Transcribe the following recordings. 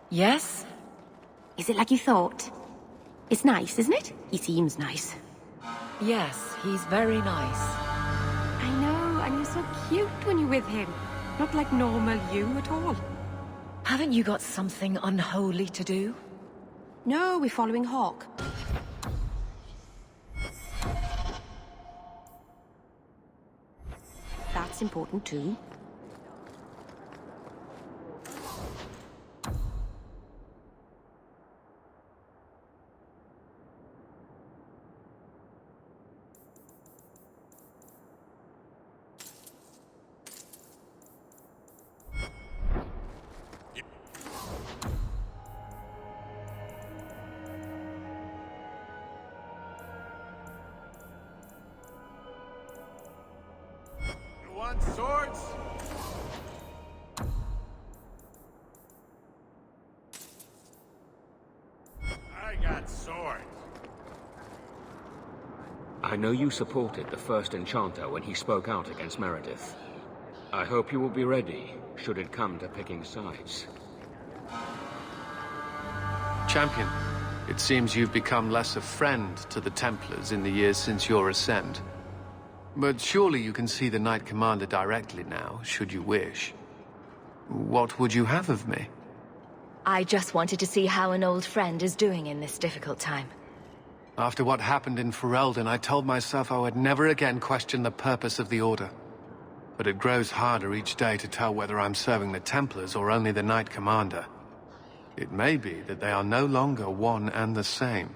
Yes? Is it like you thought? It's nice, isn't it? He seems nice. Yes, he's very nice. I know, and you're so cute when you're with him. Not like normal you at all. Haven't you got something unholy to do? No, we're following Hawke. That's important too. Swords? I got swords. I know you supported the first Enchanter when he spoke out against Meredith. I hope you will be ready, should it come to picking sides. Champion, it seems you've become less a friend to the Templars in the years since your ascent. But surely you can see the Knight Commander directly now, should you wish. What would you have of me? I just wanted to see how an old friend is doing in this difficult time. After what happened in Ferelden, I told myself I would never again question the purpose of the Order. But it grows harder each day to tell whether I'm serving the Templars or only the Knight Commander. It may be that they are no longer one and the same.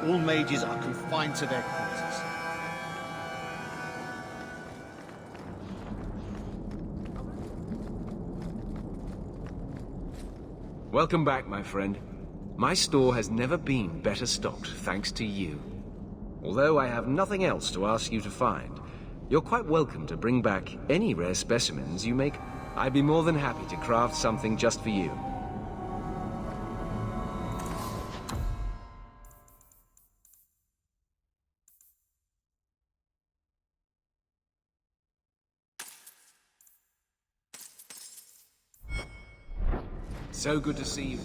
All mages are confined to their quarters. Welcome back, my friend. My store has never been better stocked, thanks to you. Although I have nothing else to ask you to find, you're quite welcome to bring back any rare specimens you make. I'd be more than happy to craft something just for you. So good to see you.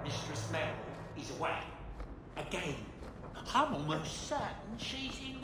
Mistress Mary is away. Again. I'm almost certain she's in...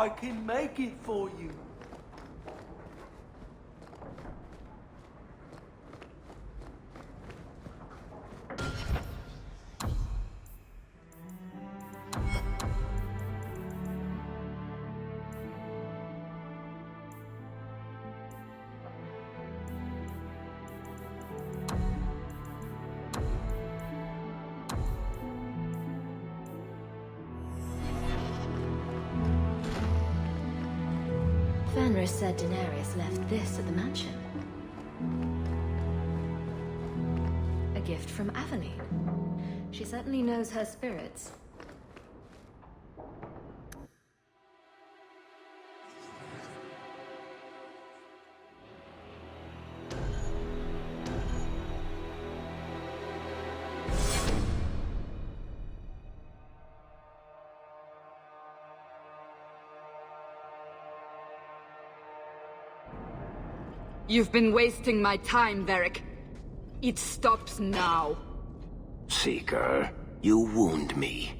I can make it for you. Fenris said Daenerys left this at the mansion. A gift from Aveline. She certainly knows her spirits. You've been wasting my time, Varric. It stops now. Seeker, you wound me.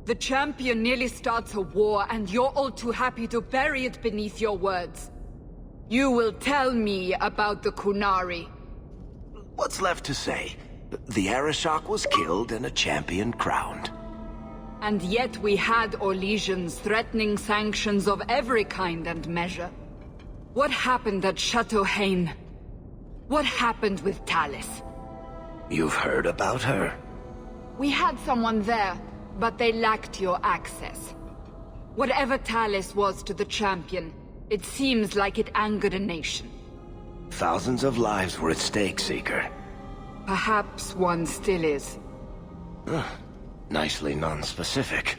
The champion nearly starts a war, and you're all too happy to bury it beneath your words. You will tell me about the Qunari. What's left to say? The Arishok was killed and a champion crowned. And yet we had Orlesians threatening sanctions of every kind and measure. What happened at Chateau Hain? What happened with Talis? You've heard about her? We had someone there, but they lacked your access. Whatever Talis was to the champion, it seems like it angered a nation. Thousands of lives were at stake, Seeker. Perhaps one still is. Nicely non-specific.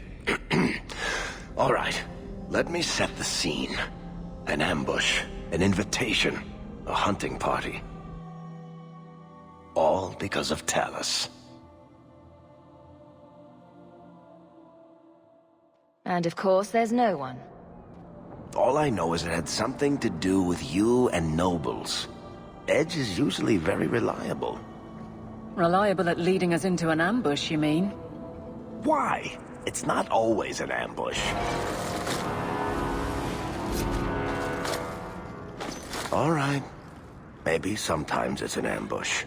All right, let me set the scene. An ambush, an invitation, a hunting party. All because of Talis. And of course, there's no one. All I know is it had something to do with you and nobles. Edge is usually very reliable. Reliable at leading us into an ambush, you mean? Why? It's not always an ambush. All right. Maybe sometimes it's an ambush.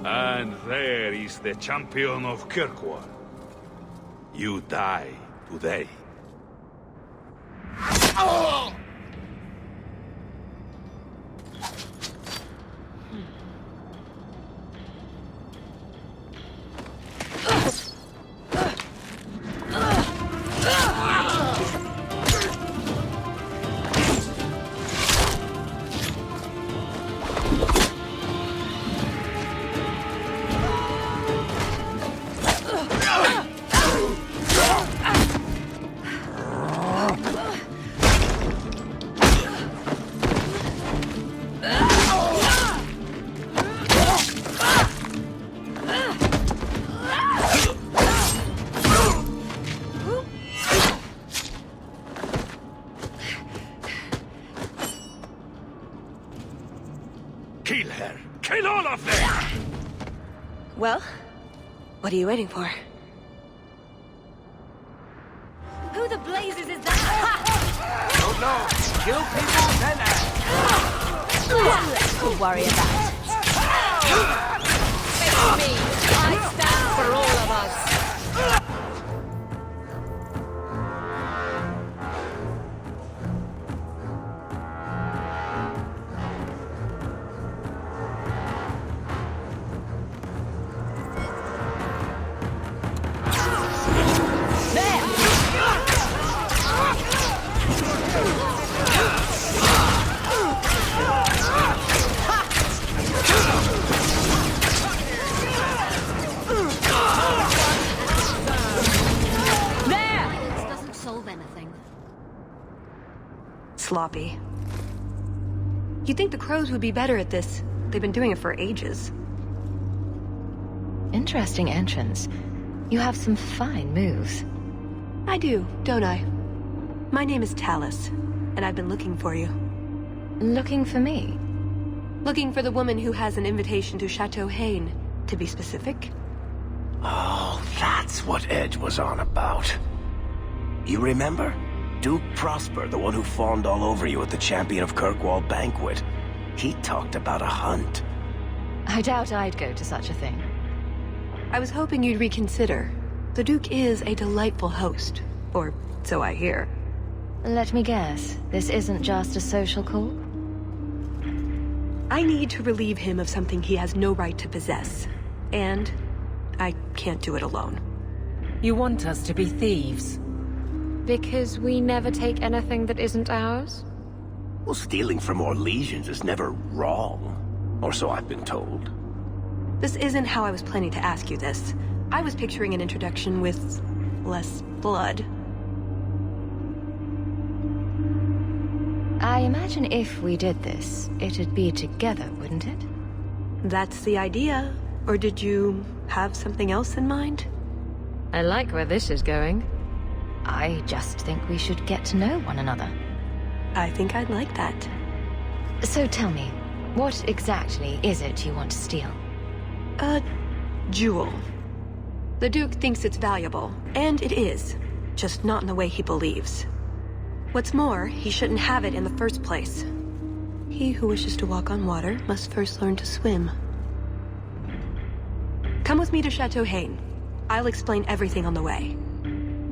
And there is the champion of Kirkwall. You die today. Kill her! Kill all of them! Well, what are you waiting for? Who the blazes is that? Don't know. Kill people, then act. Less to worry about. Face me! I stand for all of us! Sloppy. You'd think the Crows would be better at this. They've been doing it for ages. Interesting entrance. You have some fine moves. I do, don't I? My name is Talus, and I've been looking for you. Looking for me? Looking for the woman who has an invitation to Chateau Hain, to be specific. Oh, that's what Edge was on about. You remember? Duke Prosper, the one who fawned all over you at the Champion of Kirkwall banquet. He talked about a hunt. I doubt I'd go to such a thing. I was hoping you'd reconsider. The Duke is a delightful host, or so I hear. Let me guess, this isn't just a social call? I need to relieve him of something he has no right to possess. And I can't do it alone. You want us to be thieves? Because we never take anything that isn't ours? Well, stealing from Orlesians is never wrong. Or so I've been told. This isn't how I was planning to ask you this. I was picturing an introduction with less blood. I imagine if we did this, it'd be together, wouldn't it? That's the idea. Or did you have something else in mind? I like where this is going. I just think we should get to know one another. I think I'd like that. So tell me, what exactly is it you want to steal? A jewel. The Duke thinks it's valuable, and it is. Just not in the way he believes. What's more, he shouldn't have it in the first place. He who wishes to walk on water must first learn to swim. Come with me to Chateau Hain. I'll explain everything on the way.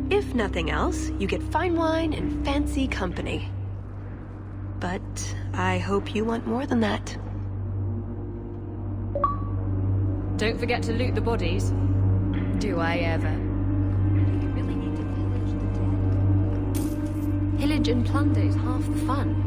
If nothing else, you get fine wine and fancy company. But I hope you want more than that. Don't forget to loot the bodies. Do I ever? You really need to pillage the dead. Pillage and plunder is half the fun.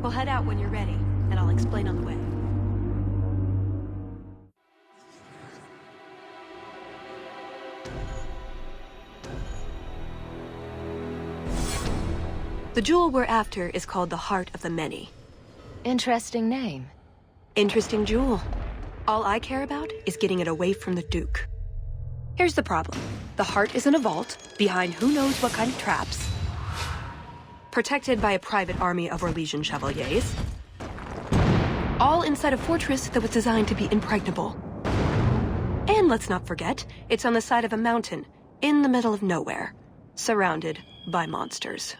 We'll head out when you're ready, and I'll explain on the way. The jewel we're after is called the Heart of the Many. Interesting name. Interesting jewel. All I care about is getting it away from the Duke. Here's the problem. The heart is in a vault, behind who knows what kind of traps. Protected by a private army of Orlesian chevaliers. All inside a fortress that was designed to be impregnable. And let's not forget, it's on the side of a mountain, in the middle of nowhere, surrounded by monsters.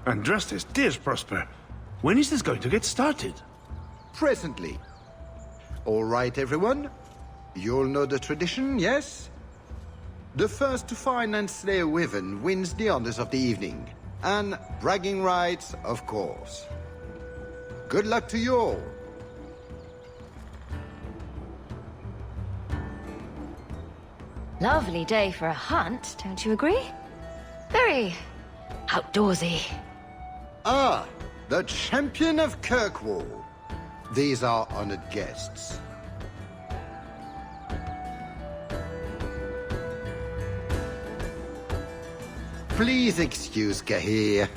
Andrastes, dears Prosper, when is this going to get started? Presently. All right, everyone. You'll know the tradition, yes? The first to find and slay a wyvern wins the honors of the evening. And bragging rights, of course. Good luck to you all. Lovely day for a hunt, don't you agree? Very outdoorsy. Ah, the Champion of Kirkwall. These are honored guests. Please excuse Cahir.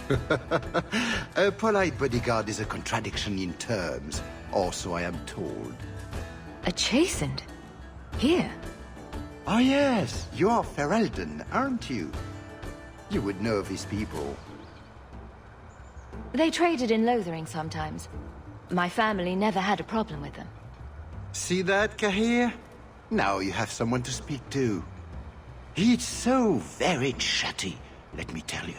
A polite bodyguard is a contradiction in terms, or so I am told. A chastened? Here? Ah yes, you are Ferelden, aren't you? You would know these people. They traded in Lothering sometimes. My family never had a problem with them. See that, Cahir? Now you have someone to speak to. He's so very chatty, let me tell you.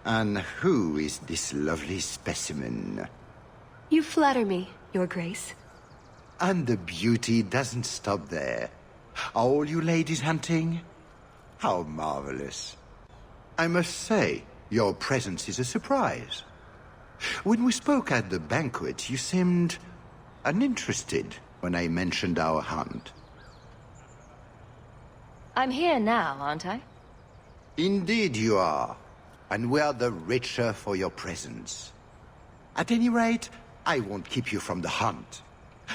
And who is this lovely specimen? You flatter me, Your Grace. And the beauty doesn't stop there. Are all you ladies hunting? How marvelous. I must say, your presence is a surprise. When we spoke at the banquet, you seemed uninterested when I mentioned our hunt. I'm here now, aren't I? Indeed you are. And we are the richer for your presence. At any rate, I won't keep you from the hunt.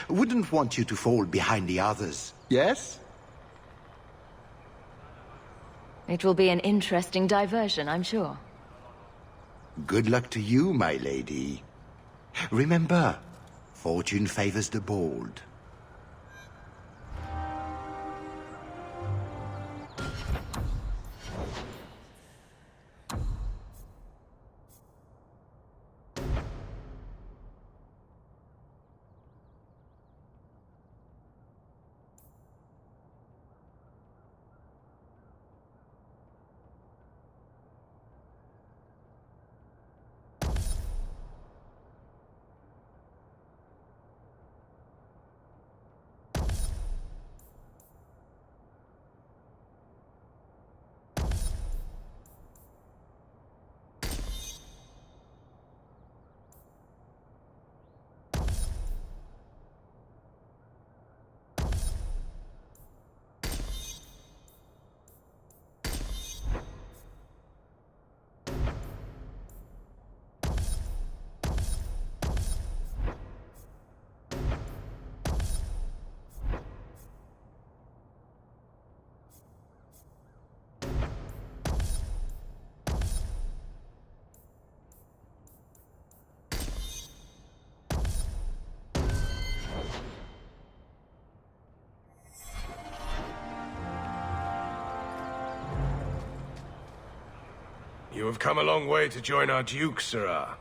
Wouldn't want you to fall behind the others, yes? It will be an interesting diversion, I'm sure. Good luck to you, my lady. Remember, fortune favors the bold. You have come a long way to join our Duke, Sirrah.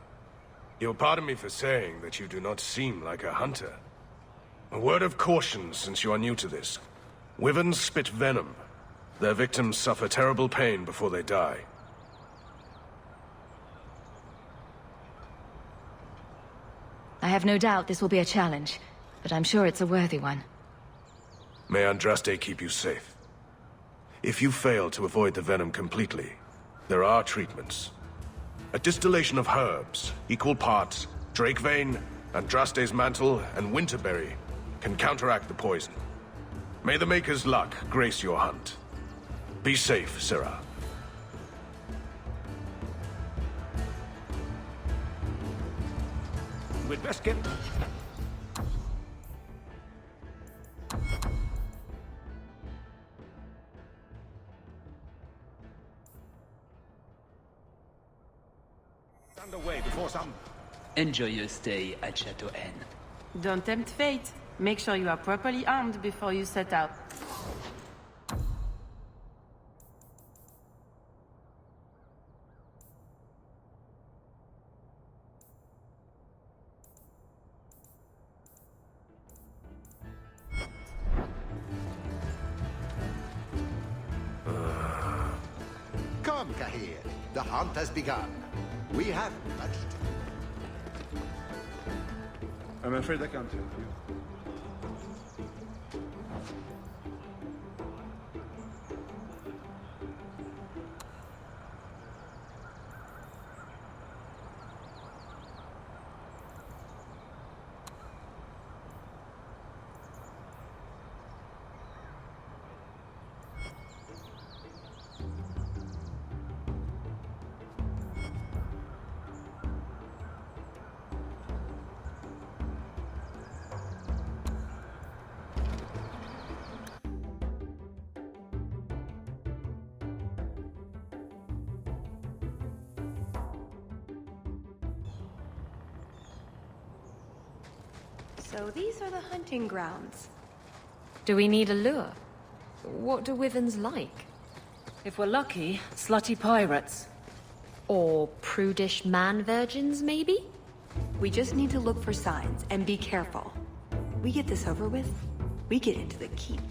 You'll pardon me for saying that you do not seem like a hunter. A word of caution since you are new to this. Wyverns spit venom. Their victims suffer terrible pain before they die. I have no doubt this will be a challenge, but I'm sure it's a worthy one. May Andraste keep you safe. If you fail to avoid the venom completely, there are treatments. A distillation of herbs, equal parts, Drakevein, Andraste's mantle, and winterberry can counteract the poison. May the Maker's luck grace your hunt. Be safe, Sirrah. We'd best get... Away before some... Enjoy your stay at Chateau N. Don't tempt fate. Make sure you are properly armed before you set out. Come, Cahir. The hunt has begun. We have much to... I'm afraid I can't help you. So these are the hunting grounds. Do we need a lure? What do wyverns like? If we're lucky, slutty pirates. Or prudish man-virgins, maybe? We just need to look for signs, and be careful. We get this over with, we get into the keep.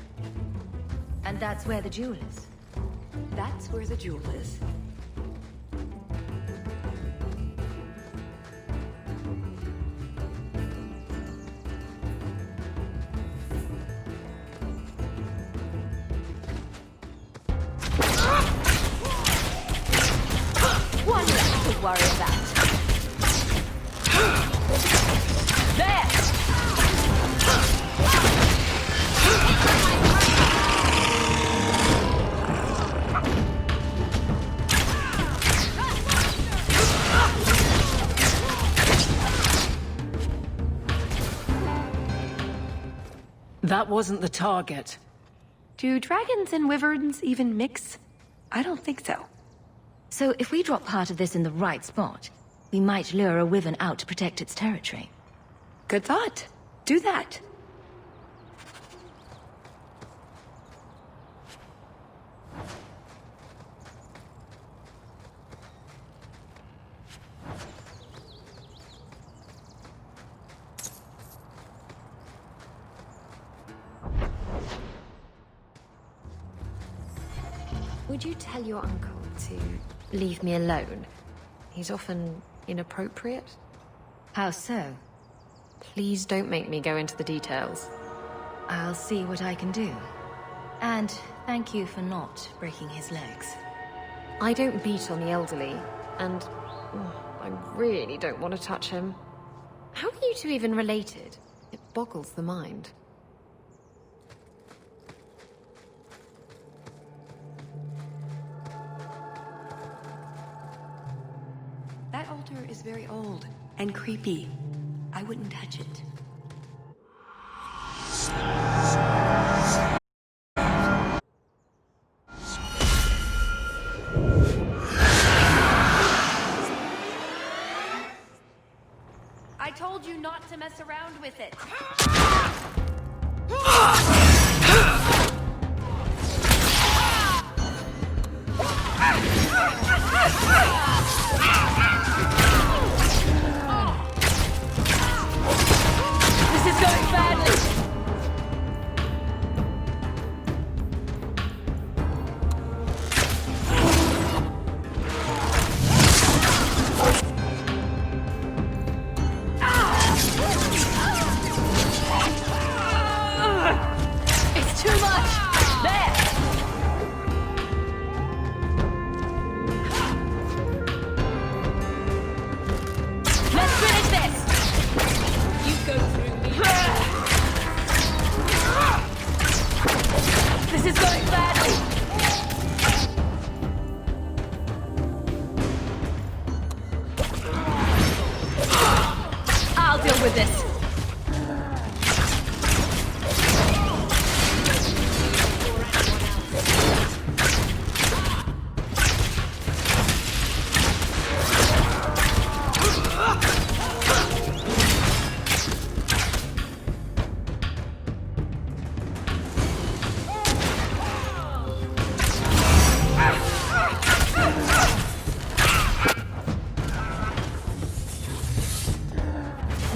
And that's where the jewel is. That's where the jewel is. One less to worry about. There! That wasn't the target. Do dragons and wyverns even mix? I don't think so. So if we drop part of this in the right spot, we might lure a wyvern out to protect its territory. Good thought. Do that. Would you tell your uncle to leave me alone? He's often inappropriate. How so? Please don't make me go into the details. I'll see what I can do. And thank you for not breaking his legs. I don't beat on the elderly, and I really don't want to touch him. How are you two even related? It boggles the mind. That altar is very old and creepy. I wouldn't touch it. I told you not to mess around with it. This is going badly! It's too much! There! Let's finish this! You go through me. This is going badly! I'll deal with this.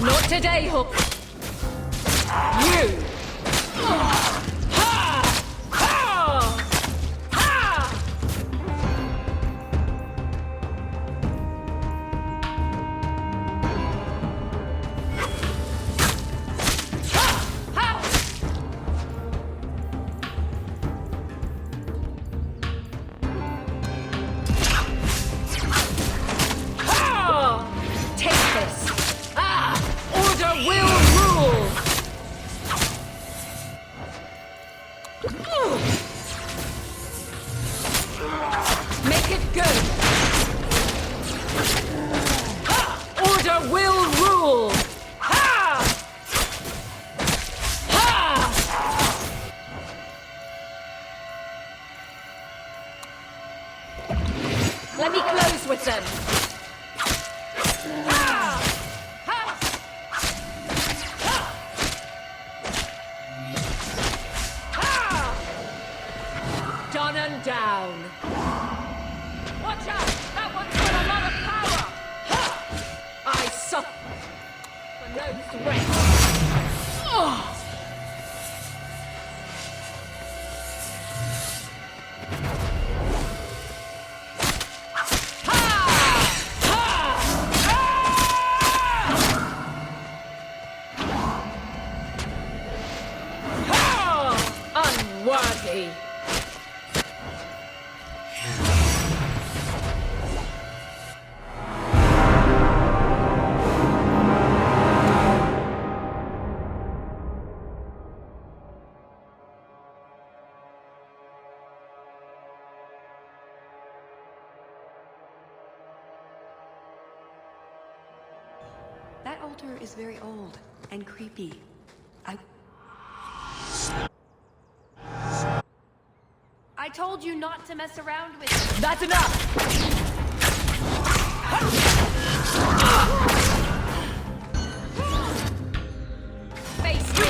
Not today, Hook. You. Take this. Order will rule. altar is very old and creepy. I told you not to mess around with it. That's enough! Face me!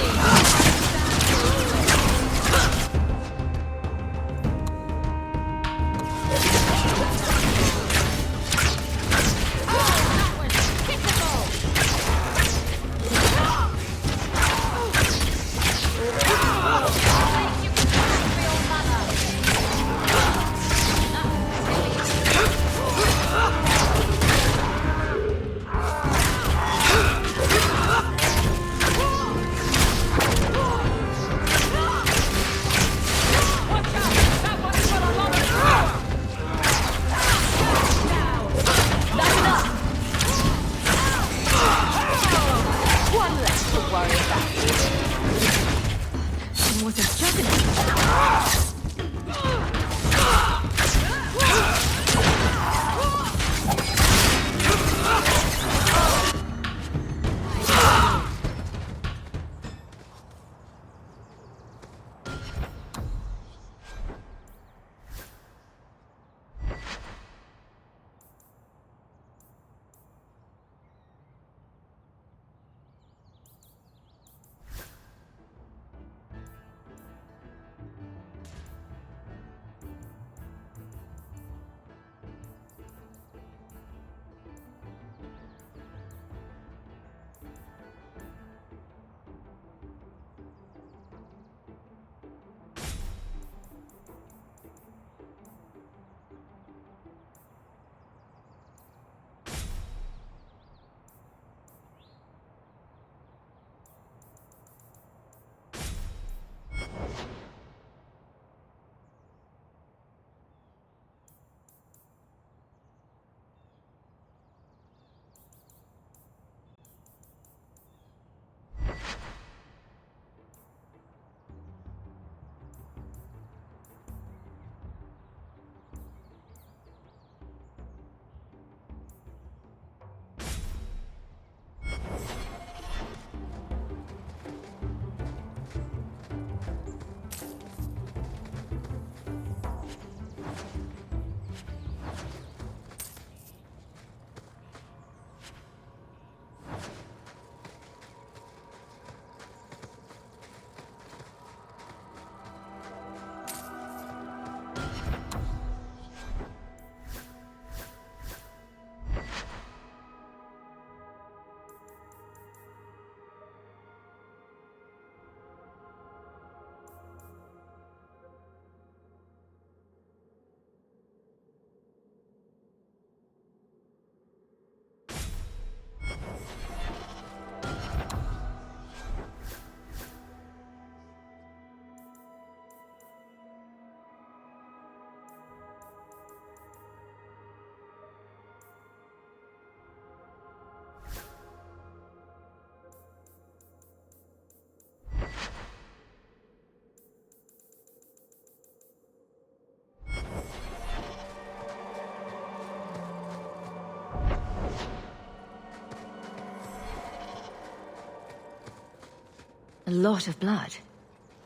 A lot of blood.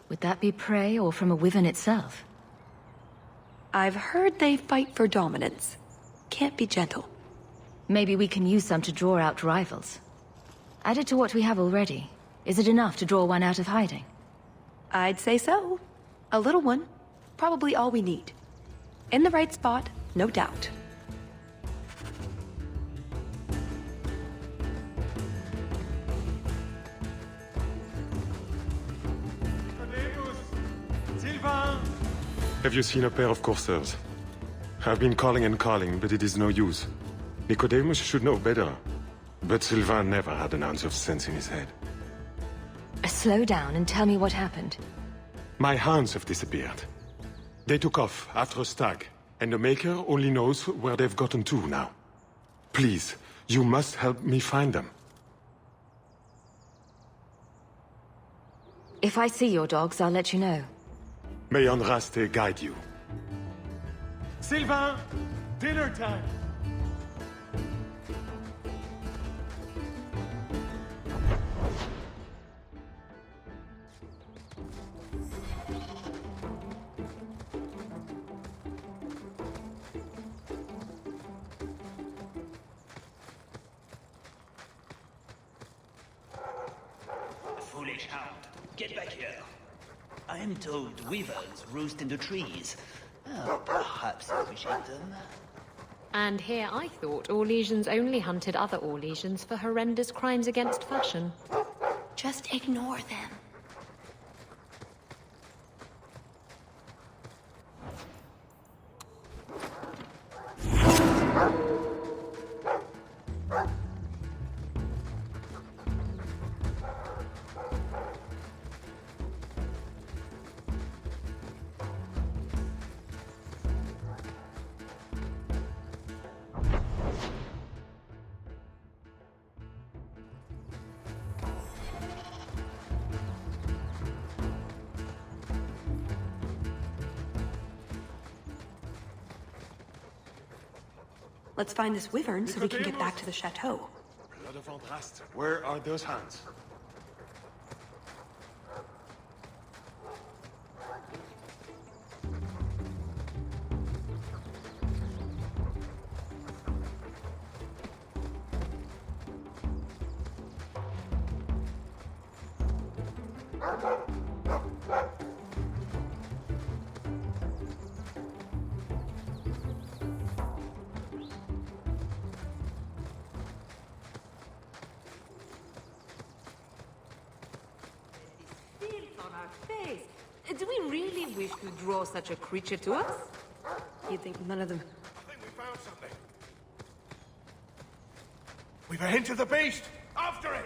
Would that be prey or from a wyvern itself? I've heard they fight for dominance. Can't be gentle. Maybe we can use some to draw out rivals. Added to what we have already, is it enough to draw one out of hiding? I'd say so. A little one. Probably all we need. In the right spot, no doubt. Have you seen a pair of coursers? I've been calling and calling, but it is no use. Nicodemus should know better. But Sylvain never had an ounce of sense in his head. Slow down and tell me what happened. My hounds have disappeared. They took off after a stag, and the Maker only knows where they've gotten to now. Please, you must help me find them. If I see your dogs, I'll let you know. May Andraste guide you. Sylvain! Dinner time! foolish hound. Get back here. I am told weavers roost in the trees. Perhaps you appreciate them. And here I thought Orlesians only hunted other Orlesians for horrendous crimes against fashion. Just ignore them. Let's find this wyvern so we can get back to the chateau. Blood of Andraste. Where are those hands? Do we really wish to draw such a creature to us? You'd think none of them... I think we found something. We've a hint of the beast! After it!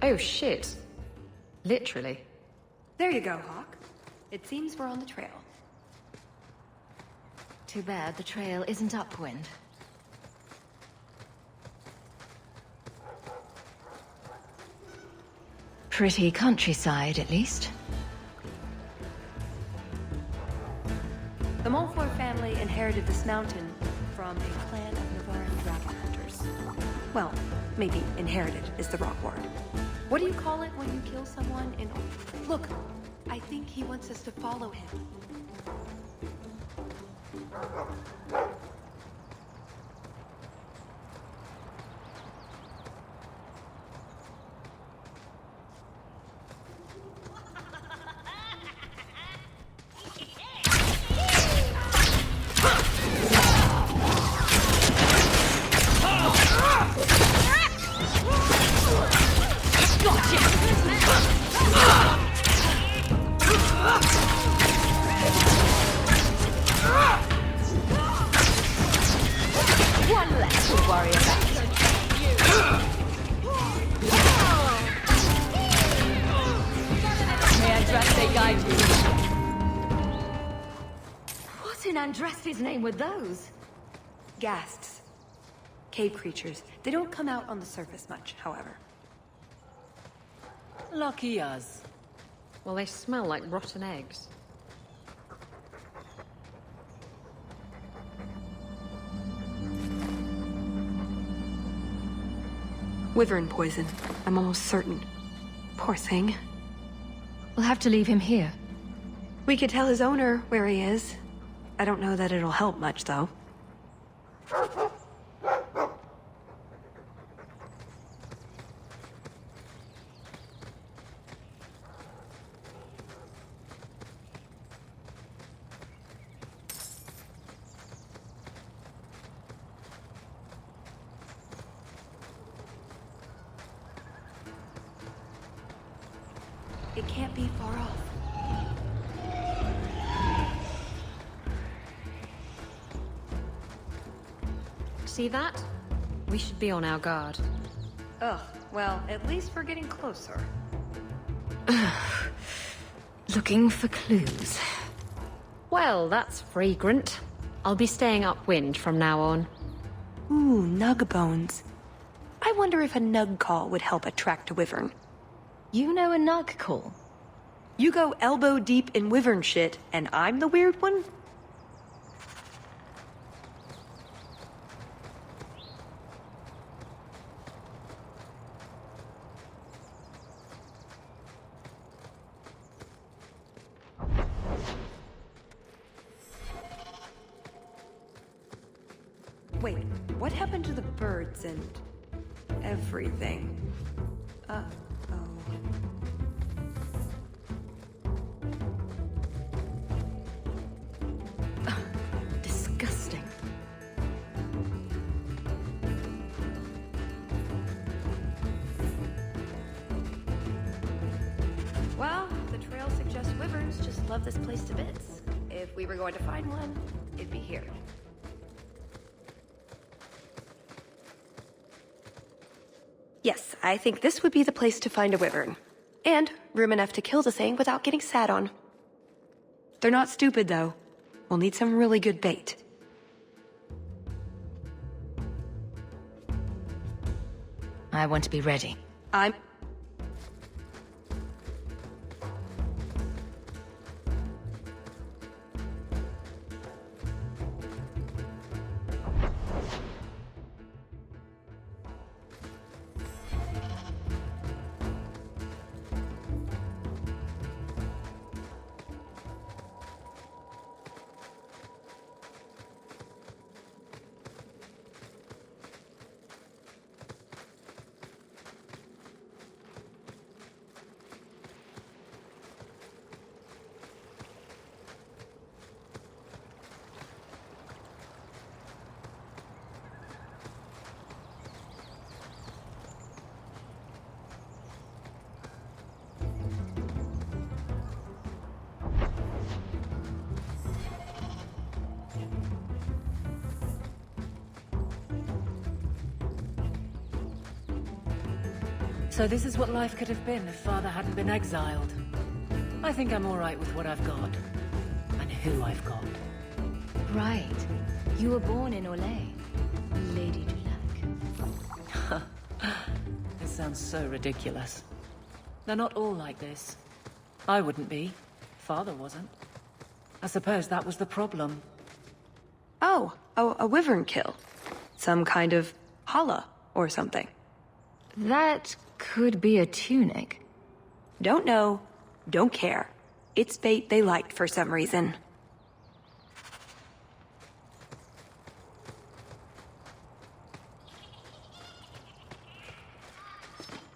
Oh shit. Literally. There you go, Hawk. It seems we're on the trail. Too bad the trail isn't upwind. Pretty countryside, at least. The Montfort family inherited this mountain from a clan of Navaran dragon hunters. Well, maybe inherited is the wrong word. What do you call it when you kill someone in... Look, I think he wants us to follow him. Andraste's name with those? Ghasts. Cave creatures. They don't come out on the surface much, however. Lucky us. Well, they smell like rotten eggs. Wyvern poison. I'm almost certain. Poor thing. We'll have to leave him here. We could tell his owner where he is. I don't know that it'll help much, though. It can't be far off. See that? We should be on our guard. Ugh, well, at least we're getting closer. Looking for clues. Well, that's fragrant. I'll be staying upwind from now on. Ooh, nug bones. I wonder if a nug call would help attract a wyvern. You know a nug call? You go elbow deep in wyvern shit, and I'm the weird one? Wait, what happened to the birds and everything? Disgusting. Well, the trail suggests wyverns just love this place to bits. If we were going to find one, it'd be here. Yes, I think this would be the place to find a wyvern. And room enough to kill the thing without getting sat on. They're not stupid, though. We'll need some really good bait. I want to be ready. I'm... So this is what life could have been if Father hadn't been exiled. I think I'm all right with what I've got. And who I've got. Right. You were born in Orlais, Lady Dulac. This sounds so ridiculous. They're not all like this. I wouldn't be. Father wasn't. I suppose that was the problem. Oh, a wyvern kill. Some kind of holla or something. That could be a tunic. Don't know. Don't care. It's bait they liked for some reason.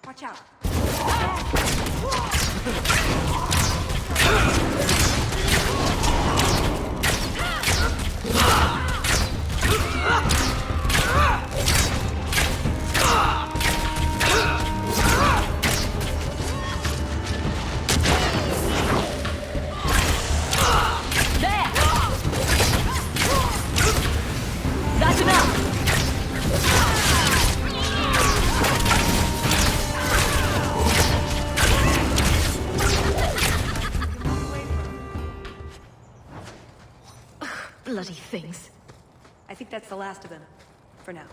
Watch out. Bloody things. I think that's the last of them. For now.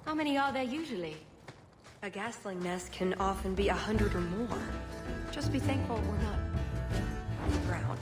How many are there usually? A gasling nest can often be 100 or more. Just be thankful we're not on the ground.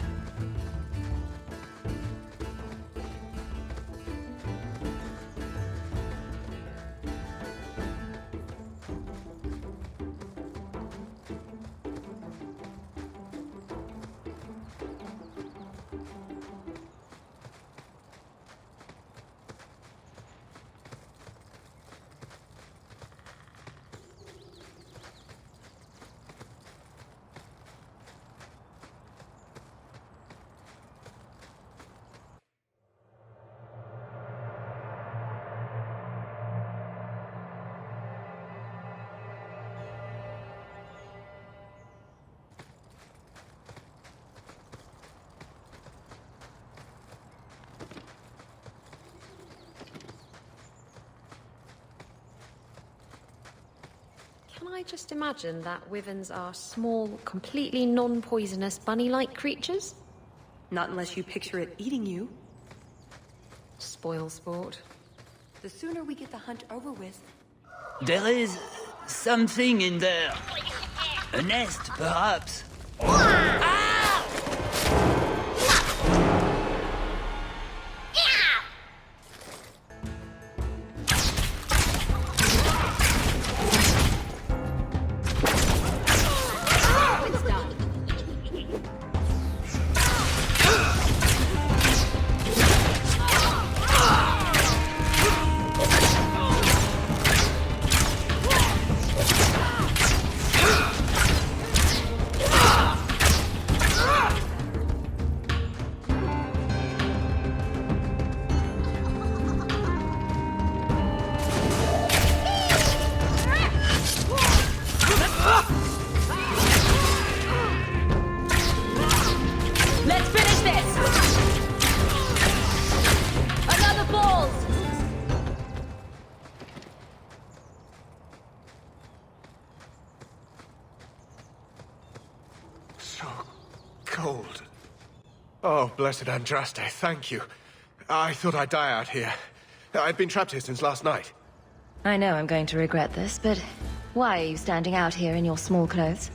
Can I just imagine that wyverns are small, completely non-poisonous, bunny-like creatures? Not unless you picture it eating you. Spoil sport. The sooner we get the hunt over with... There is something in there. A nest, perhaps. blessed Andraste, thank you. I thought I'd die out here. I've been trapped here since last night. I know I'm going to regret this, but why are you standing out here in your small clothes?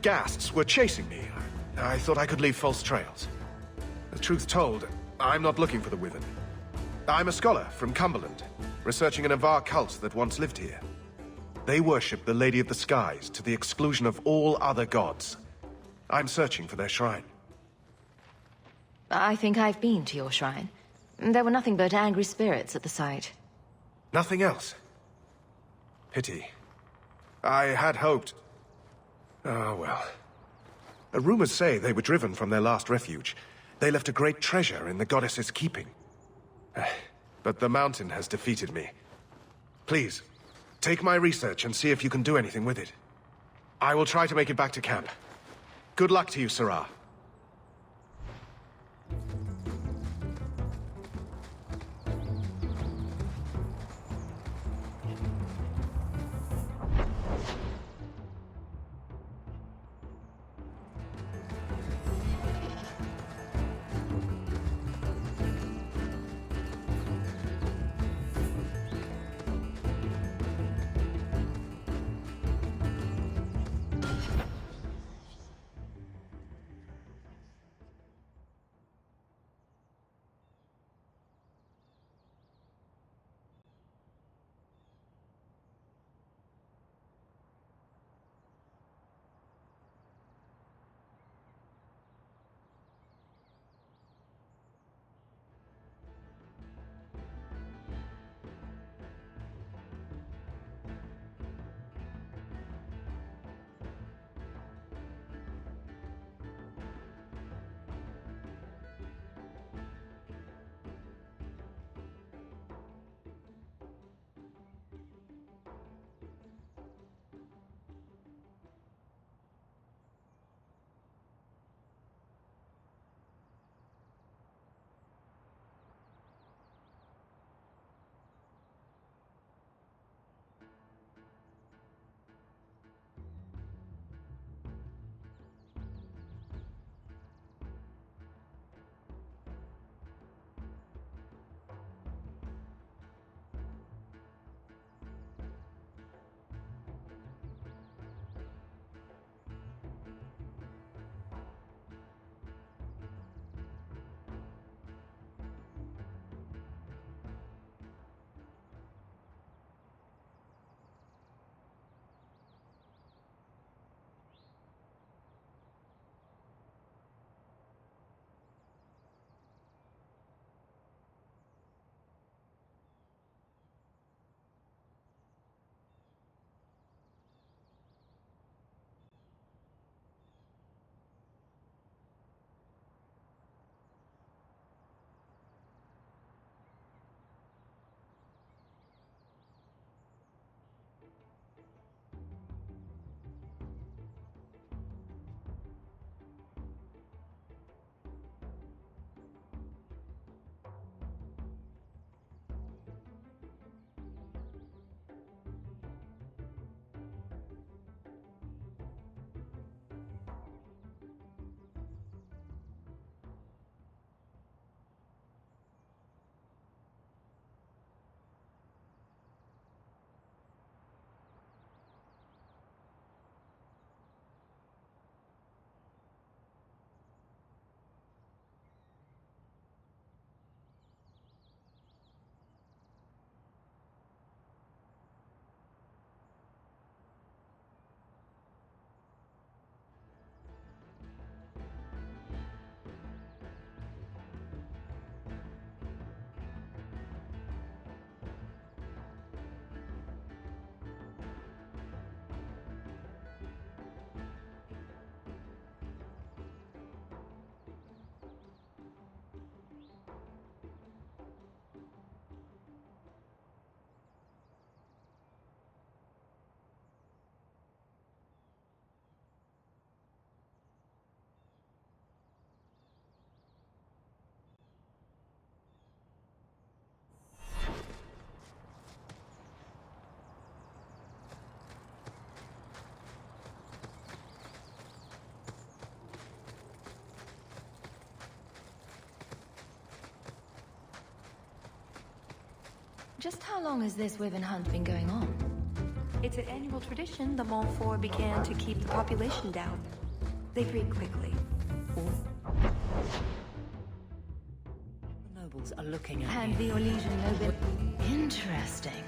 Ghasts were chasing me. I thought I could leave false trails. The truth told, I'm not looking for the Wyvern. I'm a scholar from Cumberland, researching an Avar cult that once lived here. They worship the Lady of the Skies to the exclusion of all other gods. I'm searching for their shrine. I think I've been to your shrine. There were nothing but angry spirits at the site. Nothing else. Pity. I had hoped... Oh, well. Rumors say they were driven from their last refuge. They left a great treasure in the goddess's keeping. But the mountain has defeated me. Please, take my research and see if you can do anything with it. I will try to make it back to camp. Good luck to you, Sirah. Just how long has this Wyvern hunt been going on? It's an annual tradition the Montfort began to keep the population down. They breed quickly. The nobles are looking at And the Orlesian noble... Interesting.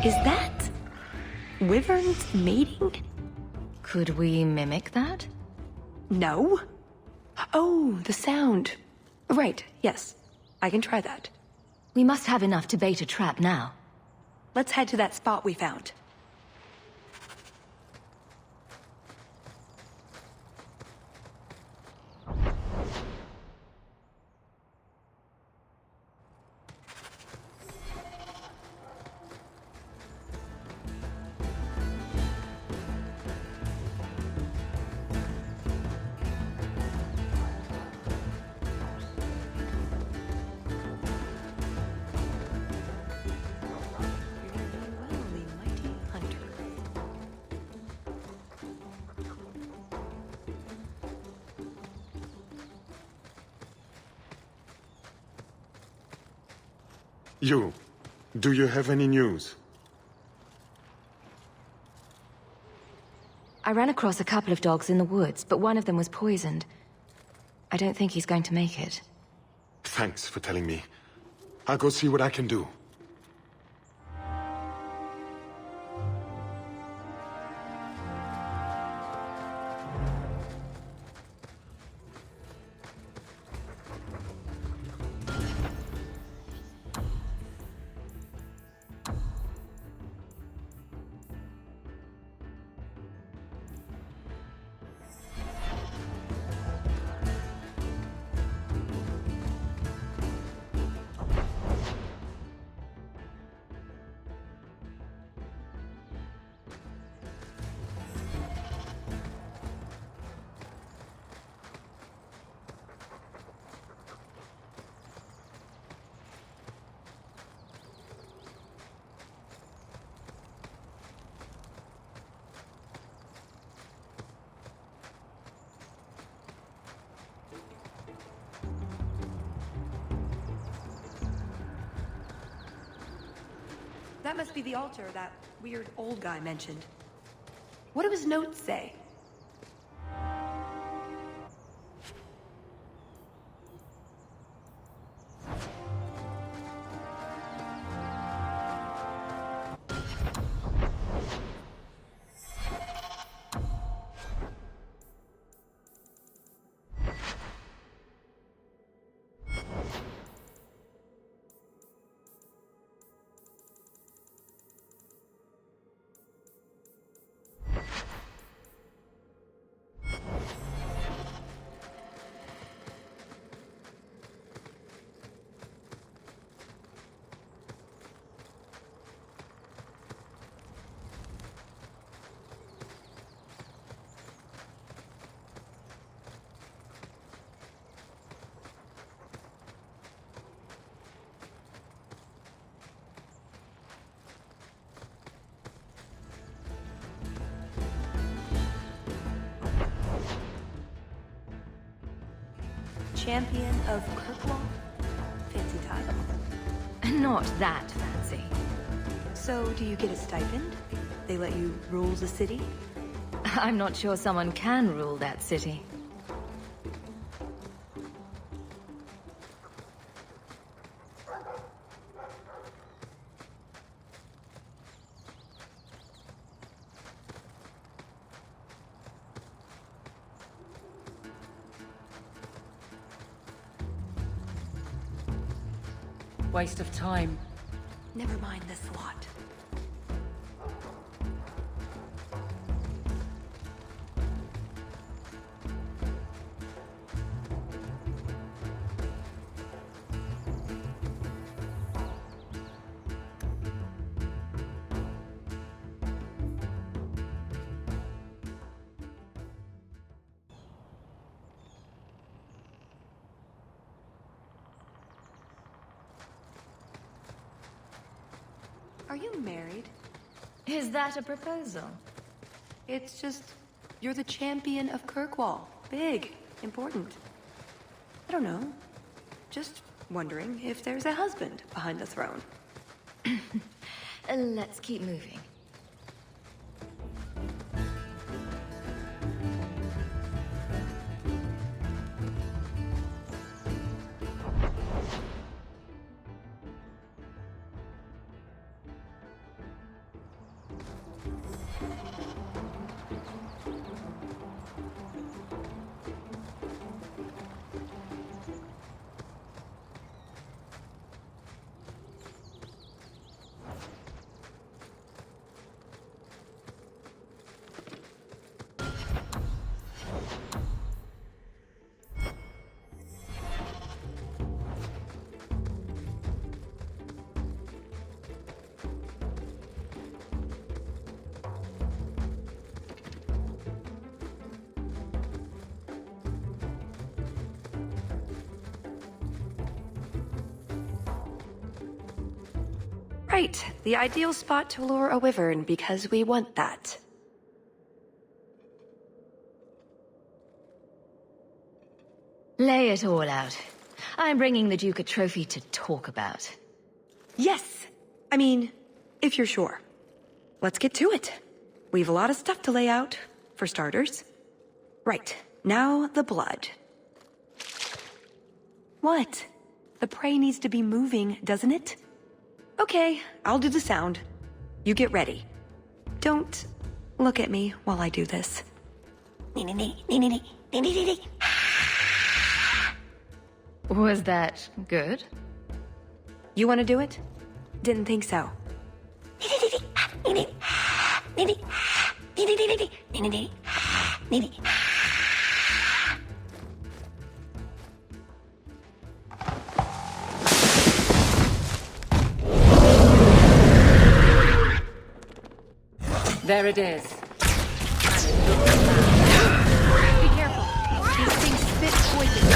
Is that... Wyverns mating? Could we mimic that? No. Oh, the sound. Right, yes. I can try that. We must have enough to bait a trap now. Let's head to that spot we found. You, do you have any news? I ran across a couple of dogs in the woods, but one of them was poisoned. I don't think he's going to make it. Thanks for telling me. I'll go see what I can do. That must be the altar that weird old guy mentioned. What do his notes say? Champion of Kirkwall? Fancy title. Not that fancy. So, do you get a stipend? They let you rule the city? I'm not sure someone can rule that city. Waste of time. Never mind this lot. Are you married? Is that a proposal? It's just, you're the champion of Kirkwall. Big. important. I don't know. Just wondering if there's a husband behind the throne. Let's keep moving. Right, the ideal spot to lure a wyvern because we want that. Lay it all out. I'm bringing the Duke a trophy to talk about. Yes! I mean, if you're sure. Let's get to it. We've a lot of stuff to lay out, for starters. Right, now the blood. What? The prey needs to be moving, doesn't it? Okay, I'll do the sound. You get ready. Don't look at me while I do this. Was that good? You want to do it? Didn't think so. There it is. Be careful. These things spit poison.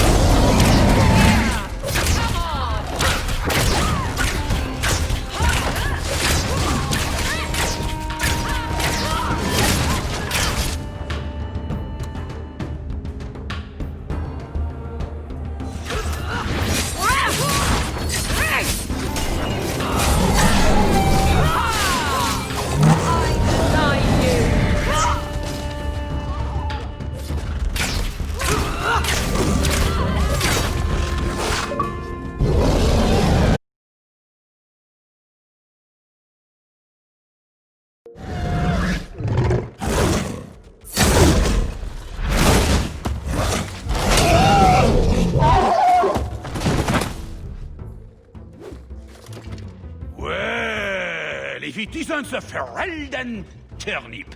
If it isn't the Ferelden turnip.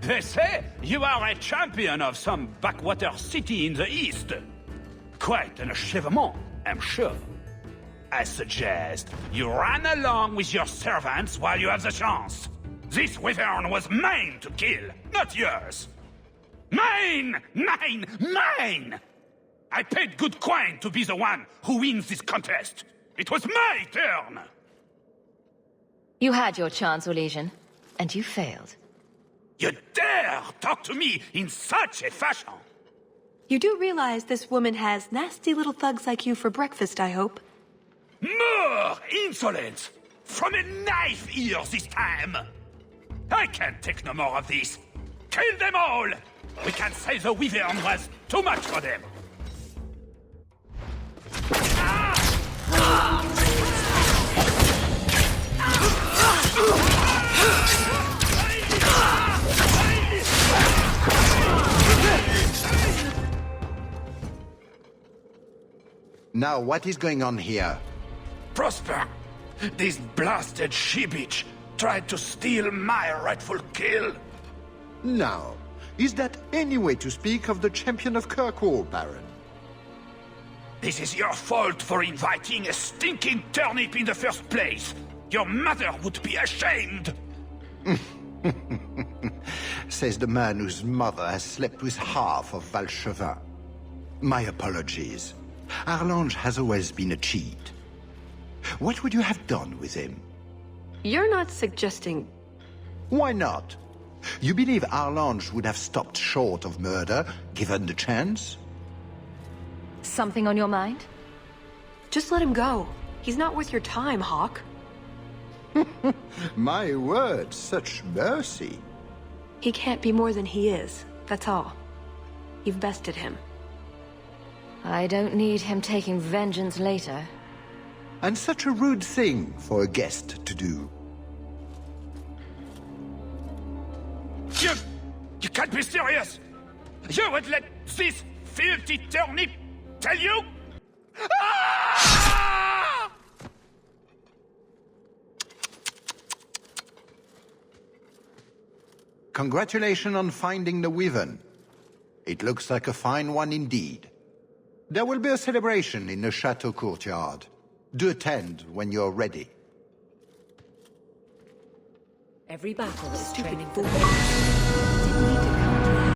They say you are a champion of some backwater city in the east. Quite an achievement, I'm sure. I suggest you run along with your servants while you have the chance. This wyvern was mine to kill, not yours. Mine! Mine! Mine! I paid good coin to be the one who wins this contest. It was my turn! You had your chance, Orlesian, and you failed. You dare talk to me in such a fashion? You do realize this woman has nasty little thugs like you for breakfast, I hope? More insolence! From a knife ear this time! I can't take no more of this. Kill them all! We can't say the wyvern was too much for them. Now, what is going on here? Prosper, this blasted she-bitch tried to steal my rightful kill. Now, is that any way to speak of the champion of Kirkwall, Baron? This is your fault for inviting a stinking turnip in the first place. Your mother would be ashamed. Says the man whose mother has slept with half of Valchevin. My apologies. Arlange has always been a cheat. What would you have done with him? You're not suggesting... Why not? You believe Arlange would have stopped short of murder, given the chance? Something on your mind? Just let him go. He's not worth your time, Hawk. My word, such mercy. He can't be more than he is, that's all. You've bested him. I don't need him taking vengeance later. And such a rude thing for a guest to do. You can't be serious! You would let this filthy turnip tell you? Ah! Congratulations on finding the Wyvern. It looks like a fine one indeed. There will be a celebration in the chateau courtyard. Do attend when you're ready. Every battle is Stupid training fool. for the didn't need to come to that.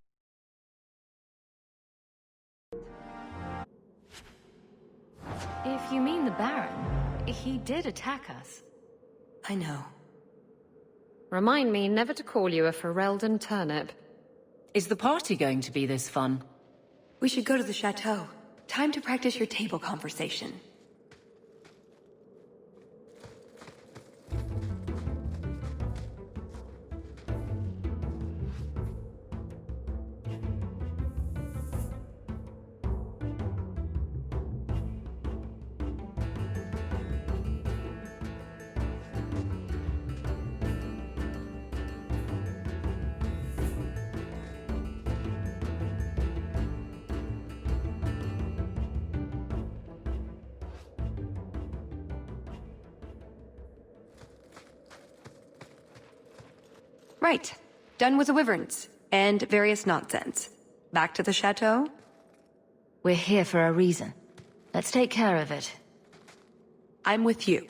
If you mean the Baron, he did attack us. I know. Remind me never to call you a Ferelden turnip. Is the party going to be this fun? We should go to the chateau. Time to practice your table conversation. Right. Done with the wyverns. And various nonsense. Back to the chateau? We're here for a reason. Let's take care of it. I'm with you.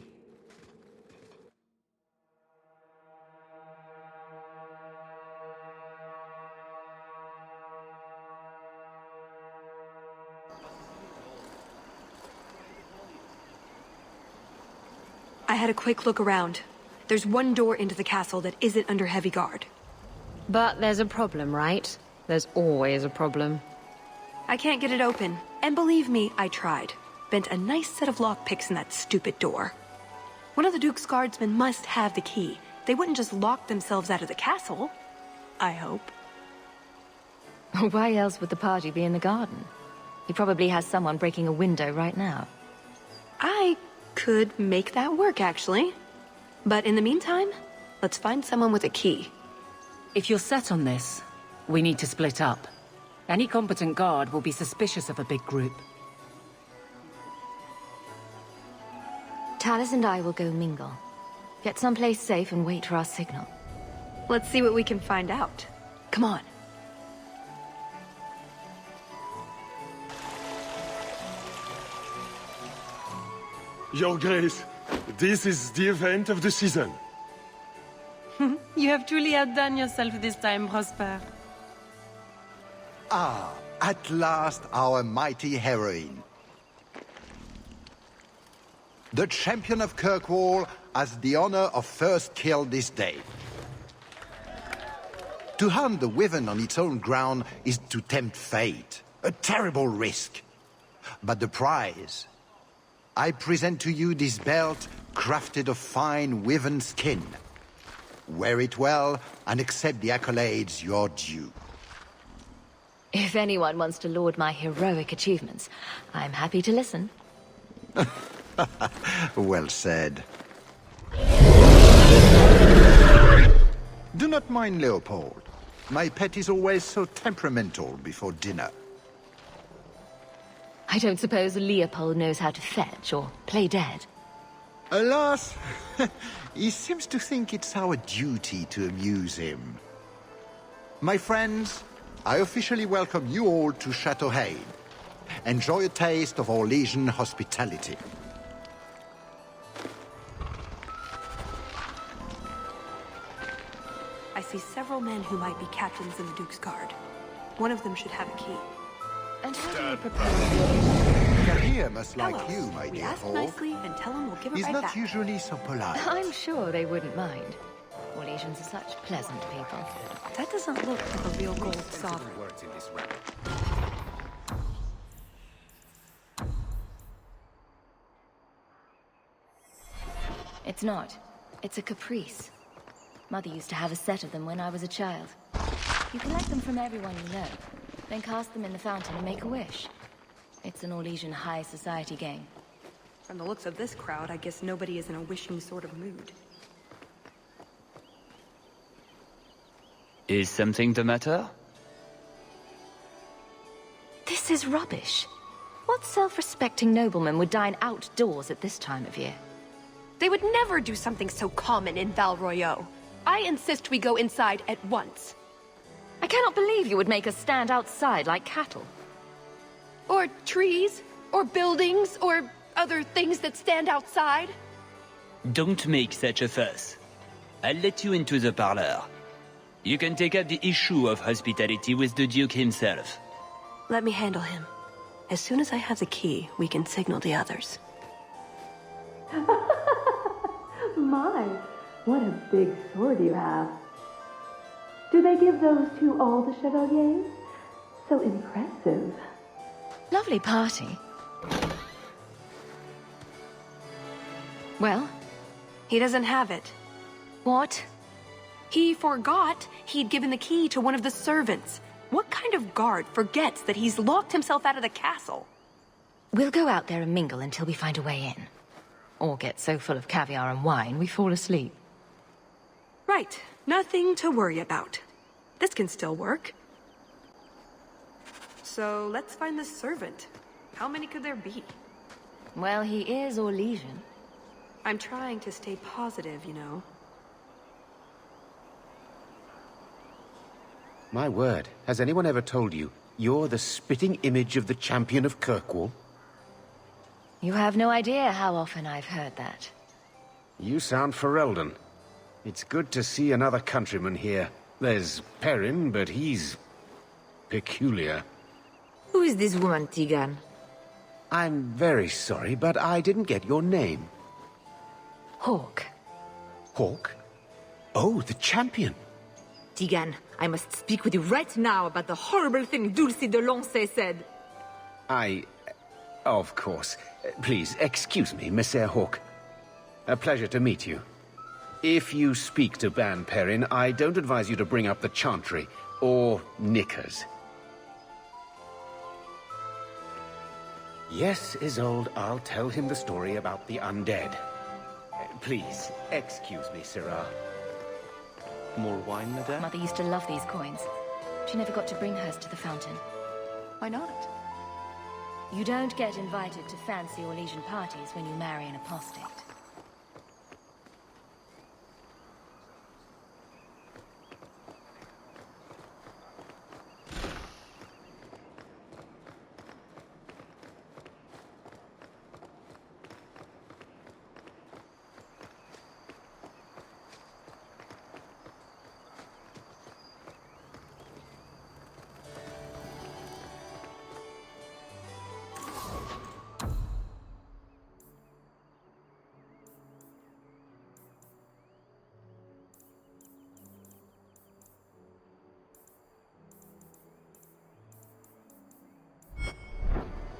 I had a quick look around. There's one door into the castle that isn't under heavy guard. But there's a problem, right? There's always a problem. I can't get it open. And believe me, I tried. Bent a nice set of lockpicks in that stupid door. One of the Duke's guardsmen must have the key. They wouldn't just lock themselves out of the castle. I hope. Why else would the party be in the garden? He probably has someone breaking a window right now. I could make that work, actually. But in the meantime, let's find someone with a key. If you're set on this, we need to split up. Any competent guard will be suspicious of a big group. Tallis and I will go mingle. Get someplace safe and wait for our signal. Let's see what we can find out. Come on. Your Grace, this is the event of the season. You have truly outdone yourself this time, Prosper. Ah, at last our mighty heroine. The champion of Kirkwall has the honor of first kill this day. To hunt the Wyvern on its own ground is to tempt fate. A terrible risk. But the prize... I present to you this belt crafted of fine Wyvern skin. Wear it well and accept the accolades you're due. If anyone wants to laud my heroic achievements, I'm happy to listen. Well said. Do not mind Leopold. My pet is always so temperamental before dinner. I don't suppose Leopold knows how to fetch or play dead. Alas, he seems to think it's our duty to amuse him. My friends, I officially welcome you all to Chateau Hain. Enjoy a taste of Orlesian hospitality. I see several men who might be captains in the Duke's Guard. One of them should have a key. And how do you propose? Kahir must like Hello. you, my We dear ask Paul. nicely and tell him we'll give it He's right not back. usually so polite. I'm sure they wouldn't mind. Orlesians are such pleasant people. That doesn't look like a real gold sovereign. Words in this round. It's not. It's a caprice. Mother used to have a set of them when I was a child. You collect them from everyone you know, then cast them in the fountain and make a wish. It's an Orlesian high society game. From the looks of this crowd, I guess nobody is in a wishing sort of mood. Is something the matter? This is rubbish. What self-respecting nobleman would dine outdoors at this time of year? They would never do something so common in Val Royeaux. I insist we go inside at once. I cannot believe you would make us stand outside like cattle. Or trees, or buildings, or other things that stand outside. Don't make such a fuss. I'll let you into the parlor. You can take up the issue of hospitality with the Duke himself. Let me handle him. As soon as I have the key, we can signal the others. My, what a big sword you have. Do they give those to all the chevaliers? So impressive. Lovely party. Well? He doesn't have it. What? He forgot he'd given the key to one of the servants. What kind of guard forgets that he's locked himself out of the castle? We'll go out there and mingle until we find a way in. Or get so full of caviar and wine we fall asleep. Right. Nothing to worry about. This can still work. So let's find the servant. How many could there be? Well, he is Orlesian. I'm trying to stay positive, you know. My word, has anyone ever told you you're the spitting image of the champion of Kirkwall? You have no idea how often I've heard that. You sound Ferelden. It's good to see another countryman here. There's Perrin, but he's peculiar. Who is this woman, Tegan? I'm very sorry, but I didn't get your name. Hawke. Hawke? Oh, the champion. Tegan, I must speak with you right now about the horrible thing Dulce de Lancey said. Of course. Please, excuse me, Messere Hawke. A pleasure to meet you. If you speak to Ban Perrin, I don't advise you to bring up the Chantry, or knickers. Yes, Isolde, I'll tell him the story about the undead. Please, excuse me, Syrah. More wine, madame? Mother used to love these coins. She never got to bring hers to the fountain. Why not? You don't get invited to fancy Orlesian parties when you marry an apostate.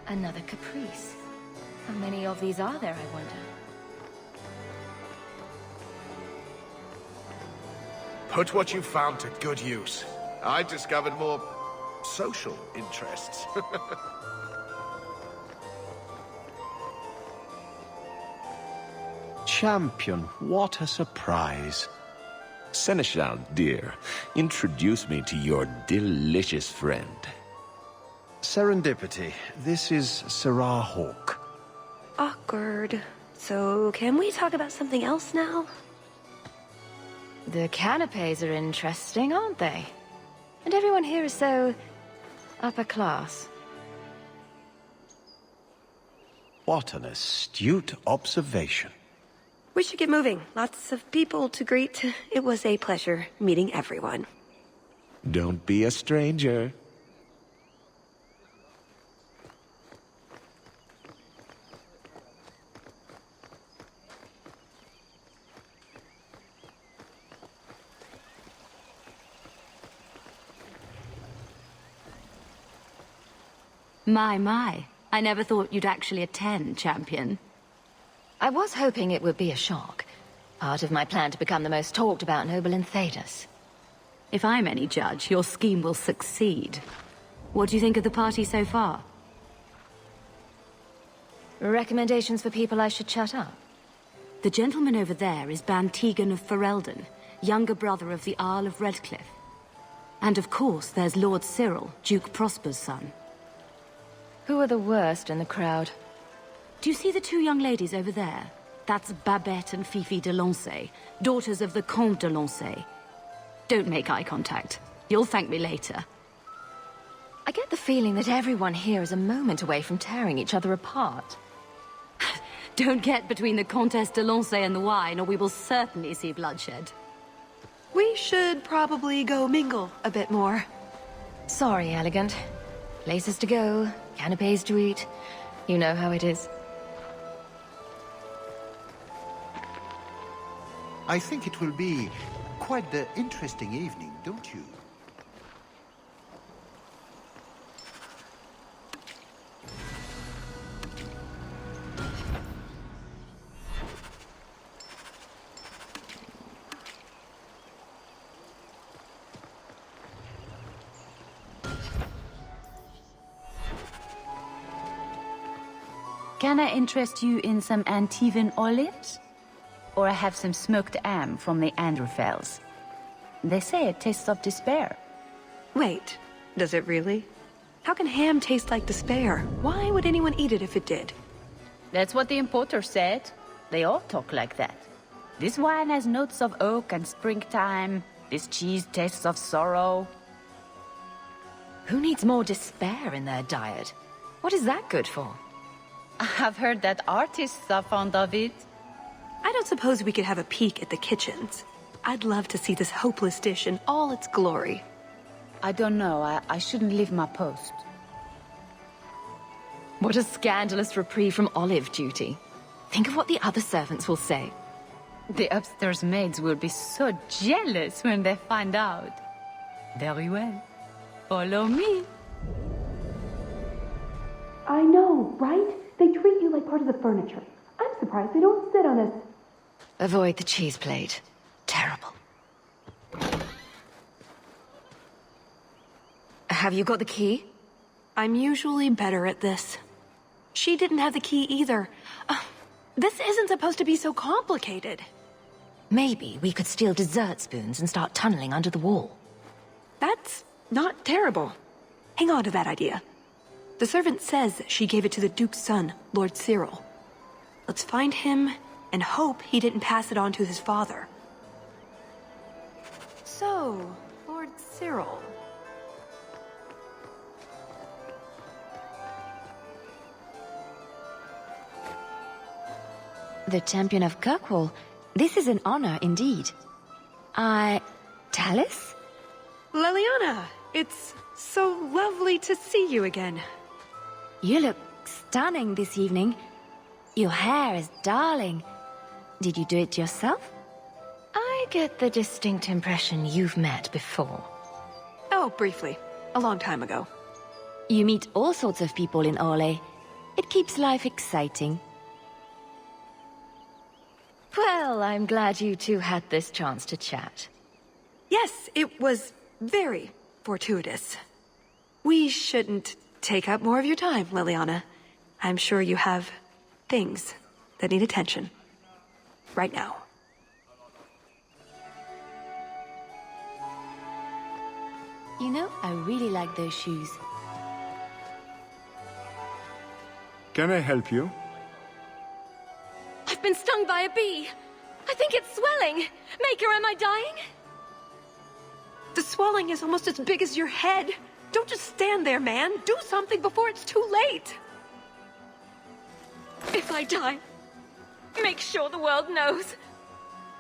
Another caprice. How many of these are there, I wonder? Put what you found to good use. I discovered more social interests. Champion, what a surprise. Seneschal, dear, introduce me to your delicious friend. Serendipity, this is Syrah Hawke. Awkward. So, can we talk about something else now? The canapes are interesting, aren't they? And everyone here is so upper class. What an astute observation. We should get moving. Lots of people to greet. It was a pleasure meeting everyone. Don't be a stranger. My. I never thought you'd actually attend, champion. I was hoping it would be a shock. Part of my plan to become the most talked about noble in Thedas. If I'm any judge, your scheme will succeed. What do you think of the party so far? Recommendations for people I should chat up? The gentleman over there is Bantegan of Ferelden, younger brother of the Arl of Redcliffe. And of course, there's Lord Cyril, Duke Prosper's son. Who are the worst in the crowd? Do you see the two young ladies over there? That's Babette and Fifi de Lancey, daughters of the Comte de Lancey. Don't make eye contact. You'll thank me later. I get the feeling that everyone here is a moment away from tearing each other apart. Don't get between the Comtesse de Lancey and the wine, or we will certainly see bloodshed. We should probably go mingle a bit more. Sorry, Elegant. Places to go, canapes to eat. You know how it is. I think it will be quite the interesting evening, don't you? Can I interest you in some Antivan olives? Or I have some smoked ham from the Androfels. They say it tastes of despair. Wait, does it really? How can ham taste like despair? Why would anyone eat it if it did? That's what the importer said. They all talk like that. This wine has notes of oak and springtime. This cheese tastes of sorrow. Who needs more despair in their diet? What is that good for? I've heard that artists are fond of it. I don't suppose we could have a peek at the kitchens. I'd love to see this hopeless dish in all its glory. I don't know. I shouldn't leave my post. What a scandalous reprieve from olive duty. Think of what the other servants will say. The upstairs maids will be so jealous when they find out. Very well. Follow me. I know, right? They treat you like part of the furniture. I'm surprised they don't sit on us. Avoid the cheese plate. Terrible. Have you got the key? I'm usually better at this. She didn't have the key either. This isn't supposed to be so complicated. Maybe we could steal dessert spoons and start tunneling under the wall. That's not terrible. Hang on to that idea. The servant says she gave it to the Duke's son, Lord Cyril. Let's find him and hope he didn't pass it on to his father. So, Lord Cyril. The champion of Kirkwall. This is an honor indeed. Tallis? Leliana, it's so lovely to see you again. You look stunning this evening. Your hair is darling. Did you do it yourself? I get the distinct impression you've met before. Oh, briefly. A long time ago. You meet all sorts of people in Orlais. It keeps life exciting. Well, I'm glad you two had this chance to chat. Yes, it was very fortuitous. We shouldn't take up more of your time, Leliana. I'm sure you have things that need attention. Right now. You know, I really like those shoes. Can I help you? I've been stung by a bee. I think it's swelling. Maker, am I dying? The swelling is almost as big as your head. Don't just stand there, man. Do something before it's too late. If I die, make sure the world knows.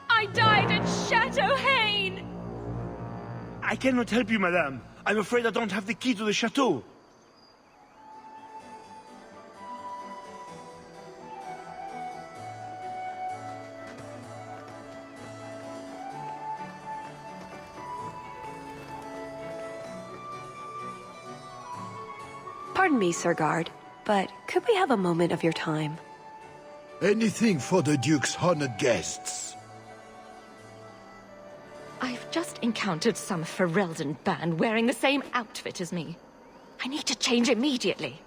I died at Chateau Hain! I cannot help you, madame. I'm afraid I don't have the key to the chateau. Pardon me, Sir Guard, but could we have a moment of your time? Anything for the Duke's honored guests. I've just encountered some Ferelden band wearing the same outfit as me. I need to change immediately.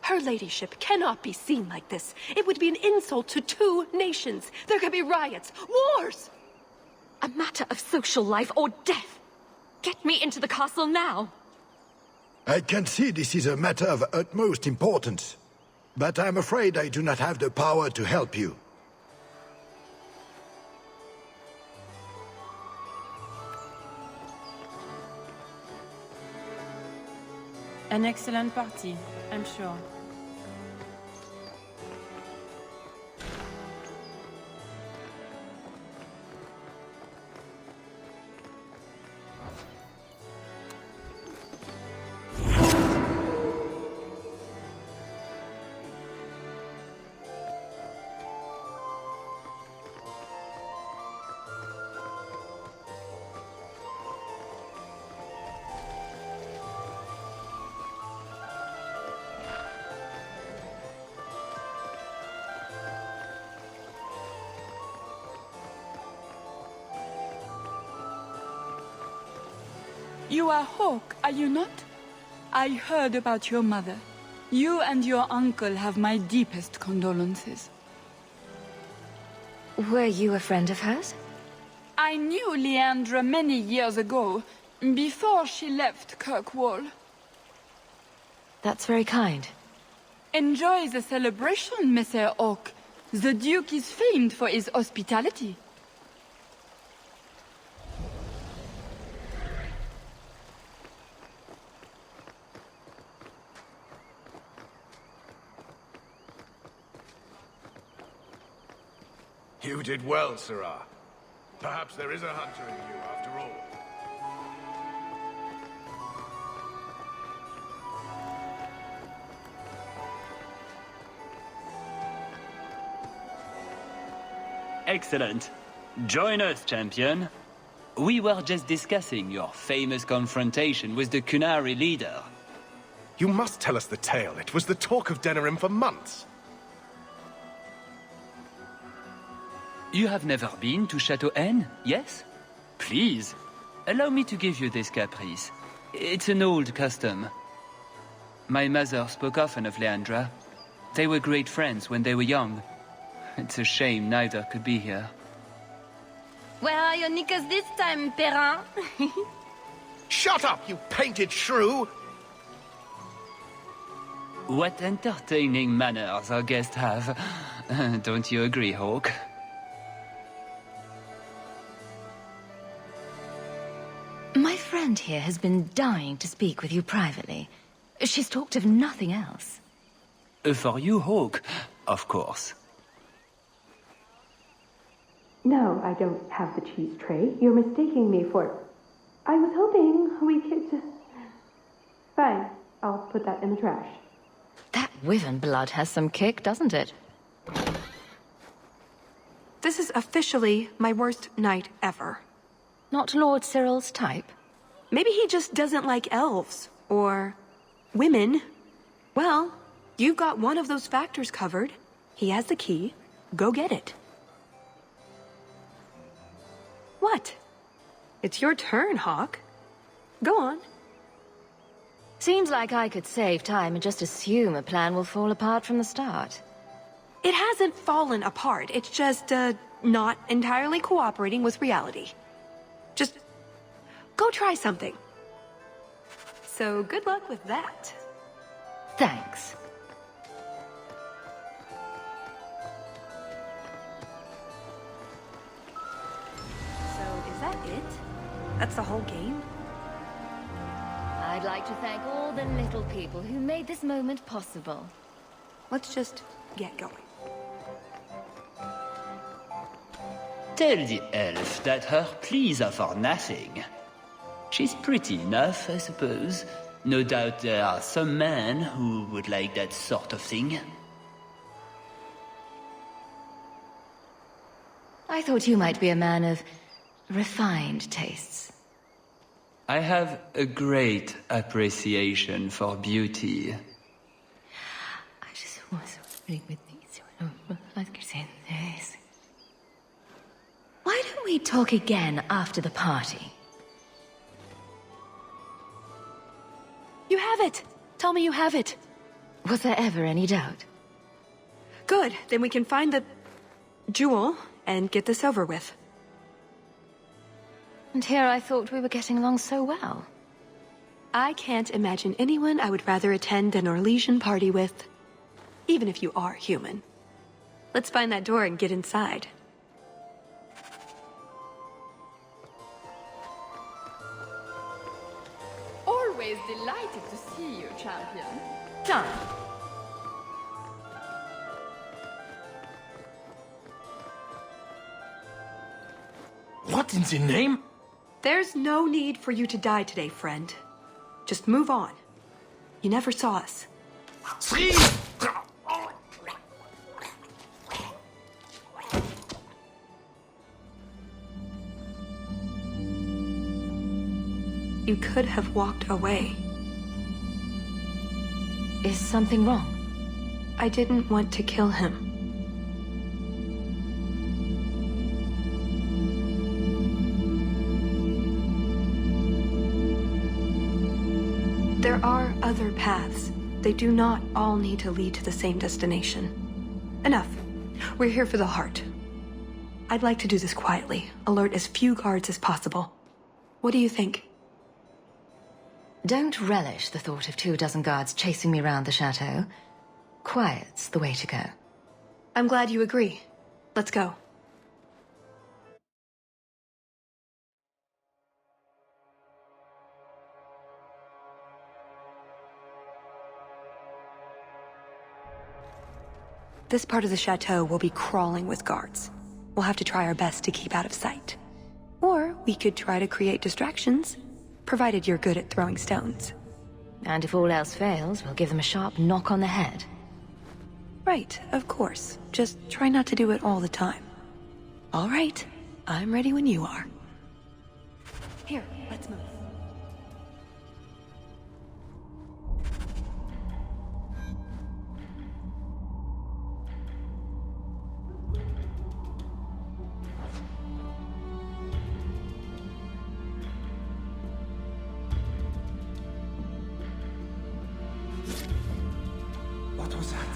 Her ladyship cannot be seen like this. It would be an insult to 2 nations. There could be riots, wars! A matter of social life or death. Get me into the castle now. I can see this is a matter of utmost importance, but I'm afraid I do not have the power to help you. An excellent party, I'm sure. You are Hawke, are you not? I heard about your mother. You and your uncle have my deepest condolences. Were you a friend of hers? I knew Leandra many years ago, before she left Kirkwall. That's very kind. Enjoy the celebration, Messer Hawke. The Duke is famed for his hospitality. You did well, Sirrah. Perhaps there is a hunter in you, after all. Excellent. Join us, champion. We were just discussing your famous confrontation with the Qunari leader. You must tell us the tale. It was the talk of Denerim for months. You have never been to Chateau N, yes? Please, allow me to give you this caprice. It's an old custom. My mother spoke often of Leandra. They were great friends when they were young. It's a shame neither could be here. Where are your knickers this time, Perrin? Shut up, you painted shrew! What entertaining manners our guests have. Don't you agree, Hawke? My friend here has been dying to speak with you privately. She's talked of nothing else. For you, Hawke, of course. No, I don't have the cheese tray. You're mistaking me for... I was hoping we could... Fine, I'll put that in the trash. That Wyvern blood has some kick, doesn't it? This is officially my worst night ever. Not Lord Cyril's type? Maybe he just doesn't like elves. Or... women. Well, you've got one of those factors covered. He has the key. Go get it. What? It's your turn, Hawke. Go on. Seems like I could save time and just assume a plan will fall apart from the start. It hasn't fallen apart. It's just, not entirely cooperating with reality. Just go try something. So good luck with that. Thanks. So is that it? That's the whole game? I'd like to thank all the little people who made this moment possible. Let's just get going. Tell the elf that her pleas are for nothing. She's pretty enough, I suppose. No doubt there are some men who would like that sort of thing. I thought you might be a man of refined tastes. I have a great appreciation for beauty. Why don't we talk again after the party? You have it! Tell me you have it! Was there ever any doubt? Good, then we can find the jewel and get this over with. And here I thought we were getting along so well. I can't imagine anyone I would rather attend an Orlesian party with, even if you are human. Let's find that door and get inside. Always delighted to see you, champion. Done. What in the name? There's no need for you to die today, friend. Just move on. You never saw us. You could have walked away. Is something wrong? I didn't want to kill him. There are other paths. They do not all need to lead to the same destination. Enough. We're here for the heart. I'd like to do this quietly, alert as few guards as possible. What do you think? Don't relish the thought of 24 guards chasing me around the chateau. Quiet's the way to go. I'm glad you agree. Let's go. This part of the chateau will be crawling with guards. We'll have to try our best to keep out of sight. Or we could try to create distractions, provided you're good at throwing stones. And if all else fails, we'll give them a sharp knock on the head. Right, of course. Just try not to do it all the time. All right, I'm ready when you are. Here, let's move. What was that?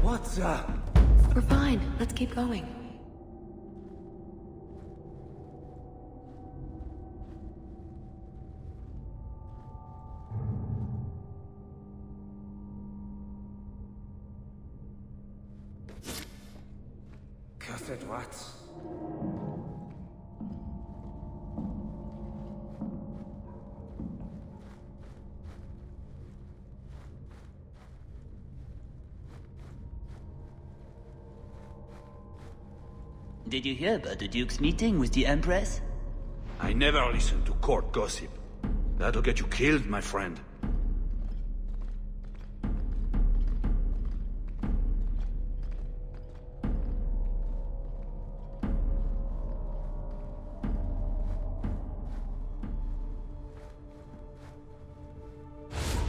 What's up? We're fine. Let's keep going. Cursed rats. Did you hear about the Duke's meeting with the Empress? I never listen to court gossip. That'll get you killed, my friend.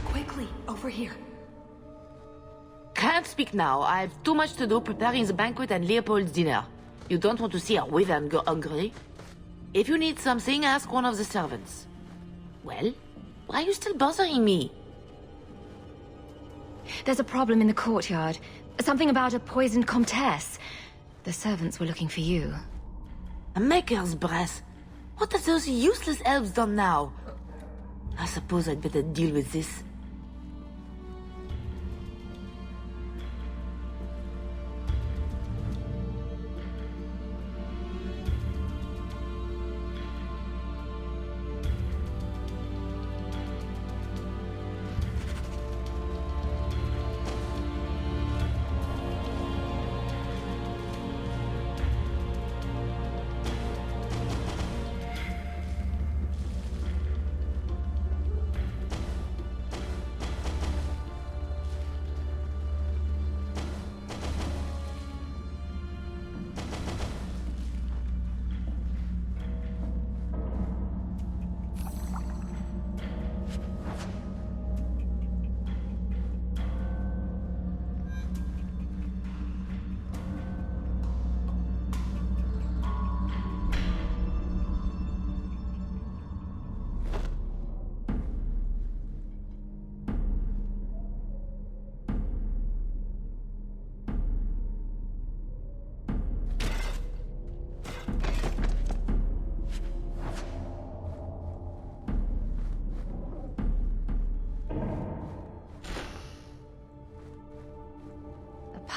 Quickly, over here. Can't speak now. I have too much to do preparing the banquet and Leopold's dinner. You don't want to see a wyvern go hungry? If you need something, ask one of the servants. Well, why are you still bothering me? There's a problem in the courtyard. Something about a poisoned comtesse. The servants were looking for you. A maker's breath. What have those useless elves done now? I suppose I'd better deal with this.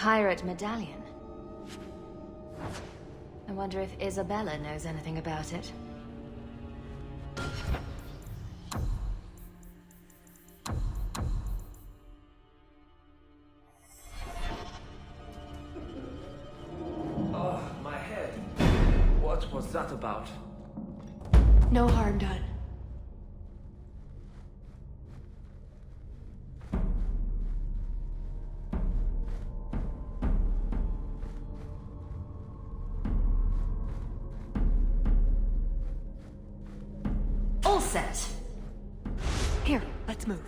pirate medallion. I wonder if Isabella knows anything about it. Oh, my head. What was that about? No harm done. All set. Here, let's move.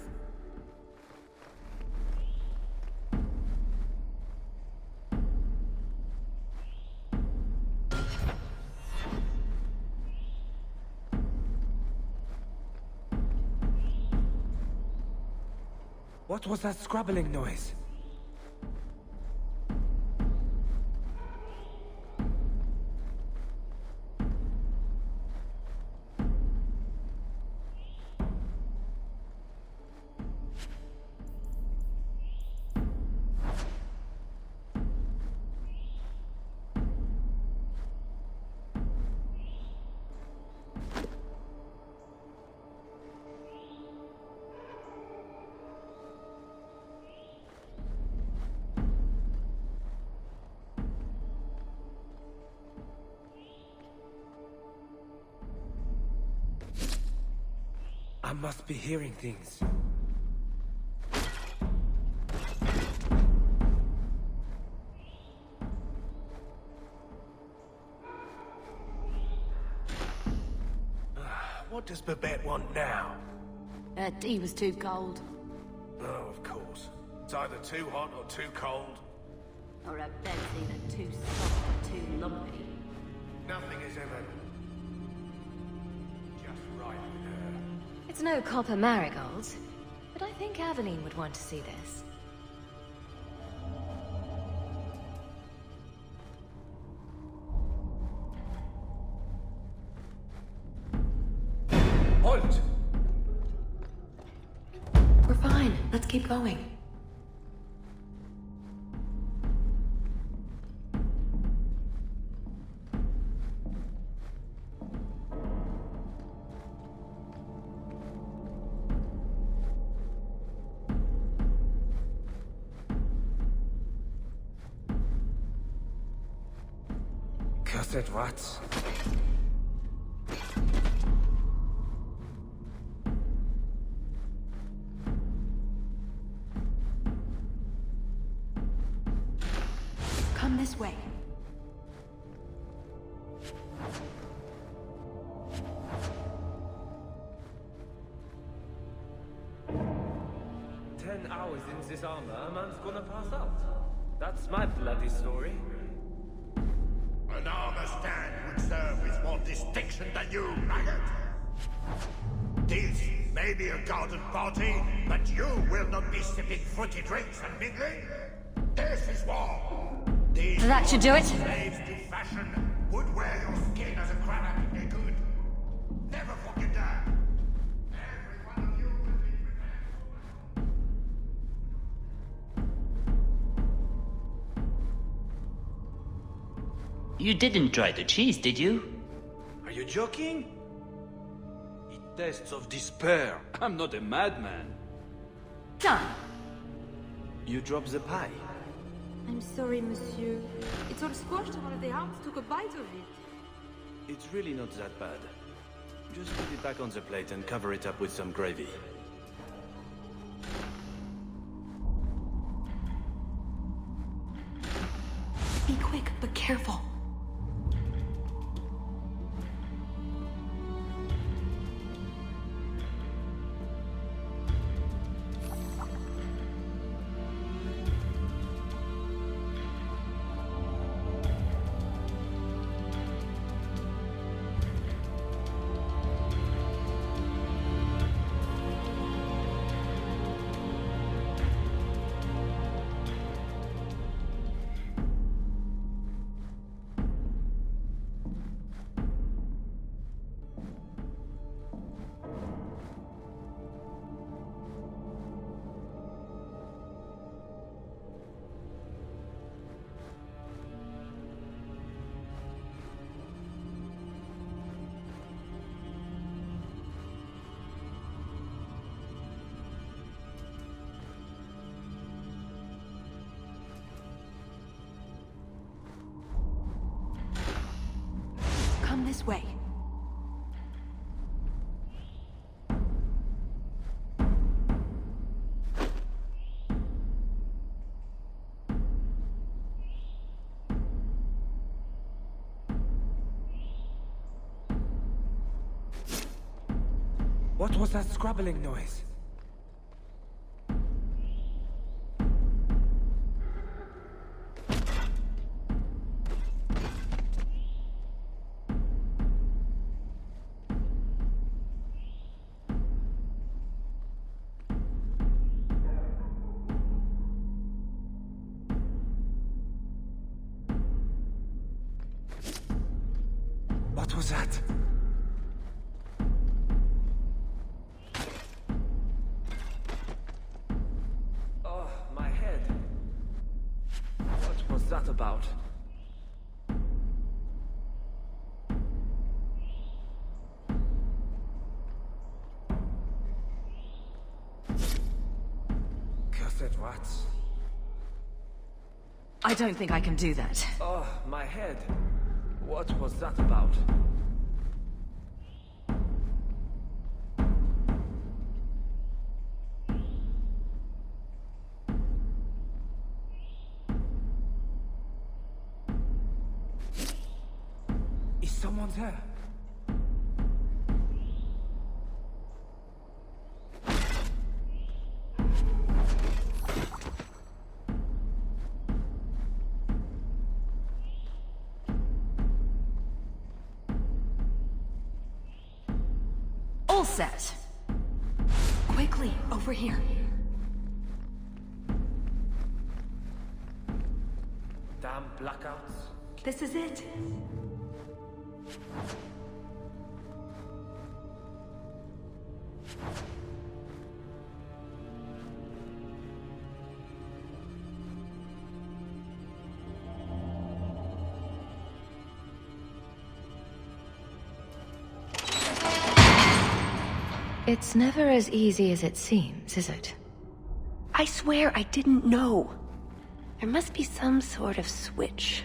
What was that scrabbling noise? I must be hearing things. What does Babette want now? Her tea was too cold. Oh, of course. It's either too hot or too cold. Or her bed's either too soft or too lumpy. Nothing is ever just right with her. It's no copper marigolds, but I think Aveline would want to see this. Halt! We're fine. Let's keep going. Cursed rats. Come this way. Hours in this armor, a man's gonna pass out. That's my bloody story. An armor stand would serve with more distinction than you, maggot. This may be a garden party, but you will not be sipping fruity drinks and mingling. This is war. These That should do it. slaves to fashion would wear your skin as a cravat if they could. Never forget that. Every one of you will be prepared. You didn't try the cheese, did you? Are you joking? It tastes of despair. I'm not a madman. Done. You dropped the pie. I'm sorry, monsieur. It's all squashed and one of the hounds took a bite of it. It's really not that bad. Just put it back on the plate and cover it up with some gravy. Be quick, but careful. this way. What was that scrabbling noise? What was that? Oh, my head. What was that about? Cursed rats. I don't think I can do that. Oh, my head. What was that about? Is someone there? All set. Quickly, over here. Damn blackouts. This is it. It's never as easy as it seems, is it? I swear I didn't know. There must be some sort of switch.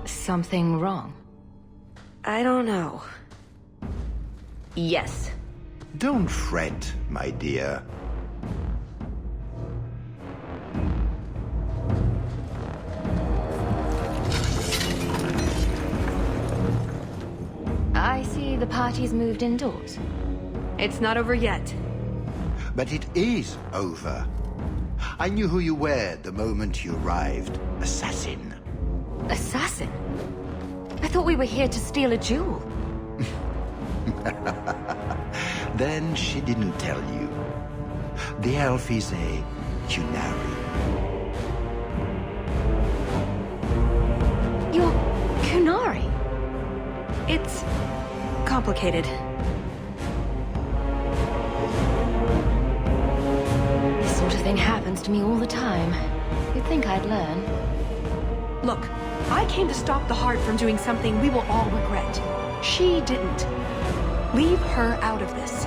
Something wrong? I don't know. Yes. Don't fret, my dear. I see the party's moved indoors. It's not over yet. But it is over. I knew who you were the moment you arrived. Assassin. Assassin? I thought we were here to steal a jewel. Then she didn't tell you. The elf is a Qunari. You're Qunari? It's complicated. This sort of thing happens to me all the time. You'd think I'd learn. Look, I came to stop the Heart from doing something we will all regret. She didn't. Leave her out of this.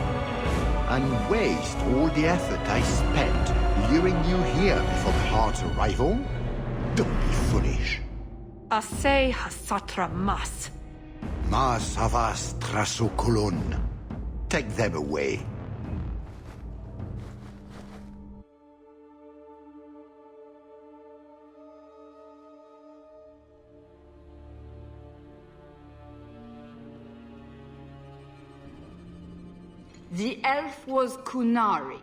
And waste all the effort I spent luring you here before the Heart's arrival? Don't be foolish. Ase hasatra mas. Mas havas trasokulon. Take them away. The elf was Kunari.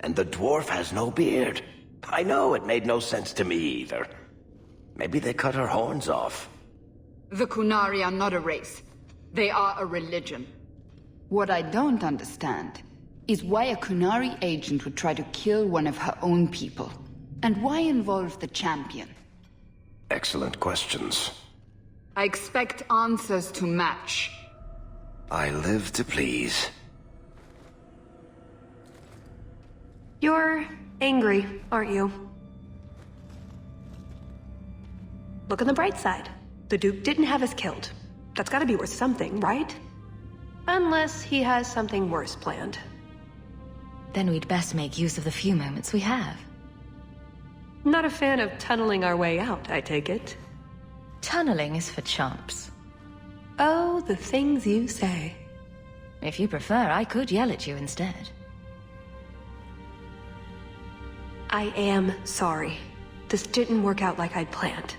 And the dwarf has no beard. I know, it made no sense to me either. Maybe they cut her horns off. The Kunari are not a race. They are a religion. What I don't understand is why a Kunari agent would try to kill one of her own people. And why involve the champion? Excellent questions. I expect answers to match. I live to please. You're angry, aren't you? Look on the bright side. The Duke didn't have us killed. That's gotta be worth something, right? Unless he has something worse planned. Then we'd best make use of the few moments we have. Not a fan of tunneling our way out, I take it. Tunneling is for chumps. Oh, the things you say. If you prefer, I could yell at you instead. I am sorry. This didn't work out like I'd planned.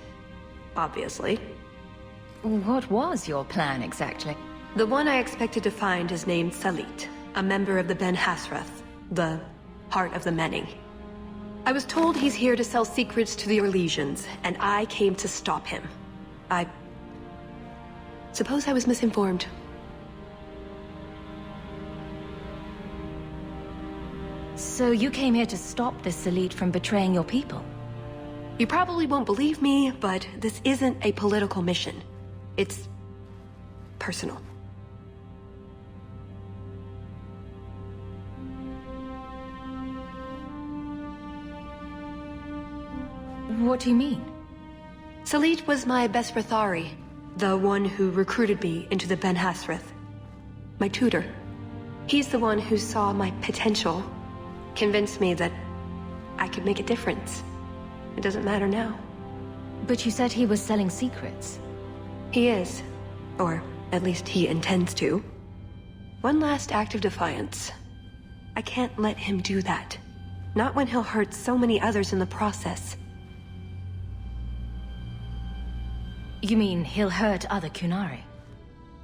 Obviously. What was your plan exactly? The one I expected to find is named Salit, a member of the Ben Hasrath, the Heart of the Many. I was told he's here to sell secrets to the Orlesians, and I came to stop him. I suppose I was misinformed. So you came here to stop this Salit from betraying your people? You probably won't believe me, but this isn't a political mission. It's personal. What do you mean? Salit was my best Rathari, the one who recruited me into the Ben Hasrath. My tutor. He's the one who saw my potential, convinced me that I could make a difference. It doesn't matter now. But you said he was selling secrets. He is. Or at least he intends to. One last act of defiance. I can't let him do that. Not when he'll hurt so many others in the process. You mean he'll hurt other Kunari?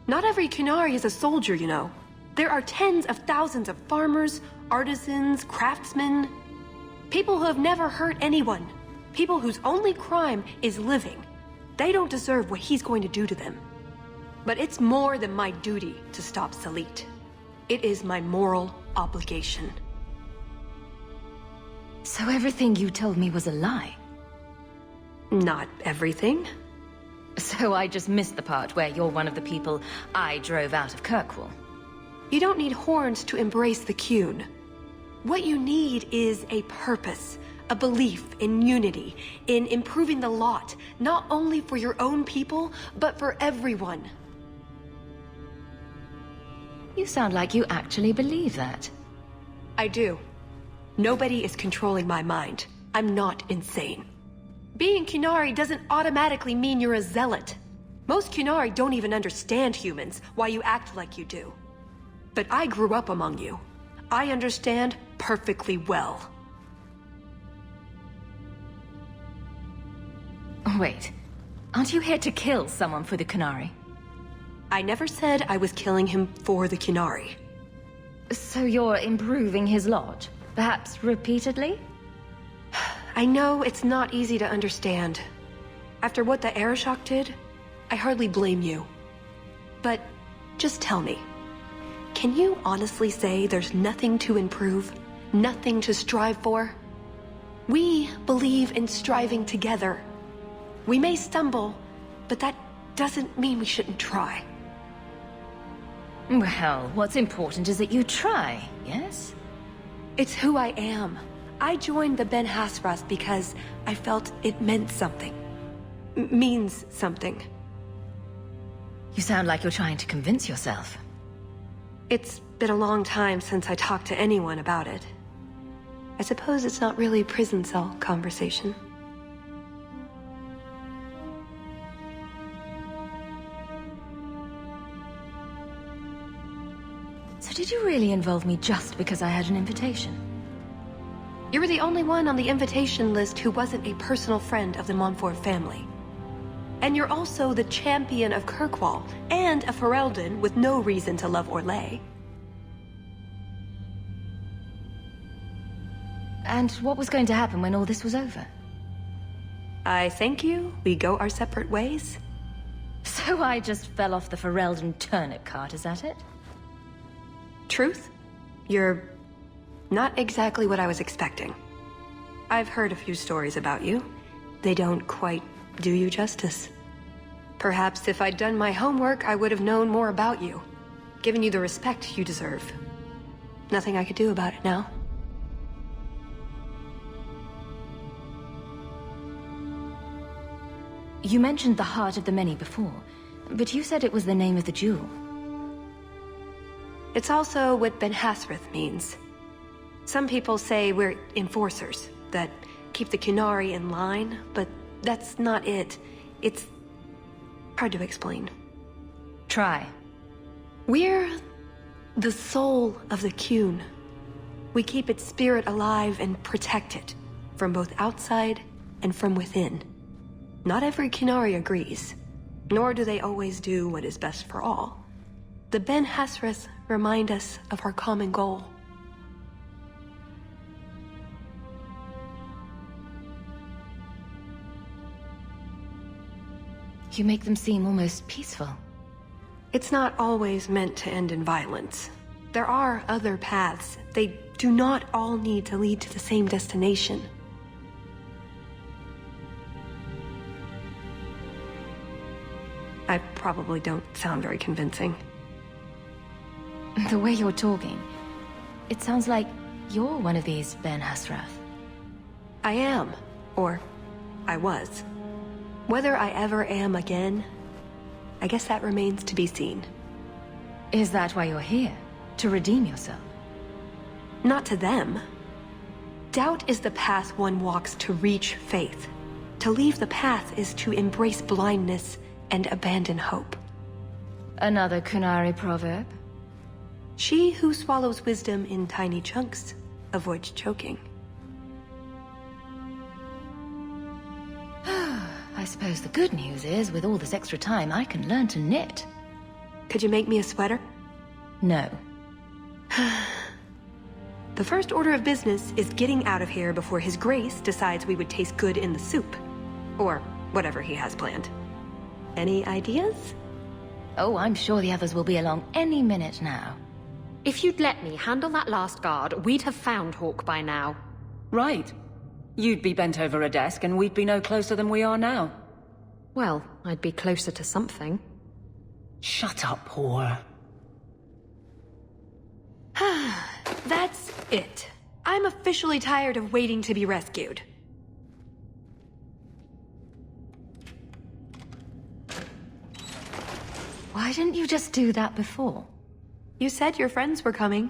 Not every Kunari is a soldier, you know. There are tens of thousands of farmers, artisans, craftsmen. People who have never hurt anyone. People whose only crime is living. They don't deserve what he's going to do to them. But it's more than my duty to stop Salit. It is my moral obligation. So everything you told me was a lie? Not everything. So I just missed the part where you're one of the people I drove out of Kirkwall. You don't need horns to embrace the Qun. What you need is a purpose, a belief in unity, in improving the lot, not only for your own people, but for everyone. You sound like you actually believe that. I do. Nobody is controlling my mind. I'm not insane. Being Qunari doesn't automatically mean you're a zealot. Most Qunari don't even understand humans, why you act like you do. But I grew up among you. I understand perfectly well. Wait, aren't you here to kill someone for the Qunari? I never said I was killing him for the Qunari. So you're improving his lot? Perhaps repeatedly? I know it's not easy to understand. After what the Arishok did, I hardly blame you. But just tell me, can you honestly say there's nothing to improve? Nothing to strive for? We believe in striving together. We may stumble, but that doesn't mean we shouldn't try. Well, what's important is that you try, yes? It's who I am. I joined the Ben Hasrath because I felt it meant something. means something. You sound like you're trying to convince yourself. It's been a long time since I talked to anyone about it. I suppose it's not really prison cell conversation. So did you really involve me just because I had an invitation? You were the only one on the invitation list who wasn't a personal friend of the Montfort family. And you're also the champion of Kirkwall, and a Ferelden with no reason to love Orlais. And what was going to happen when all this was over? I thank you, we go our separate ways. So I just fell off the Ferelden turnip cart, is that it? Truth? You're not exactly what I was expecting. I've heard a few stories about you. They don't quite do you justice. Perhaps if I'd done my homework, I would have known more about you, given you the respect you deserve. Nothing I could do about it now. You mentioned the Heart of the Many before, but you said it was the name of the jewel. It's also what Ben Hassrath means. Some people say we're enforcers, that keep the Qunari in line, but that's not it. It's hard to explain. Try. We're the soul of the Qun. We keep its spirit alive and protect it, from both outside and from within. Not every Qunari agrees, nor do they always do what is best for all. The Ben Hassrath remind us of our common goal. You make them seem almost peaceful. It's not always meant to end in violence. There are other paths. They do not all need to lead to the same destination. I probably don't sound very convincing. The way you're talking, it sounds like you're one of these Ben Hassrath. I am, or I was. Whether I ever am again, I guess that remains to be seen. Is that why you're here? To redeem yourself? Not to them. Doubt is the path one walks to reach faith. To leave the path is to embrace blindness and abandon hope. Another Qunari proverb? She who swallows wisdom in tiny chunks avoids choking. I suppose the good news is, with all this extra time, I can learn to knit. Could you make me a sweater? No. The first order of business is getting out of here before His Grace decides we would taste good in the soup. Or whatever he has planned. Any ideas? Oh, I'm sure the others will be along any minute now. If you'd let me handle that last guard, we'd have found Hawke by now. Right. You'd be bent over a desk and we'd be no closer than we are now. Well, I'd be closer to something. Shut up, whore. That's it. I'm officially tired of waiting to be rescued. Why didn't you just do that before? You said your friends were coming.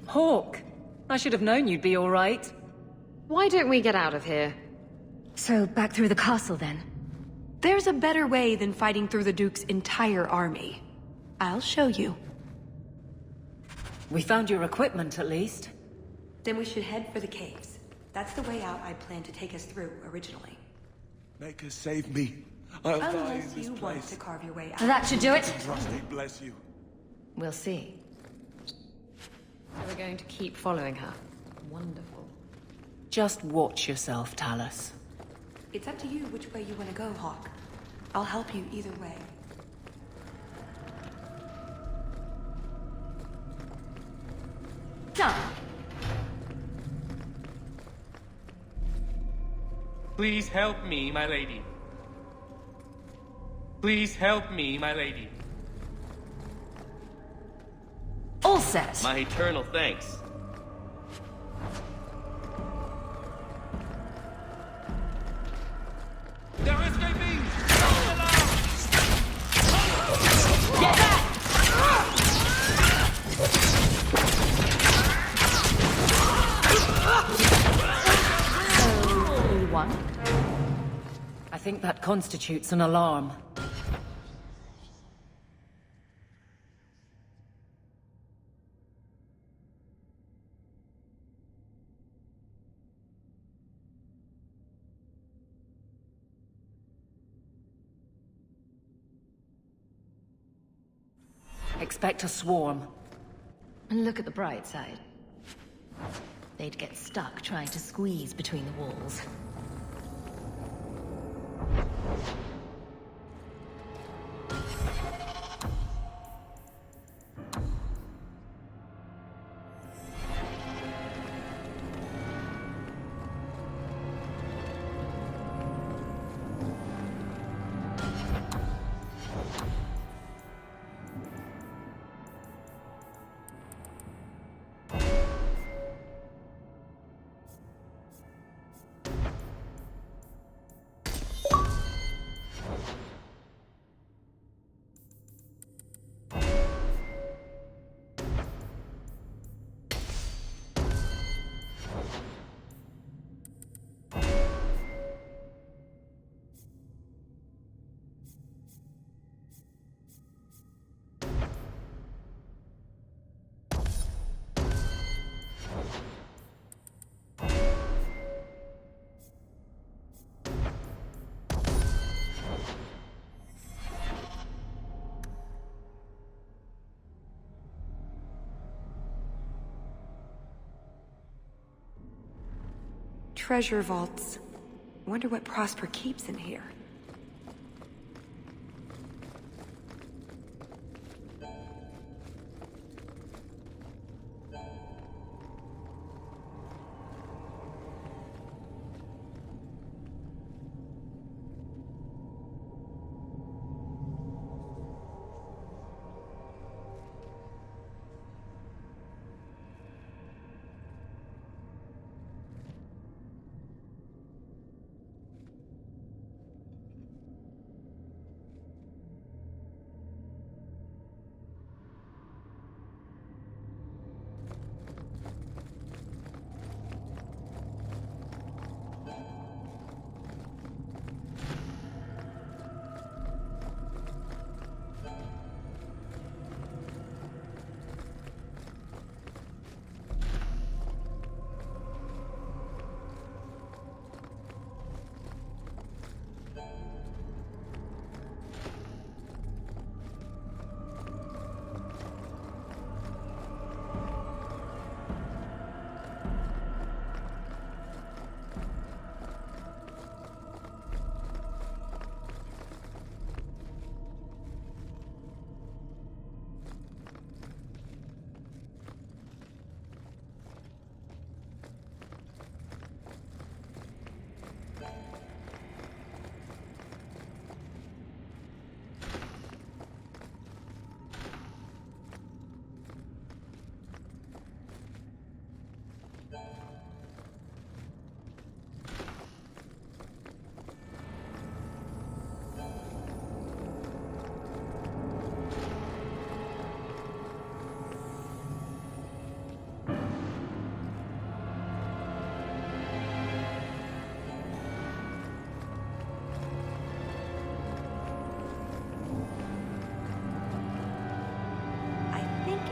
Hawke! I should have known you'd be all right. Why don't we get out of here? So, back through the castle, then? There's a better way than fighting through the Duke's entire army. I'll show you. We found your equipment, at least. Then we should head for the caves. That's the way out I planned to take us through originally. Make her save me. I'll die in Unless this you want place. to carve your way out. That should do it. Rusty, bless you. We'll see. We're going to keep following her. Wonderful. Just watch yourself, Talus. It's up to you which way you want to go, Hawke. I'll help you either way. Done. Please help me, my lady. Please help me, my lady. All set. My eternal thanks. think that constitutes an alarm. Expect a swarm. And look at the bright side. They'd get stuck trying to squeeze between the walls. Treasure vaults. Wonder what Prosper keeps in here.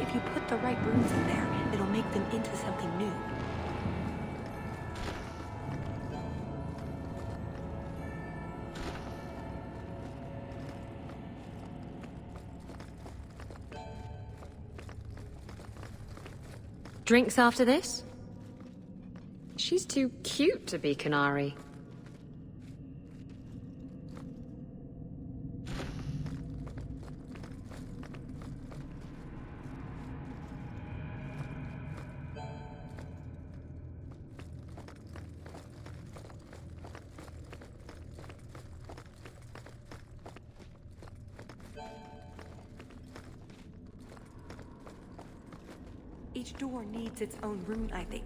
If you put the right runes in there, it'll make them into something new. Drinks after this? She's too cute to be Qunari. Each door needs its own rune, I think.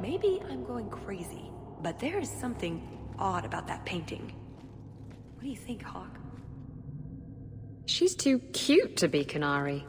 maybe I'm going crazy, but there is something odd about that painting. What do you think, Hawk? She's too cute to be Qunari.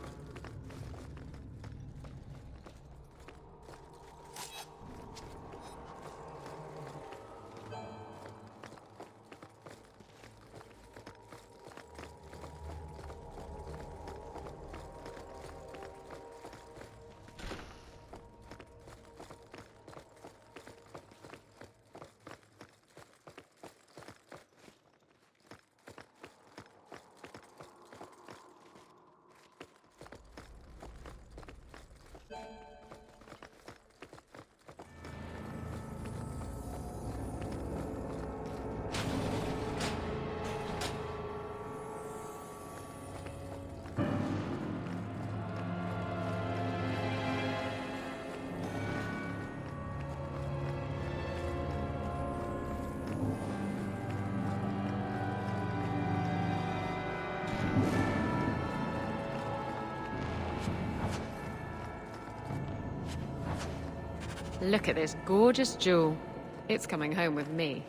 Look at this gorgeous jewel. It's coming home with me.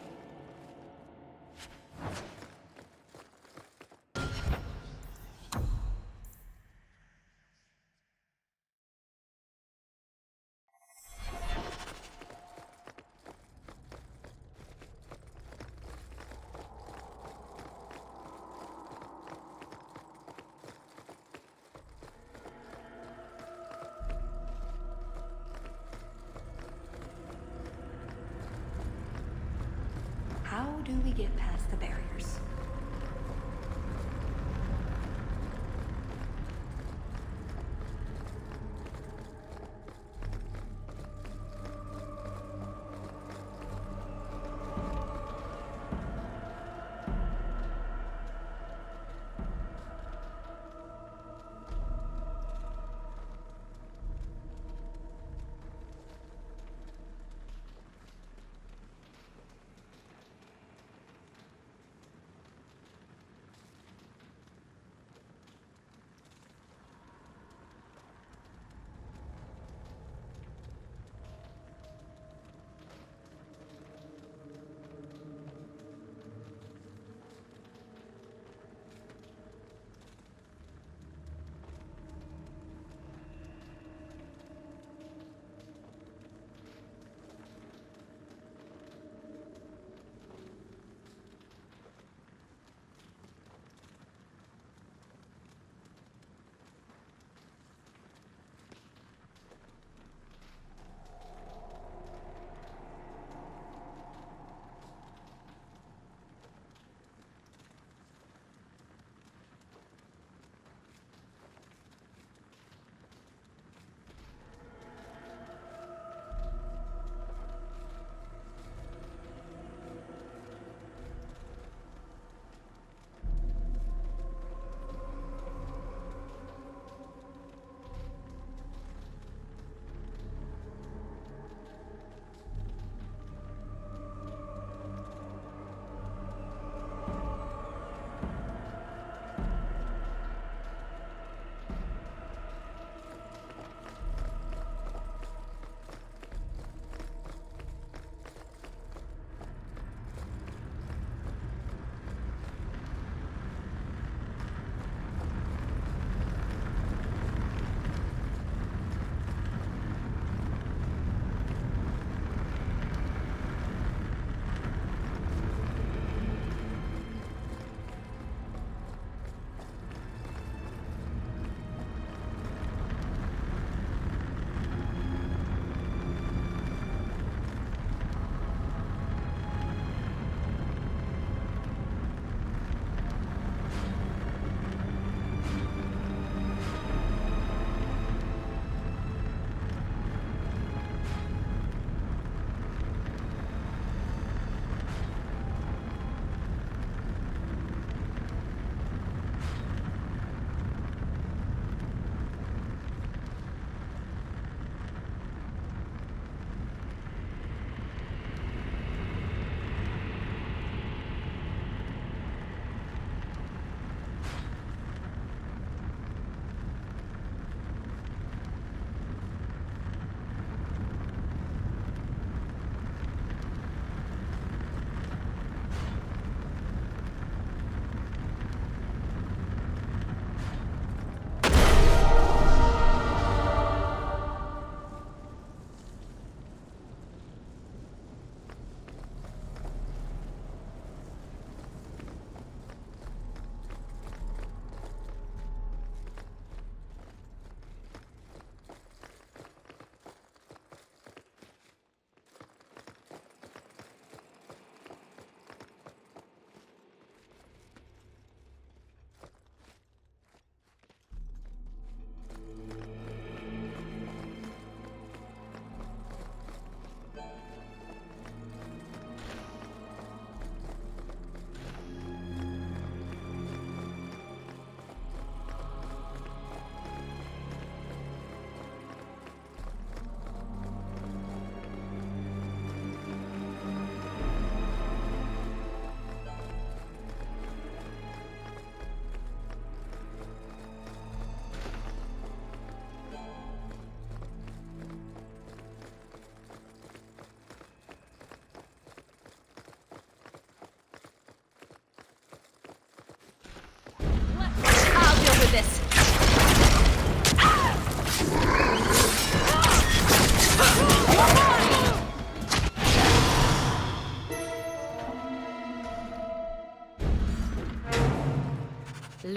How do we get past the barriers?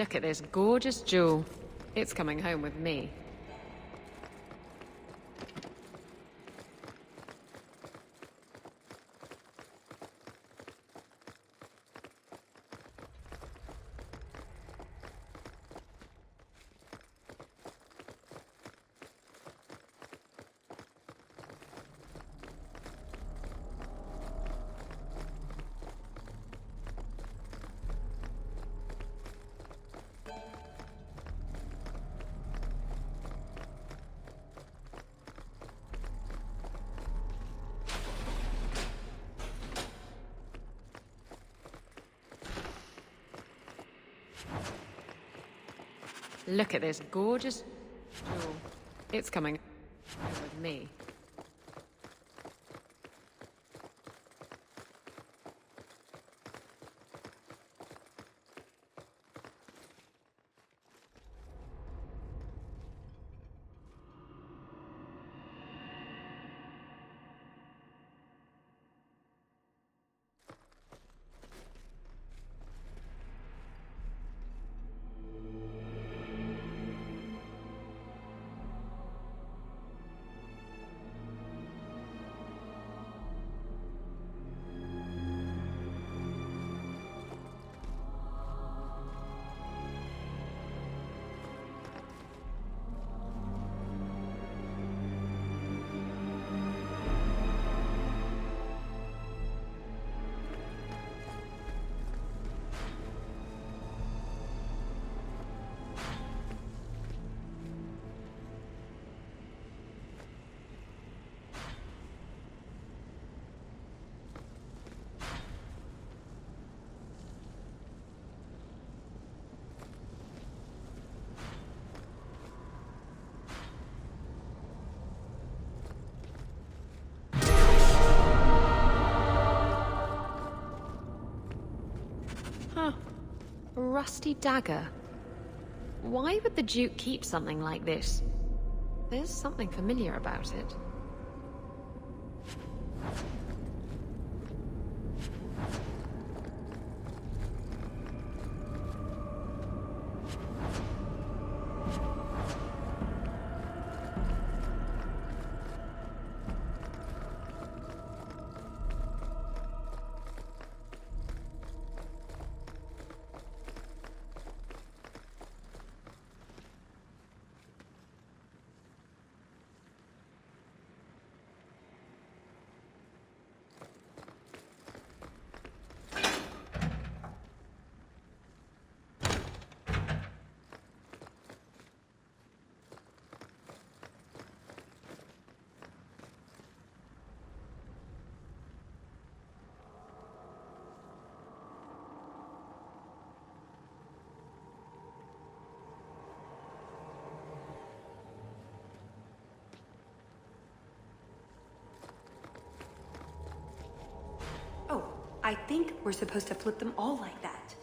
Look at this gorgeous jewel. It's coming home with me. Look at this gorgeous jewel. It's coming home with me. Huh. A rusty dagger. Why would the Duke keep something like this? There's something familiar about it. Oh, I think we're supposed to flip them all like that.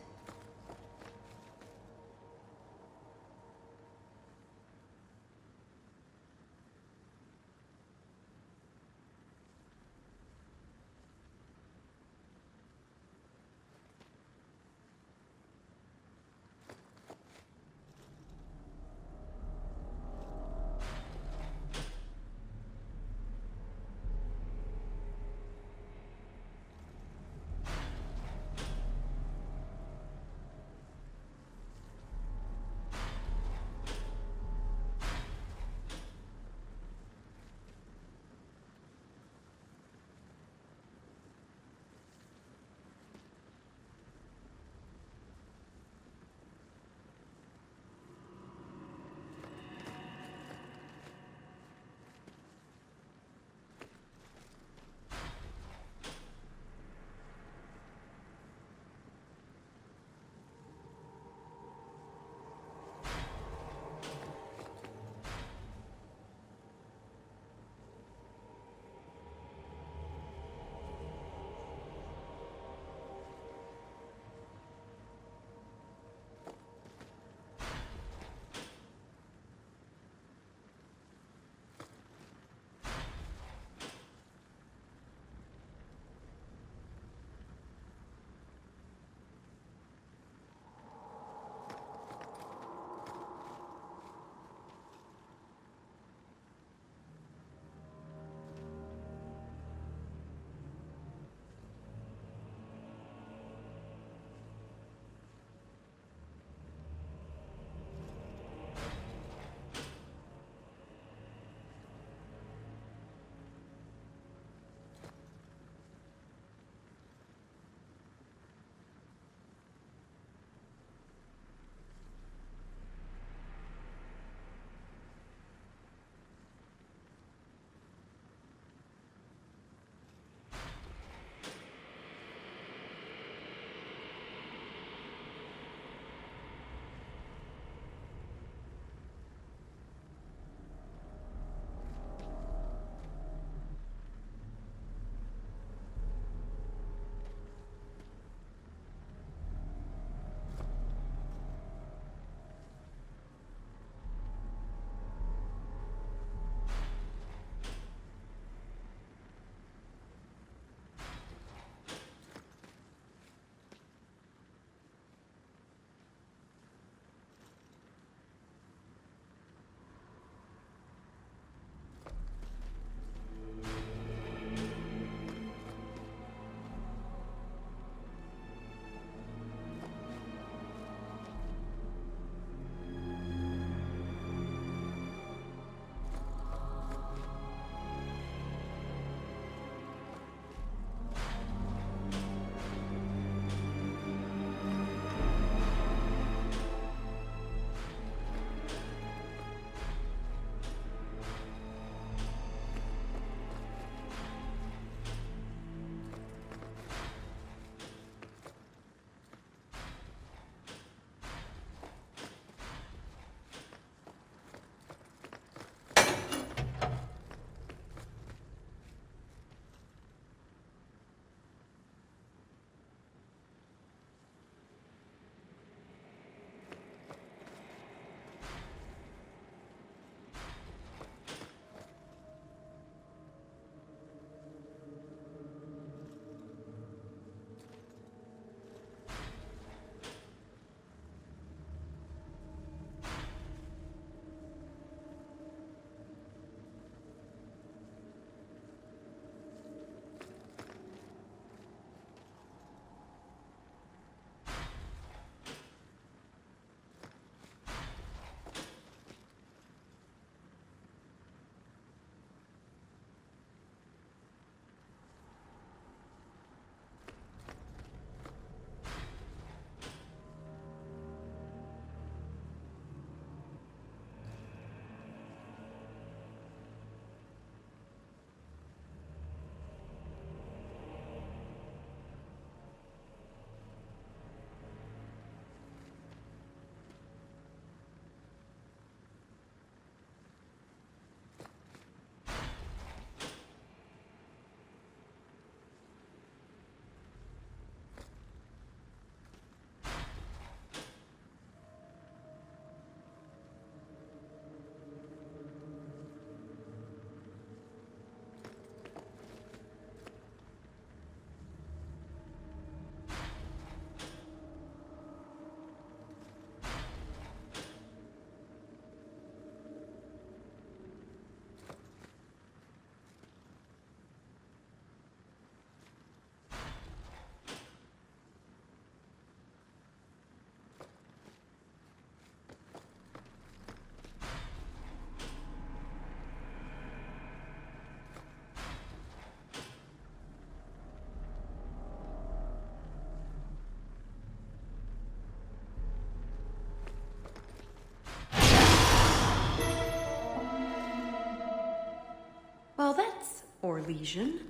Or lesion?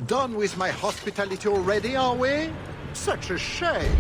Done with my hospitality already, are we? Such a shame.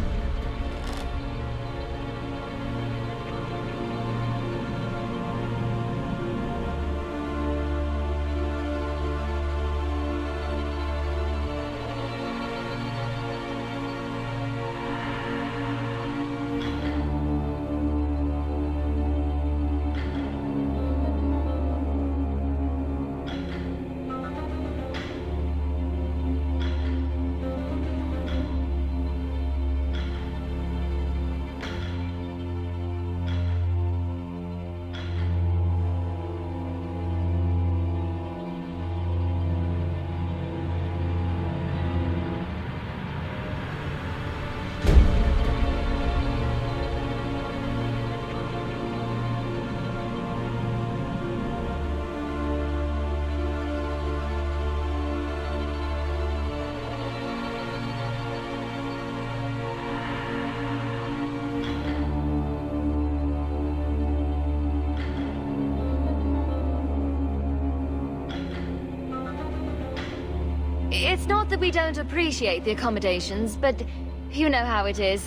It's not that we don't appreciate the accommodations, but you know how it is.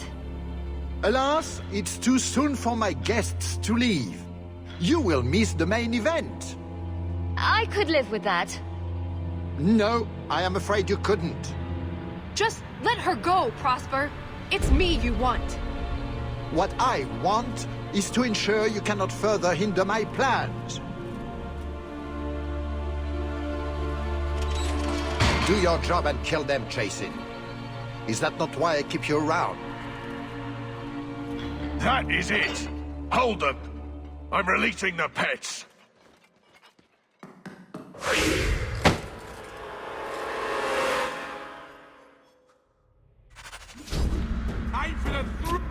Alas, it's too soon for my guests to leave. You will miss the main event. I could live with that. No, I am afraid you couldn't. Just let her go, Prosper. It's me you want. What I want is to ensure you cannot further hinder my plans. Do your job and kill them, Chasing. Is that not why I keep you around? That is it! Hold them! I'm releasing the pets! Aim for the throat!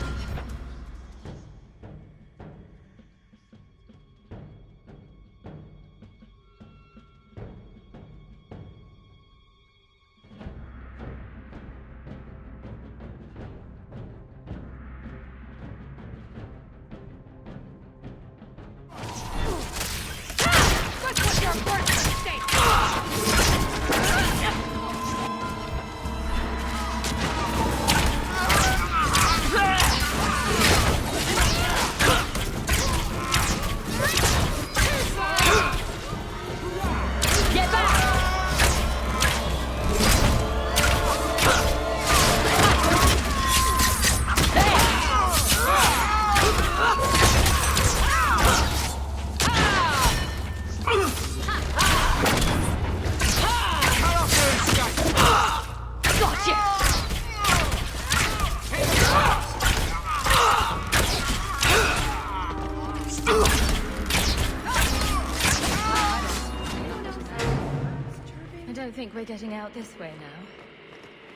We're getting out this way now.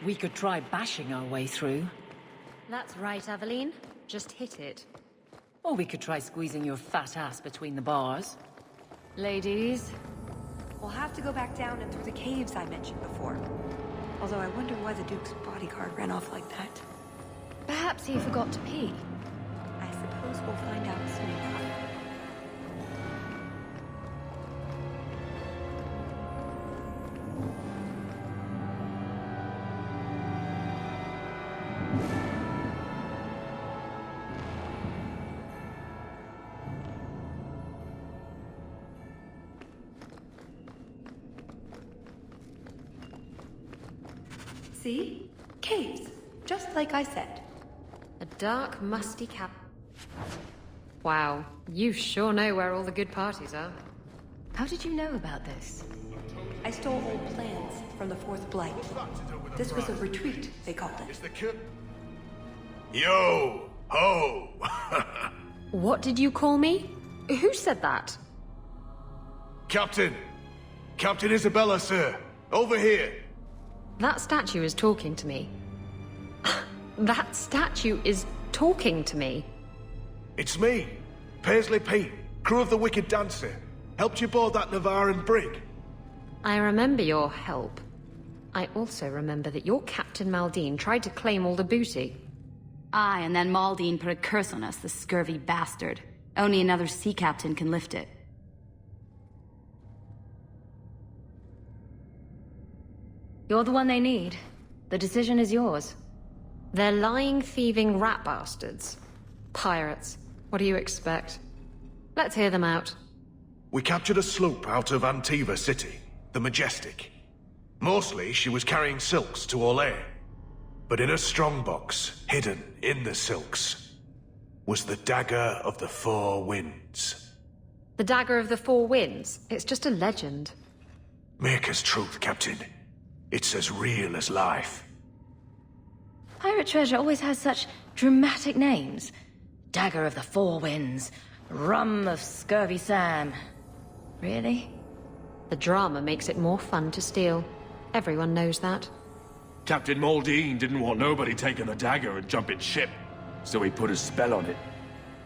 We could try bashing our way through. That's right, Aveline. Just hit it. Or we could try squeezing your fat ass between the bars. Ladies, we'll have to go back down and through the caves I mentioned before. Although I wonder why the Duke's bodyguard ran off like that. Perhaps he forgot to pee. I suppose we'll find out soon enough. See? Caves. Just like I said. A dark, musty cab. Wow, you sure know where all the good parties are. How did you know about this? I stole old plans from the Fourth Blight. This was a retreat, they called it. Yo! Ho! What did you call me? Who said that? Captain! Captain Isabella, sir! Over here! That statue is talking to me. That statue is talking to me. It's me, Paisley Pete, crew of the Wicked Dancer. Helped you board that Navaran brig. I remember your help. I also remember that your Captain Maldine tried to claim all the booty. Aye, and then Maldine put a curse on us, the scurvy bastard. Only another sea captain can lift it. You're the one they need. The decision is yours. They're lying, thieving rat bastards. Pirates. What do you expect? Let's hear them out. We captured a sloop out of Antiva City, the Majestic. Mostly, she was carrying silks to Orlais. But in a strongbox, hidden in the silks, was the Dagger of the Four Winds. The Dagger of the Four Winds? It's just a legend. Maker's truth, Captain. It's as real as life. Pirate treasure always has such dramatic names. Dagger of the Four Winds. Rum of Scurvy Sam. Really? The drama makes it more fun to steal. Everyone knows that. Captain Maldine didn't want nobody taking the dagger and jumping ship, so he put a spell on it.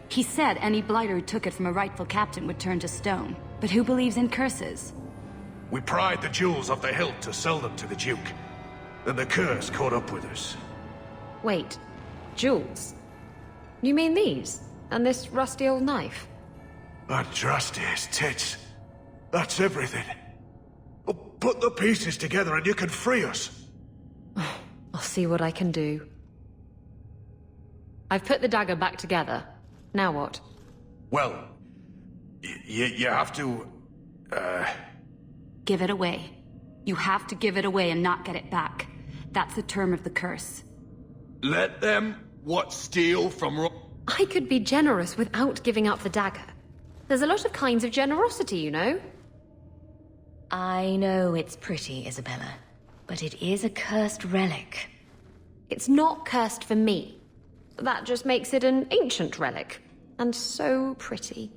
He said any blighter who took it from a rightful captain would turn to stone. But who believes in curses? We pried the jewels off the hilt to sell them to the Duke. Then the curse caught up with us. Wait, jewels? You mean these? And this rusty old knife? Andraste's tits. That's everything. Oh, put the pieces together and you can free us. I'll see what I can do. I've put the dagger back together. Now what? Well, you have to, Give it away. You have to give it away and not get it back. That's the term of the curse. Let them what steal from I could be generous without giving up the dagger. There's a lot of kinds of generosity, you know. I know it's pretty, Isabella, but it is a cursed relic. It's not cursed for me. That just makes it an ancient relic. And so pretty.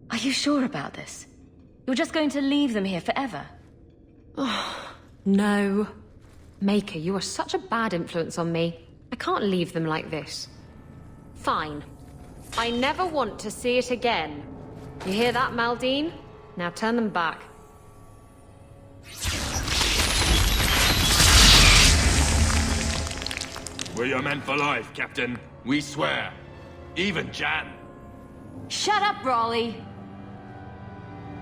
Are you sure about this? You're just going to leave them here forever? Oh, no. Maker, you are such a bad influence on me. I can't leave them like this. Fine. I never want to see it again. You hear that, Maldine? Now turn them back. We're your men for life, Captain. We swear. Even Jan. Shut up, Raleigh!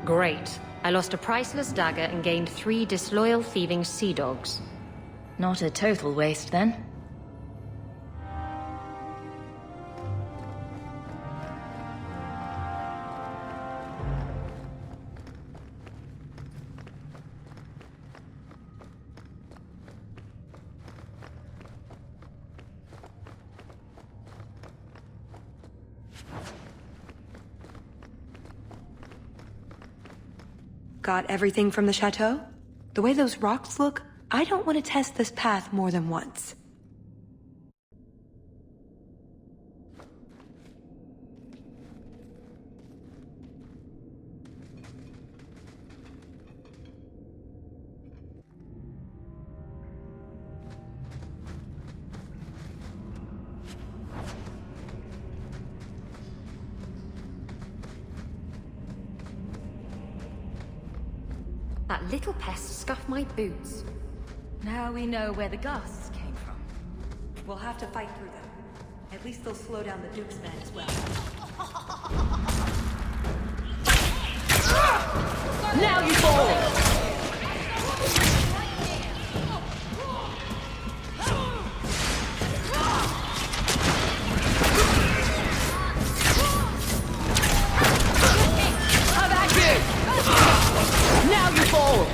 Great. I lost a priceless dagger and gained 3 disloyal thieving sea dogs. Not a total waste, then. Got everything from the chateau? The way those rocks look, I don't want to test this path more than once. That little pest scuffed my boots. Now we know where the ghasts came from. We'll have to fight through them. At least they'll slow down the Duke's men as well. Now you fall! Now you fall!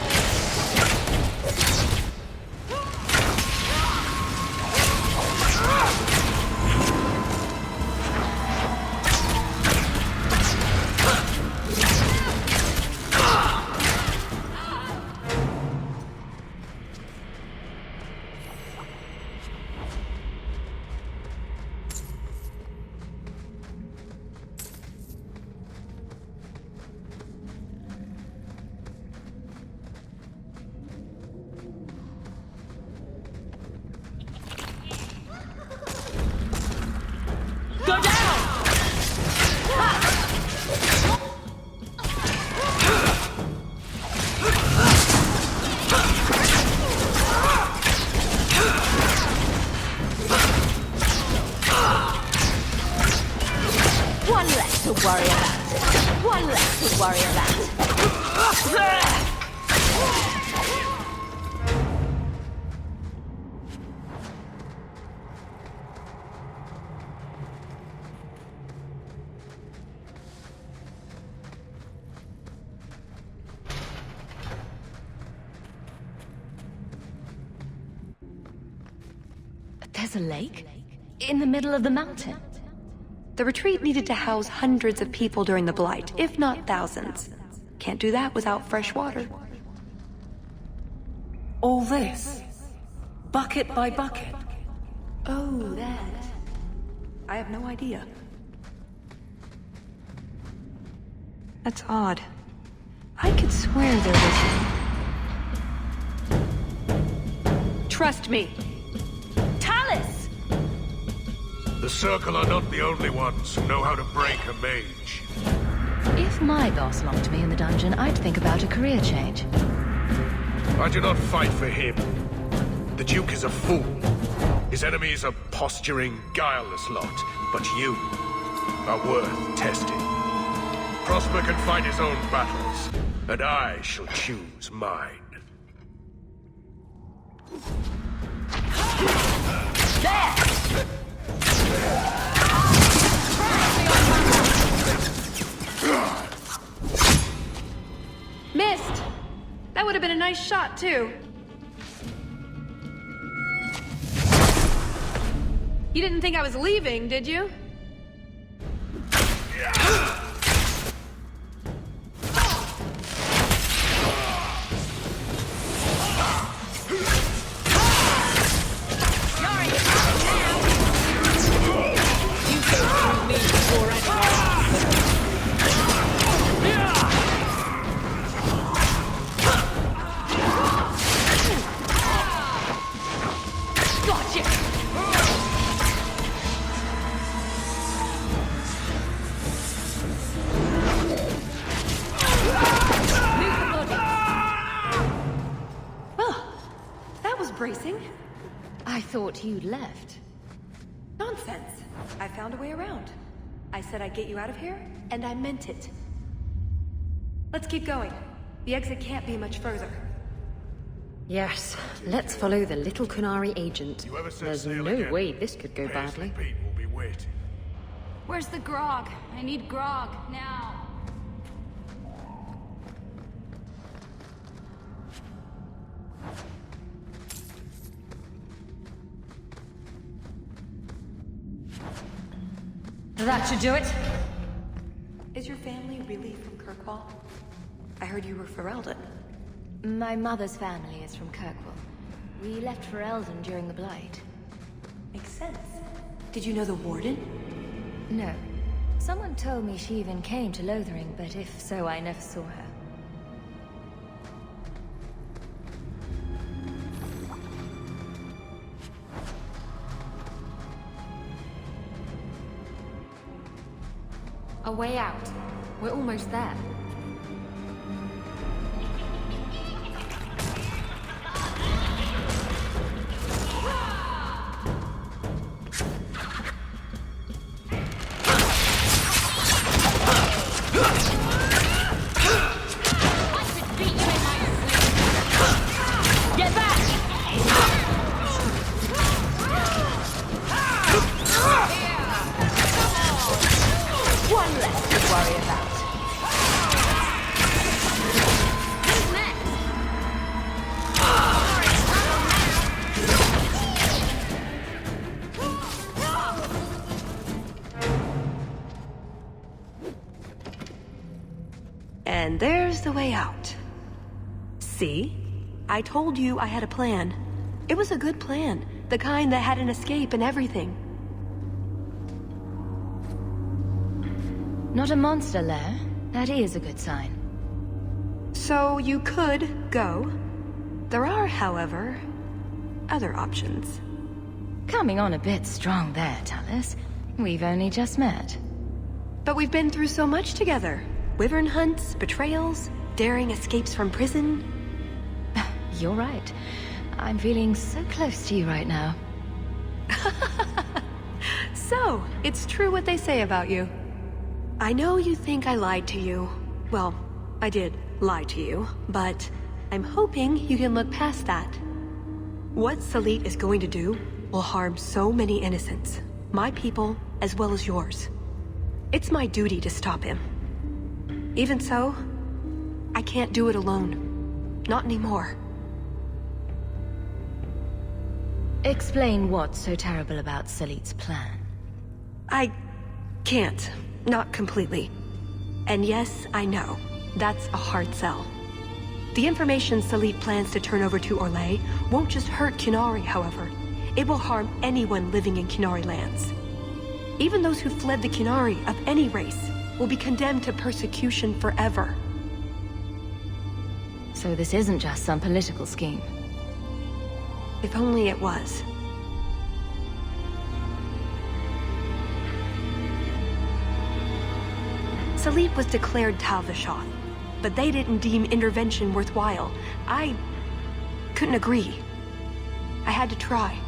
Go down! One less to worry about. One less to worry about. There's a lake? In the middle of the mountain? The retreat needed to house hundreds of people during the Blight, if not thousands. Can't do that without fresh water. All this? Bucket by bucket? Oh, that. I have no idea. That's odd. I could swear there was... Trust me. Tallis! The Circle are not the only ones who know how to break a mage. If my boss locked me in the dungeon, I'd think about a career change. I do not fight for him. The Duke is a fool. His enemies are posturing, guileless lot. But you are worth testing. Prosper can fight his own battles, and I shall choose mine. There! Missed! That would have been a nice shot, too. You didn't think I was leaving, did you? Bracing? I thought you'd left. Nonsense. I found a way around. I said I'd get you out of here, and I meant it. Let's keep going. The exit can't be much further. Yes, let's follow the little Kunari agent. You ever set There's sail no again, way this could go Paisley badly. Pete will be waiting. Where's the grog? I need grog, now. That should do it. Is your family really from Kirkwall? I heard you were Ferelden. My mother's family is from Kirkwall. We left for Eldon during the Blight. Makes sense. Did you know the Warden? No. Someone told me she even came to Lothering, but if so, I never saw her. A way out. We're almost there. And there's the way out. See? I told you I had a plan. It was a good plan. The kind that had an escape and everything. Not a monster lair. That is a good sign. So you could go. There are, however, other options. Coming on a bit strong there, Tallis. We've only just met. But we've been through so much together. Wyvern hunts, betrayals, daring escapes from prison. You're right. I'm feeling so close to you right now. So, it's true what they say about you. I know you think I lied to you. Well, I did lie to you, but I'm hoping you can look past that. What Salit is going to do will harm so many innocents. My people, as well as yours. It's my duty to stop him. Even so, I can't do it alone. Not anymore. Explain what's so terrible about Salit's plan. I can't. Not completely. And yes, I know. That's a hard sell. The information Salit plans to turn over to Orlais won't just hurt Qunari, however. It will harm anyone living in Qunari lands. Even those who fled the Qunari of any race will be condemned to persecution forever. So this isn't just some political scheme. If only it was. Salit was declared Tal Vashoth, but they didn't deem intervention worthwhile. I couldn't agree. I had to try.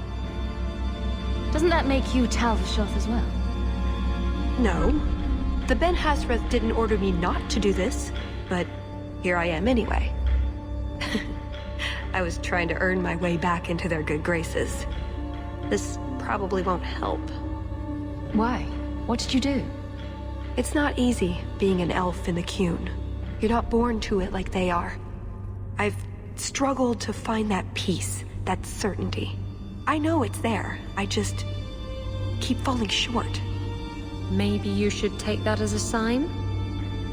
Doesn't that make you Tal Vashoth as well? No. The Ben Hasrath didn't order me not to do this, but here I am anyway. I was trying to earn my way back into their good graces. This probably won't help. Why? What did you do? It's not easy being an elf in the Qun. You're not born to it like they are. I've struggled to find that peace, that certainty. I know it's there, I just keep falling short. Maybe you should take that as a sign?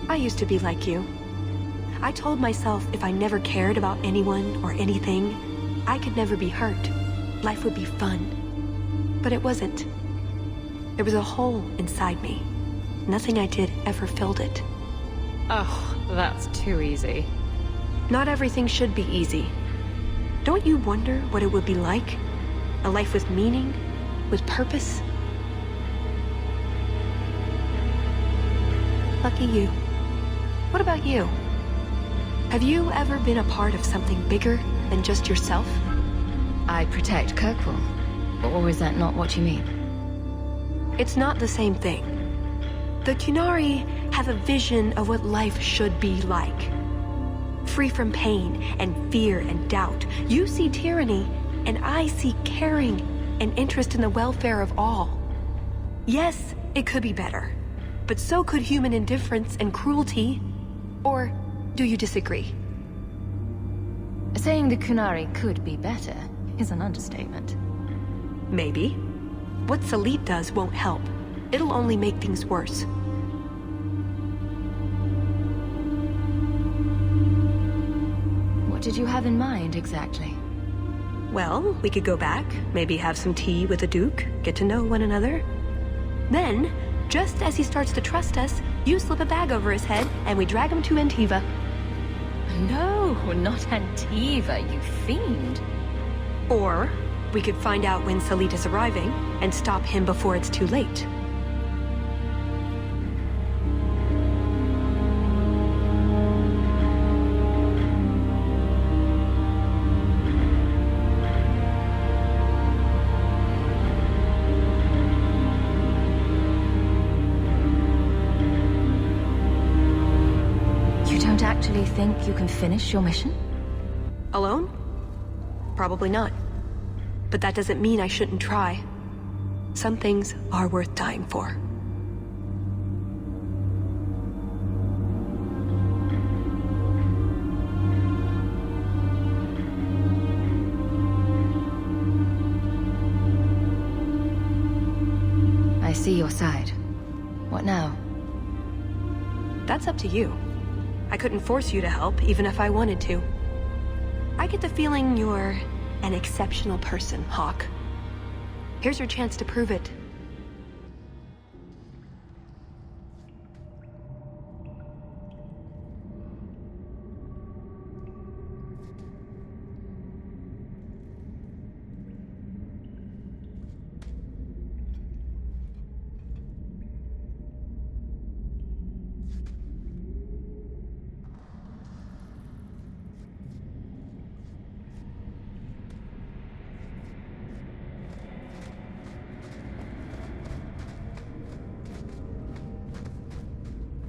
I used to be like you. I told myself if I never cared about anyone or anything, I could never be hurt. Life would be fun. But it wasn't. There was a hole inside me. Nothing I did ever filled it. Oh, that's too easy. Not everything should be easy. Don't you wonder what it would be like? A life with meaning? With purpose? Lucky you. What about you? Have you ever been a part of something bigger than just yourself? I protect Kirkwall. Or is that not what you mean? It's not the same thing. The Qunari have a vision of what life should be like. Free from pain and fear and doubt. You see tyranny, and I see caring and interest in the welfare of all. Yes, it could be better, but so could human indifference and cruelty. Or do you disagree? Saying the Qunari could be better is an understatement. Maybe. What Salit does won't help. It'll only make things worse. What did you have in mind, exactly? Well, we could go back, maybe have some tea with the Duke, get to know one another. Then, just as he starts to trust us, you slip a bag over his head, and we drag him to Antiva. No, not Antiva, you fiend. Or, we could find out when Salit is arriving, and stop him before it's too late. You don't actually think you can finish your mission? Alone? Probably not. But that doesn't mean I shouldn't try. Some things are worth dying for. I see your side. What now? That's up to you. I couldn't force you to help, even if I wanted to. I get the feeling you're an exceptional person, Hawke. Here's your chance to prove it.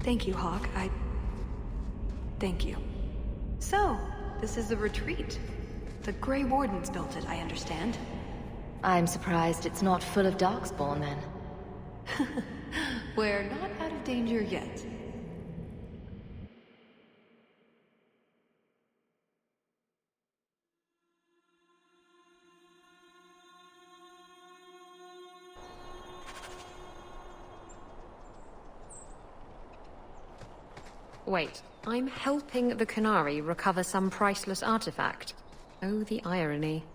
Thank you, Hawke. Thank you. So, this is the retreat. The Grey Wardens built it, I understand. I'm surprised it's not full of Darkspawn, then. We're not out of danger yet. Wait, I'm helping the Qunari recover some priceless artifact. Oh, the irony.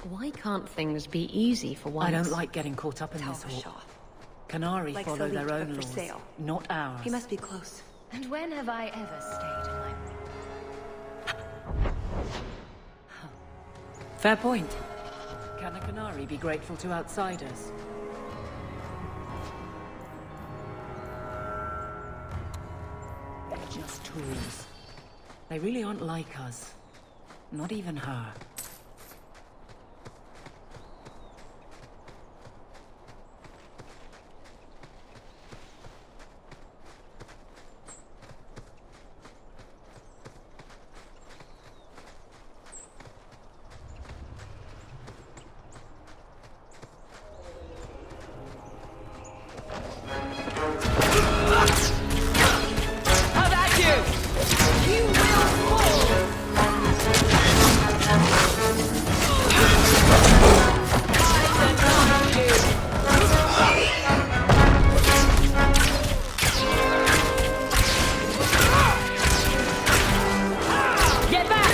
Why can't things be easy for once? I don't like getting caught up in this, Hawk. Canary Like follow their Salit, own but for laws, sale. not ours. He must be close. And when have I ever stayed in my... Fair point. Can a canary be grateful to outsiders? They're just tools. They really aren't like us. Not even her. How about you? You will fall! Get back!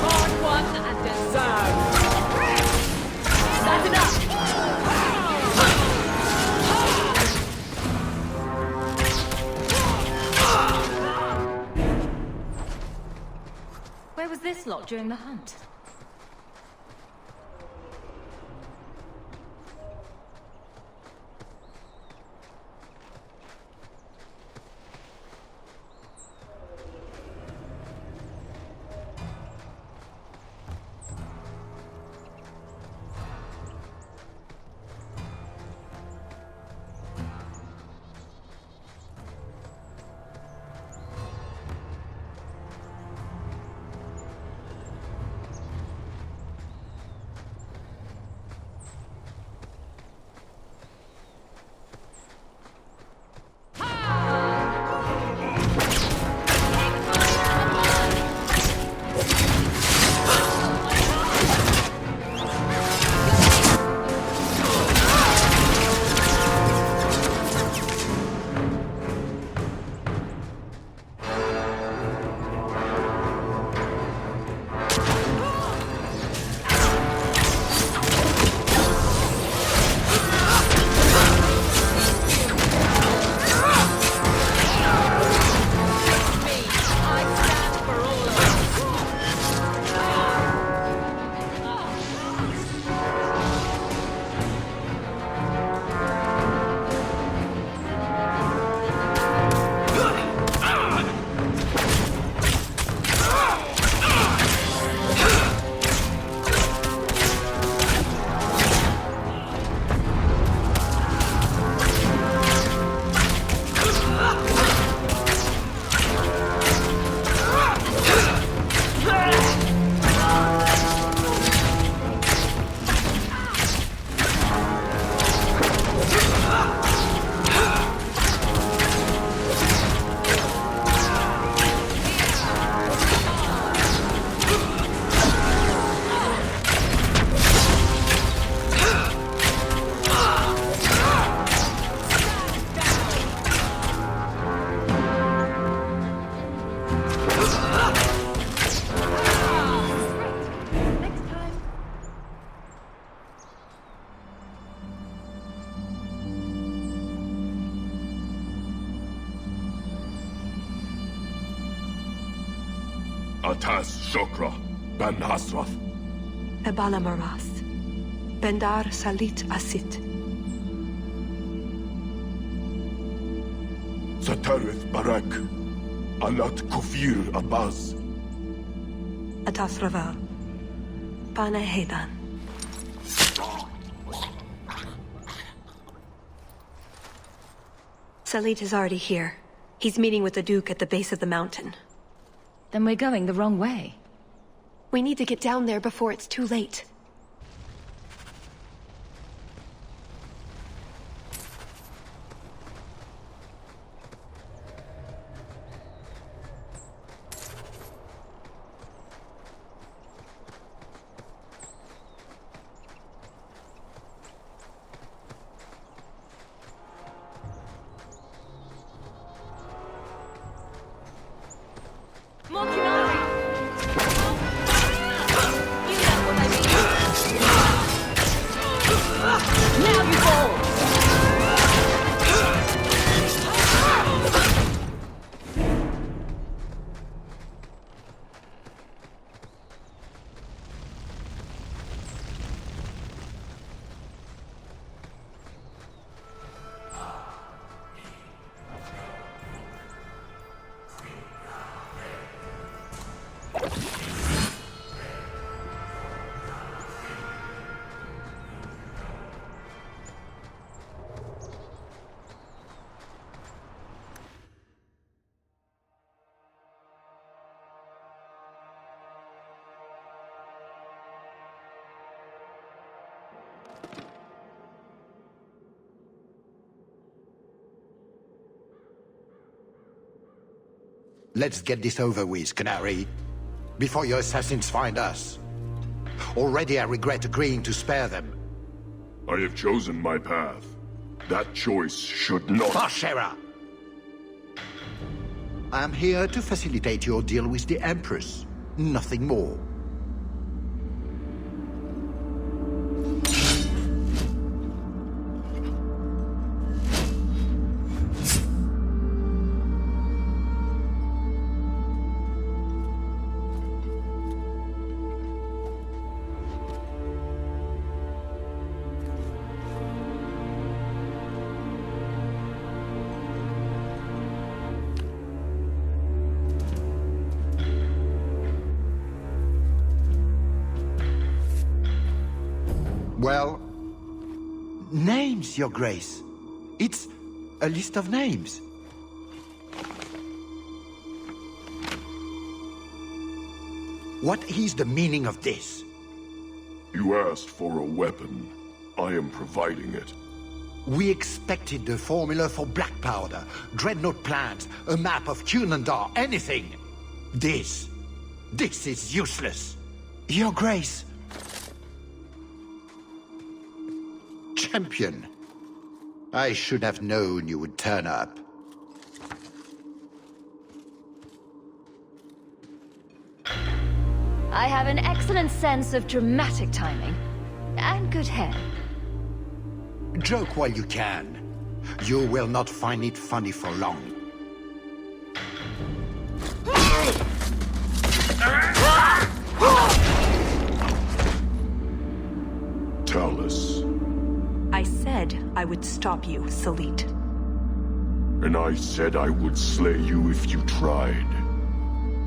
Born one and deserved. That's enough! Where was this lot during the hunt? Atas Shokra, Ben Hasrath. Ebala Marath. Bendar Salit Asit. Satarith Barak. Alat Kufir Abaz. Atas Raval. Bana Hedan. Salit is already here. He's meeting with the Duke at the base of the mountain. Then we're going the wrong way. We need to get down there before it's too late. Let's get this over with, Canary, before your assassins find us. Already I regret agreeing to spare them. I have chosen my path. That choice should not... Bashara! I am here to facilitate your deal with the Empress. Nothing more. Well, names, Your Grace. It's a list of names. What is the meaning of this? You asked for a weapon. I am providing it. We expected the formula for black powder, dreadnought plans, a map of Cunandar, anything. This is useless. Your Grace. Champion. I should have known you would turn up. I have an excellent sense of dramatic timing. And good hair. Joke while you can. You will not find it funny for long. Talus. I said I would stop you, Salit. And I said I would slay you if you tried.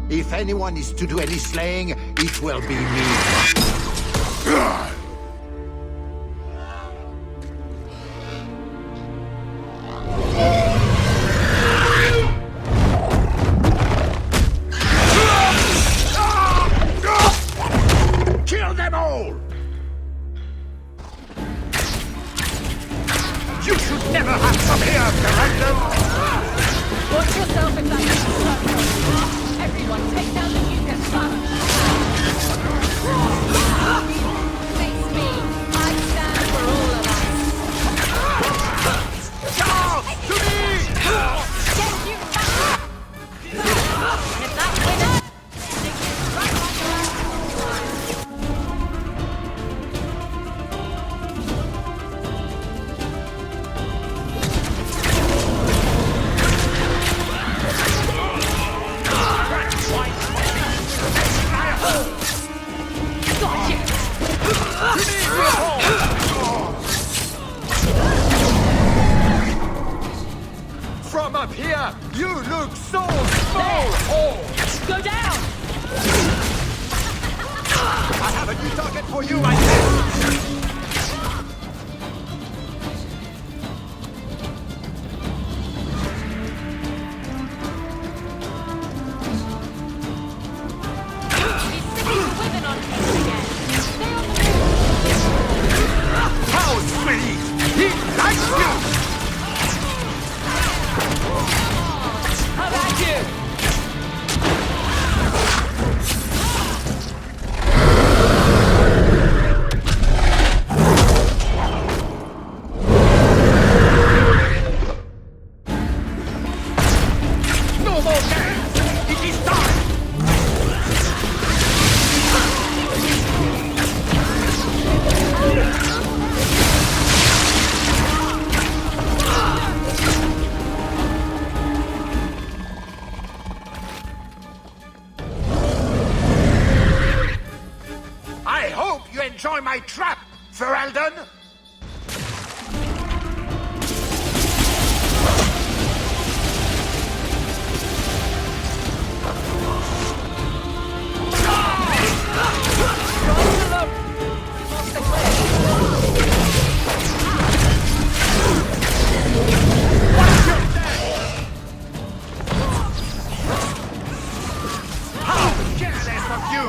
If anyone is to do any slaying, it will be me. Kill them all! You should never have come here, Ferendum! Watch yourself in that circle! Everyone, take down the Duke and face me! I stand for all of us! Charles! To me! Get you back! And if that winner... From up here, you look so small! Oh! Go down! I have a new target for you, my friend! How sweet! He likes you! How about you? No more games! It is time! I hope you enjoy my trap, Ferelden! How careless of you!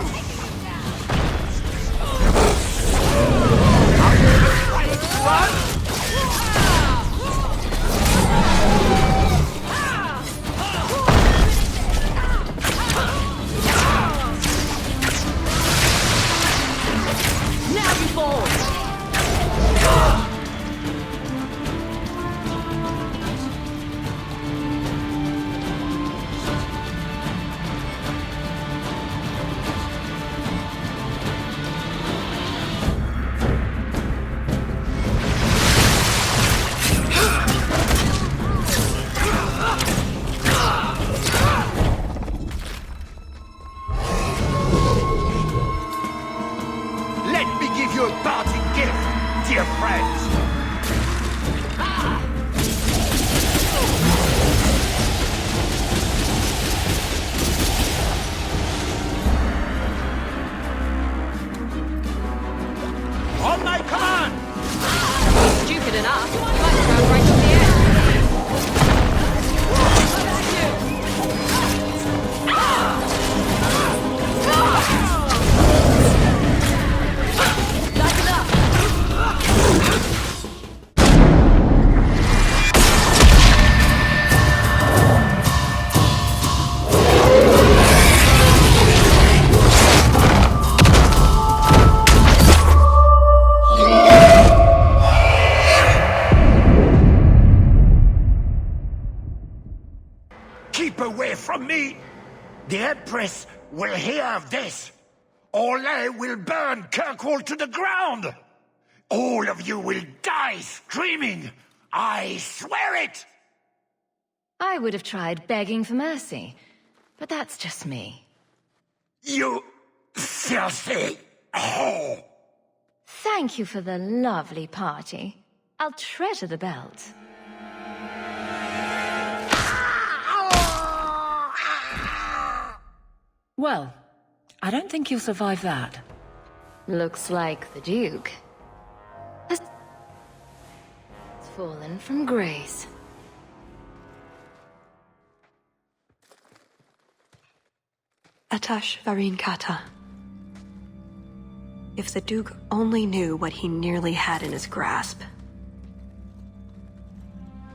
from me. The Empress will hear of this. Orlais will burn Kirkwall to the ground. All of you will die screaming. I swear it! I would have tried begging for mercy, but that's just me. You filthy whore! Thank you for the lovely party. I'll treasure the belt. Well, I don't think you'll survive that. Looks like the Duke has fallen from grace. Atash Varin Kata. If the Duke only knew what he nearly had in his grasp.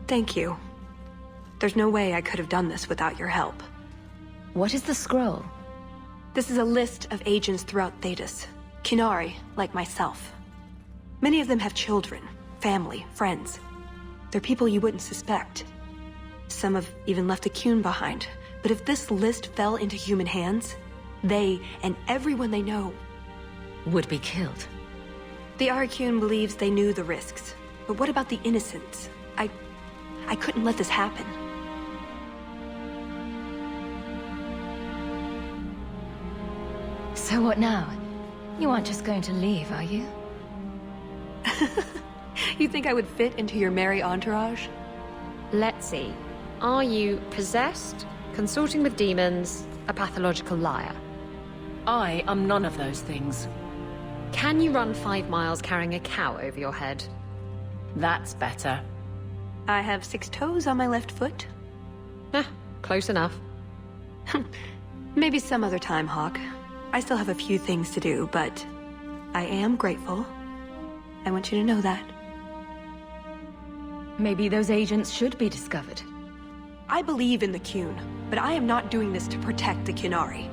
Thank you. There's no way I could have done this without your help. What is the scroll? This is a list of agents throughout Thedas. Qunari, like myself. Many of them have children, family, friends. They're people you wouldn't suspect. Some have even left a Qun behind. But if this list fell into human hands, they and everyone they know would be killed. The Aurykun believes they knew the risks. But what about the innocents? I couldn't let this happen. So what now? You aren't just going to leave, are you? You think I would fit into your merry entourage? Let's see. Are you possessed, consorting with demons, a pathological liar? I am none of those things. Can you run 5 miles carrying a cow over your head? That's better. I have 6 toes on my left foot. Close enough. Maybe some other time, Hawk. I still have a few things to do, but I am grateful. I want you to know that. Maybe those agents should be discovered. I believe in the Qun, but I am not doing this to protect the Qunari.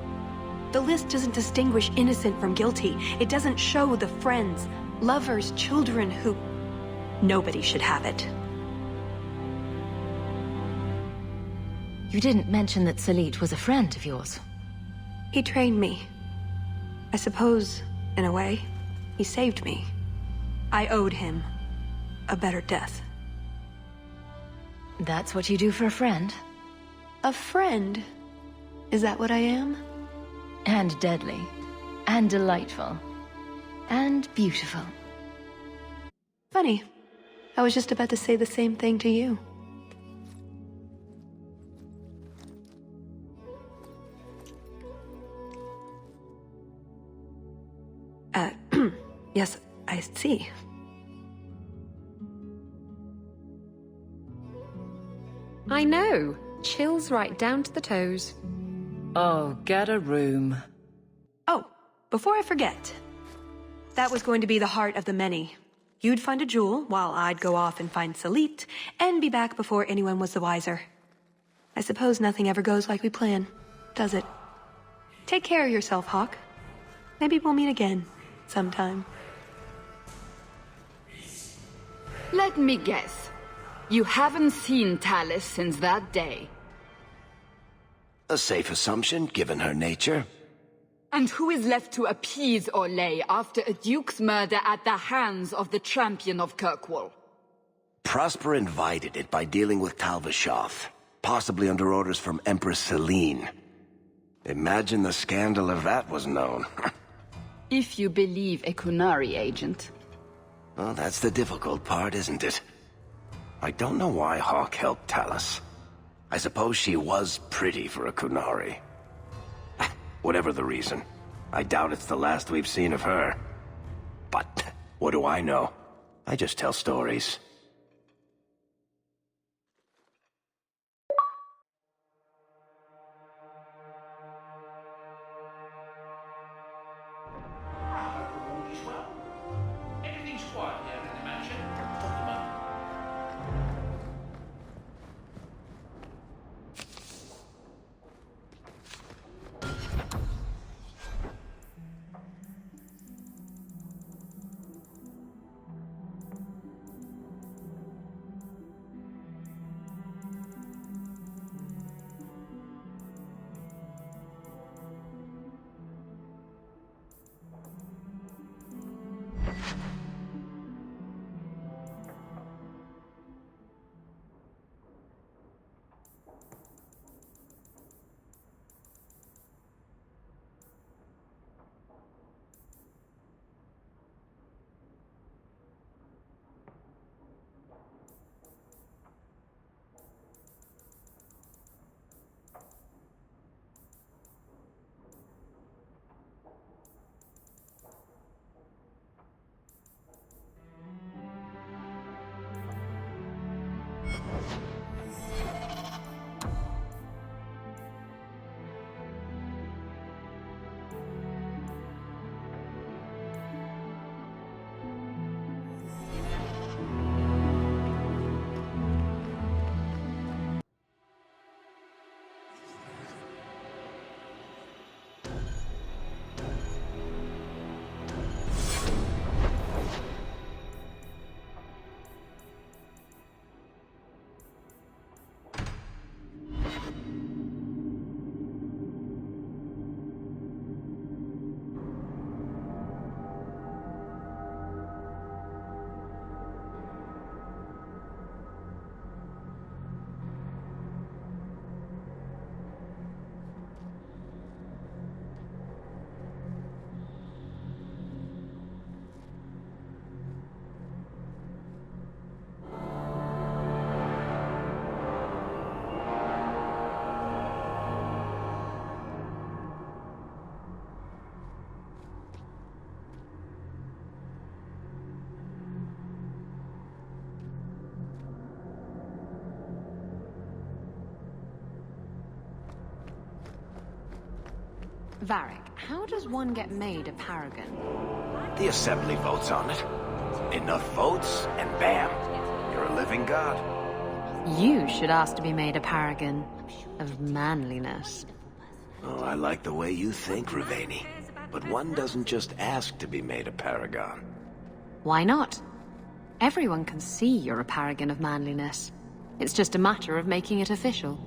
The list doesn't distinguish innocent from guilty. It doesn't show the friends, lovers, children who... Nobody should have it. You didn't mention that Salit was a friend of yours. He trained me. I suppose, in a way, he saved me. I owed him a better death. That's what you do for a friend? A friend? Is that what I am? And deadly. And delightful. And beautiful. Funny. I was just about to say the same thing to you. Yes, I see. I know. Chills right down to the toes. Oh, get a room. Oh, before I forget. That was going to be the heart of the many. You'd find a jewel, while I'd go off and find Salit, and be back before anyone was the wiser. I suppose nothing ever goes like we plan, does it? Take care of yourself, Hawk. Maybe we'll meet again, sometime. Let me guess. You haven't seen Tallis since that day. A safe assumption, given her nature. And who is left to appease Orlais after a duke's murder at the hands of the champion of Kirkwall? Prosper invited it by dealing with Tal Vashoth, possibly under orders from Empress Selene. Imagine the scandal if that was known. If you believe a Qunari agent. Well, that's the difficult part, isn't it? I don't know why Hawk helped Tallis. I suppose she was pretty for a Qunari. Whatever the reason, I doubt it's the last we've seen of her. But what do I know? I just tell stories. Everything's quiet here in the mansion. Varric, how does one get made a paragon? The Assembly votes on it. Enough votes, and bam, you're a living god. You should ask to be made a paragon of manliness. Oh, I like the way you think, Rivaini. But one doesn't just ask to be made a paragon. Why not? Everyone can see you're a paragon of manliness. It's just a matter of making it official.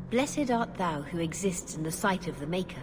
Blessed art thou who exists in the sight of the Maker.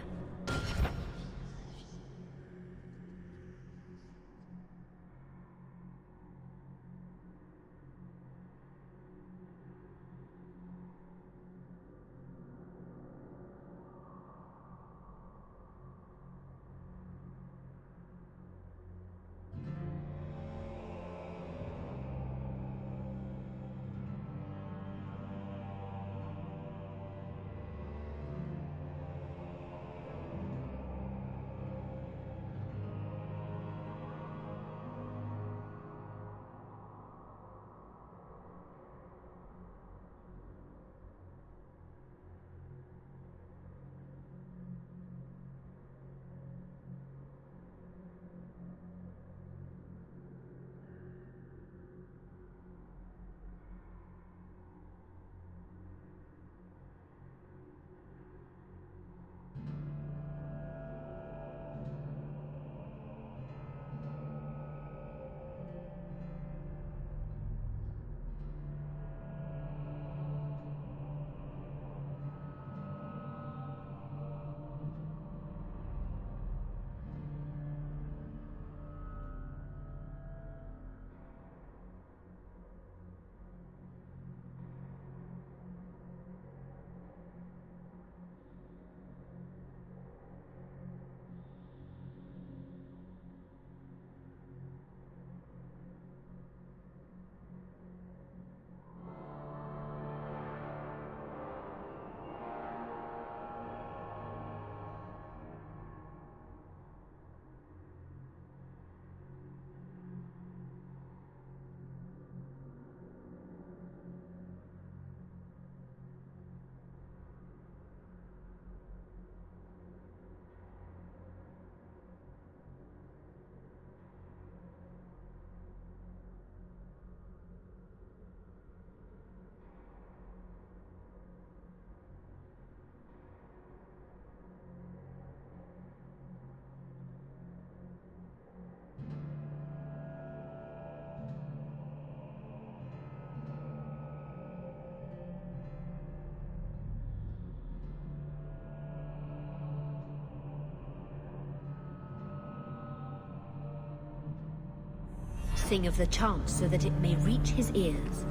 Sing of the chant so that it may reach his ears.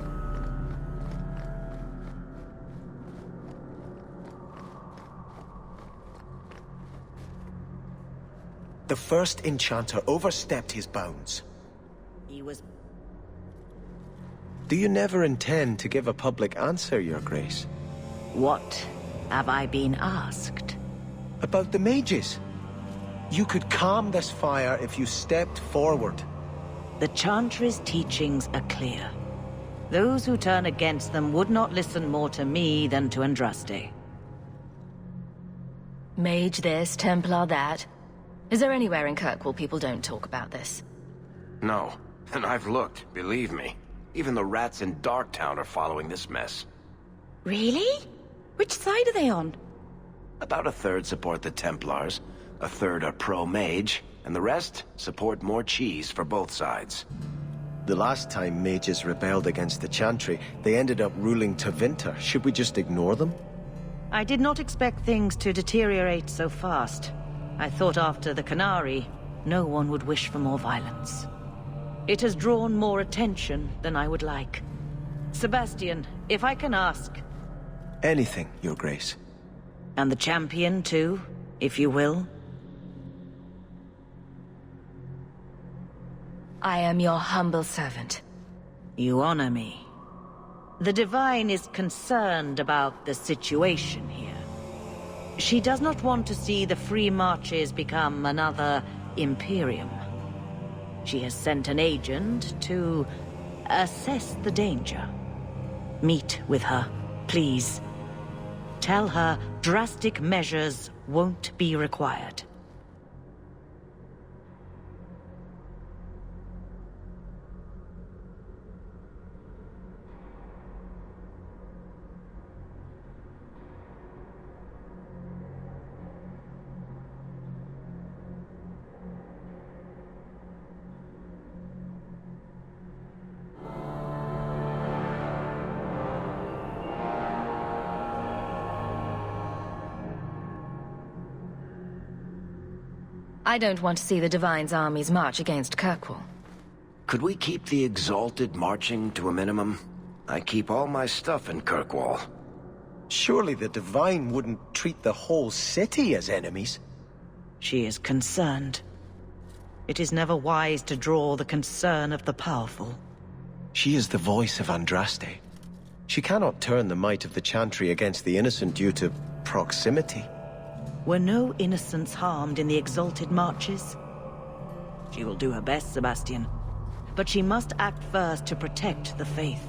The first enchanter overstepped his bounds. He was... Do you never intend to give a public answer, Your Grace? What have I been asked? About the mages. You could calm this fire if you stepped forward. The Chantry's teachings are clear. Those who turn against them would not listen more to me than to Andraste. Mage this, Templar that. Is there anywhere in Kirkwall people don't talk about this? No, and I've looked, believe me. Even the rats in Darktown are following this mess. Really? Which side are they on? About a third support the Templars, a third are pro-mage, and the rest support more cheese for both sides. The last time mages rebelled against the Chantry, they ended up ruling Tevinter. Should we just ignore them? I did not expect things to deteriorate so fast. I thought after the Canary, no one would wish for more violence. It has drawn more attention than I would like. Sebastian, if I can ask... Anything, Your Grace. And the champion, too, if you will? I am your humble servant. You honor me. The Divine is concerned about the situation here. She does not want to see the Free Marches become another Imperium. She has sent an agent to assess the danger. Meet with her, please. Tell her drastic measures won't be required. I don't want to see the Divine's armies march against Kirkwall. Could we keep the Exalted marching to a minimum? I keep all my stuff in Kirkwall. Surely the Divine wouldn't treat the whole city as enemies. She is concerned. It is never wise to draw the concern of the powerful. She is the voice of Andraste. She cannot turn the might of the Chantry against the innocent due to proximity. Were no innocents harmed in the Exalted marches? She will do her best, Sebastian. But she must act first to protect the faith.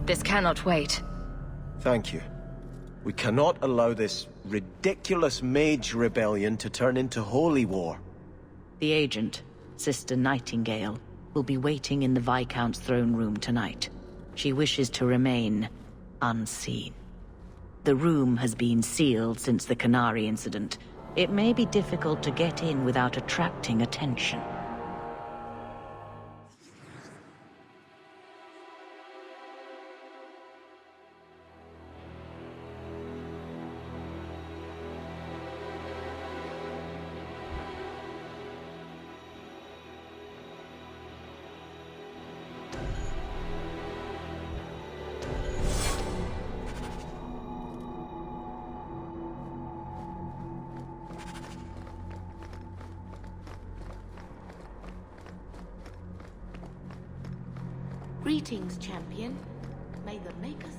This cannot wait. Thank you. We cannot allow this ridiculous mage rebellion to turn into holy war. The agent, Sister Nightingale, will be waiting in the Viscount's throne room tonight. She wishes to remain unseen. The room has been sealed since the Canary incident. It may be difficult to get in without attracting attention. Greetings, champion. May the make us.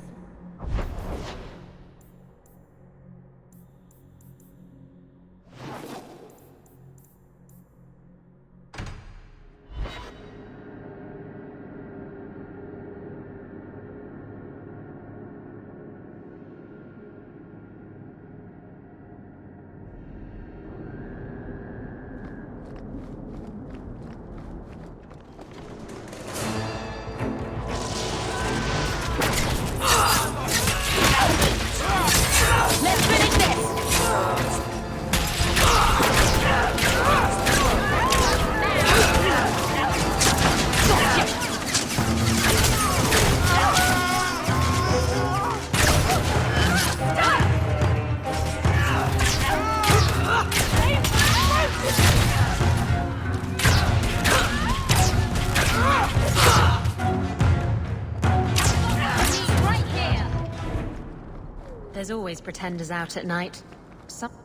There's always pretenders out at night. Sometimes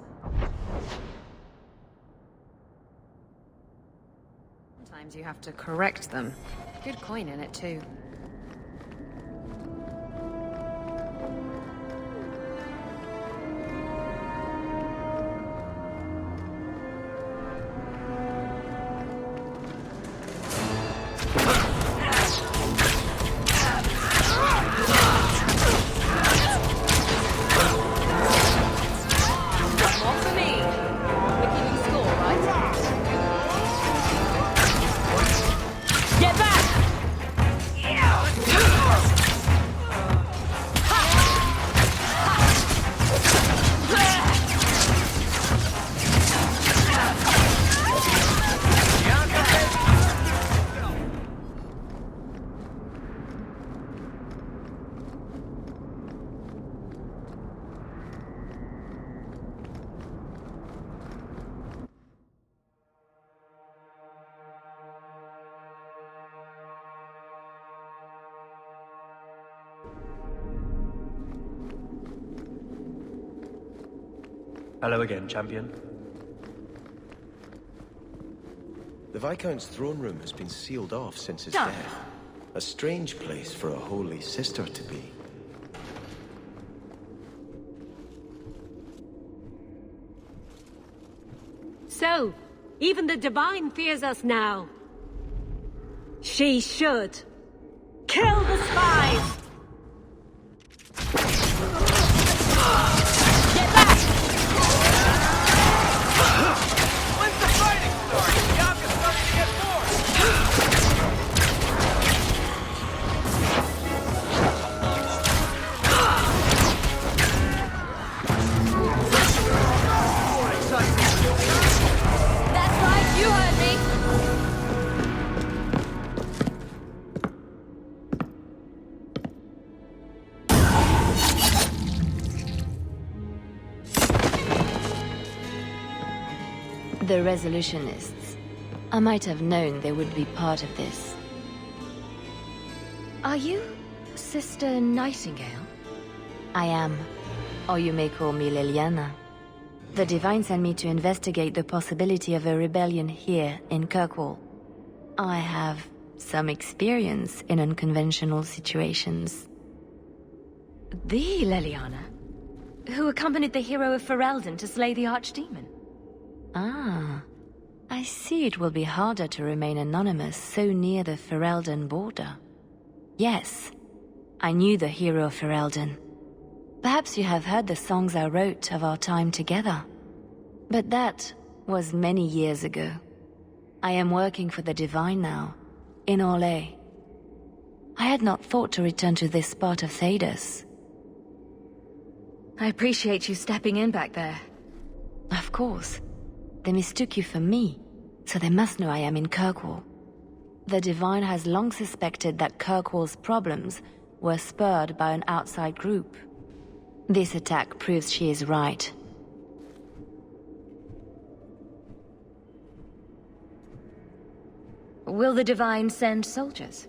you have to correct them. Good coin in it, too. Hello again, champion. The Viscount's throne room has been sealed off since his death. A strange place for a holy sister to be. So, even the Divine fears us now. She should. Kill the spies! The Resolutionists. I might have known they would be part of this. Are you Sister Nightingale? I am. Or you may call me Liliana. The Divine sent me to investigate the possibility of a rebellion here in Kirkwall. I have some experience in unconventional situations. The Liliana? Who accompanied the hero of Ferelden to slay the Archdemon? Ah. I see it will be harder to remain anonymous so near the Ferelden border. Yes, I knew the hero of Ferelden. Perhaps you have heard the songs I wrote of our time together. But that was many years ago. I am working for the Divine now, in Orlais. I had not thought to return to this part of Thedas. I appreciate you stepping in back there. Of course. They mistook you for me, so they must know I am in Kirkwall. The Divine has long suspected that Kirkwall's problems were spurred by an outside group. This attack proves she is right. Will the Divine send soldiers?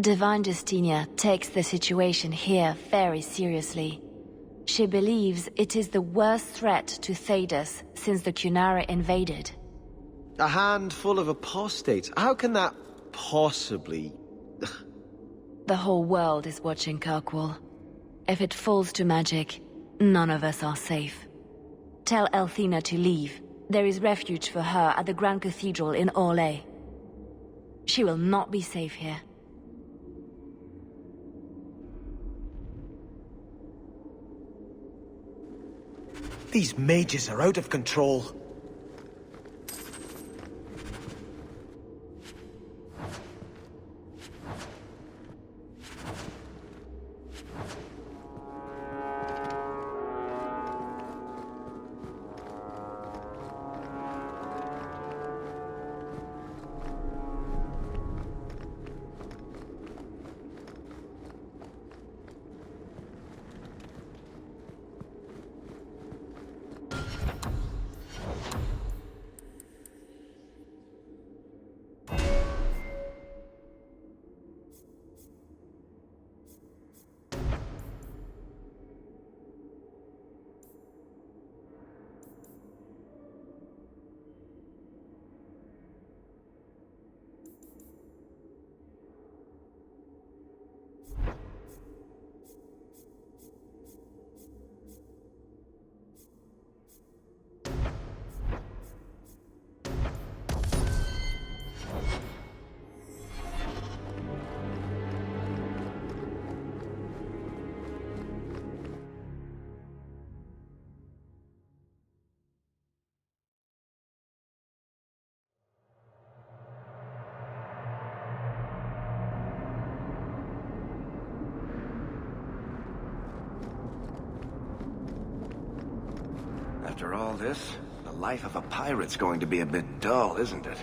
Divine Justinia takes the situation here very seriously. She believes it is the worst threat to Thedas since the Qunari invaded. A handful of apostates? How can that possibly... The whole world is watching Kirkwall. If it falls to magic, none of us are safe. Tell Elthina to leave. There is refuge for her at the Grand Cathedral in Orlais. She will not be safe here. These mages are out of control. After all this, the life of a pirate's going to be a bit dull, isn't it?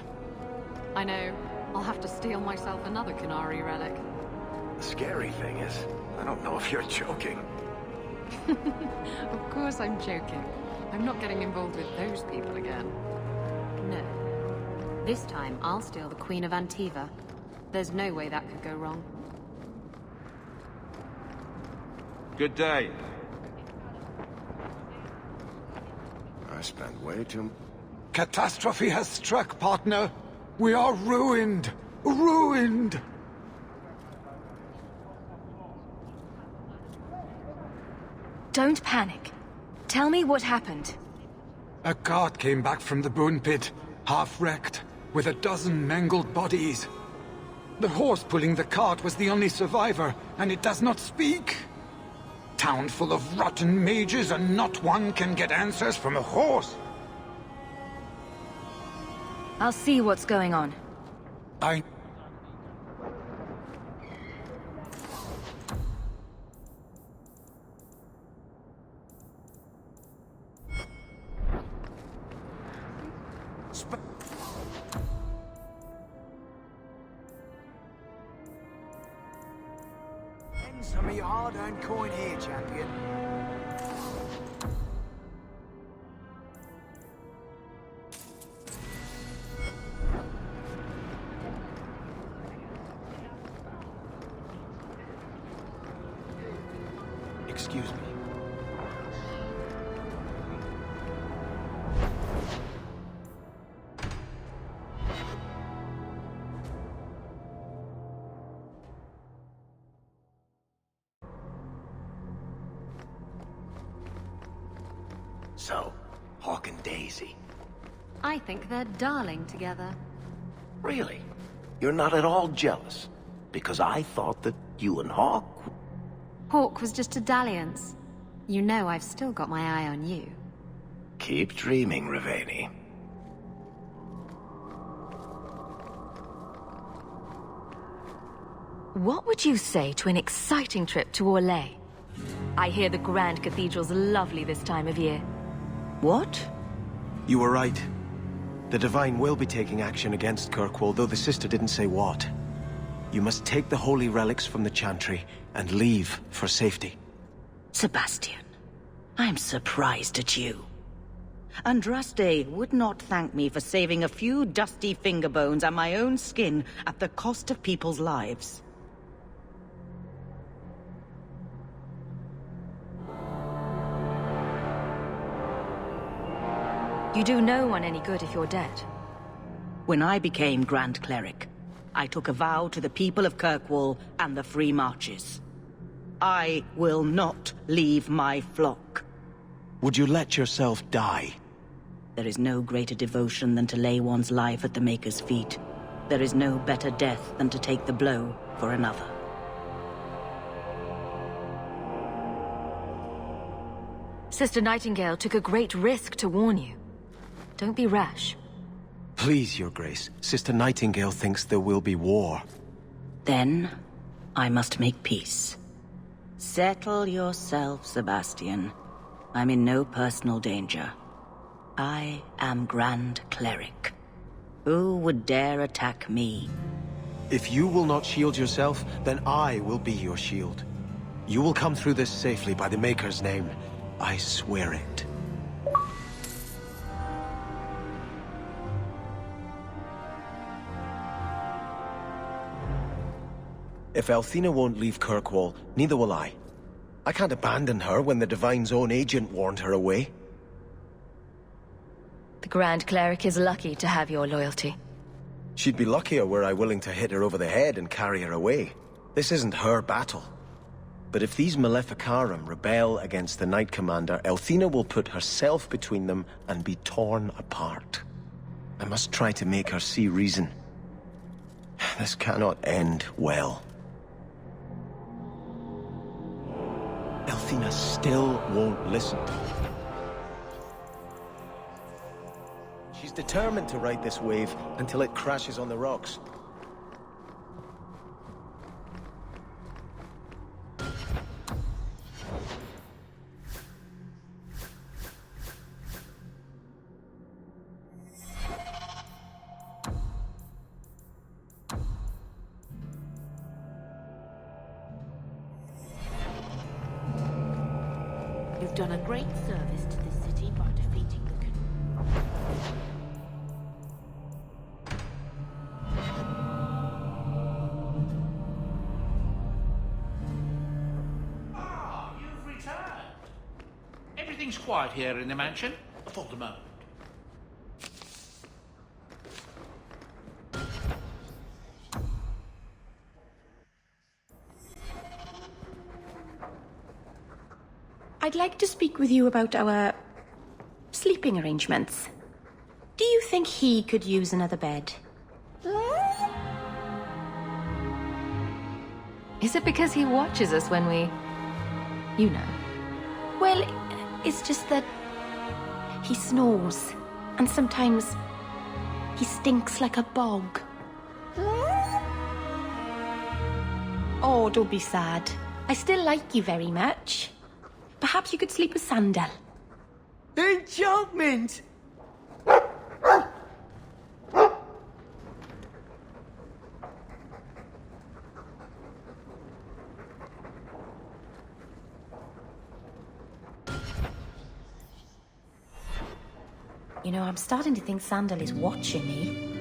I know. I'll have to steal myself another Qunari relic. The scary thing is, I don't know if you're joking. Of course I'm joking. I'm not getting involved with those people again. No. This time, I'll steal the Queen of Antiva. There's no way that could go wrong. Good day. I spent way too... Catastrophe has struck, partner. We are ruined. Ruined! Don't panic. Tell me what happened. A cart came back from the bone pit, half-wrecked, with a dozen mangled bodies. The horse pulling the cart was the only survivor, and it does not speak. Town full of rotten mages, and not one can get answers from a horse. I'll see what's going on. Some of your hard-earned coin here, champion. Excuse me. So, Hawk and Daisy. I think they're darling together. Really? You're not at all jealous? Because I thought that you and Hawk... Hawk was just a dalliance. You know I've still got my eye on you. Keep dreaming, Raveni. What would you say to an exciting trip to Orlais? I hear the Grand Cathedral's lovely this time of year. What? You were right. The Divine will be taking action against Kirkwall, though the sister didn't say what. You must take the holy relics from the Chantry and leave for safety. Sebastian, I'm surprised at you. Andraste would not thank me for saving a few dusty finger bones and my own skin at the cost of people's lives. You do no one any good if you're dead. When I became Grand Cleric, I took a vow to the people of Kirkwall and the Free Marches. I will not leave my flock. Would you let yourself die? There is no greater devotion than to lay one's life at the Maker's feet. There is no better death than to take the blow for another. Sister Nightingale took a great risk to warn you. Don't be rash. Please, Your Grace. Sister Nightingale thinks there will be war. Then, I must make peace. Settle yourself, Sebastian. I'm in no personal danger. I am Grand Cleric. Who would dare attack me? If you will not shield yourself, then I will be your shield. You will come through this safely by the Maker's name. I swear it. If Althena won't leave Kirkwall, neither will I. I can't abandon her when the Divine's own agent warned her away. The Grand Cleric is lucky to have your loyalty. She'd be luckier were I willing to hit her over the head and carry her away. This isn't her battle. But if these Maleficarum rebel against the Knight Commander, Althena will put herself between them and be torn apart. I must try to make her see reason. This cannot end well. Althena still won't listen. She's determined to ride this wave until it crashes on the rocks. You've done a great service to this city by defeating the You've returned. Everything's quiet here in the mansion. For the moment. I'd like to speak with you about our sleeping arrangements. Do you think he could use another bed? Is it because he watches us when we... you know? Well, it's just that he snores, and sometimes he stinks like a bog. Oh, don't be sad. I still like you very much. Perhaps you could sleep with Sandal. Enchantment! You know, I'm starting to think Sandal is watching me.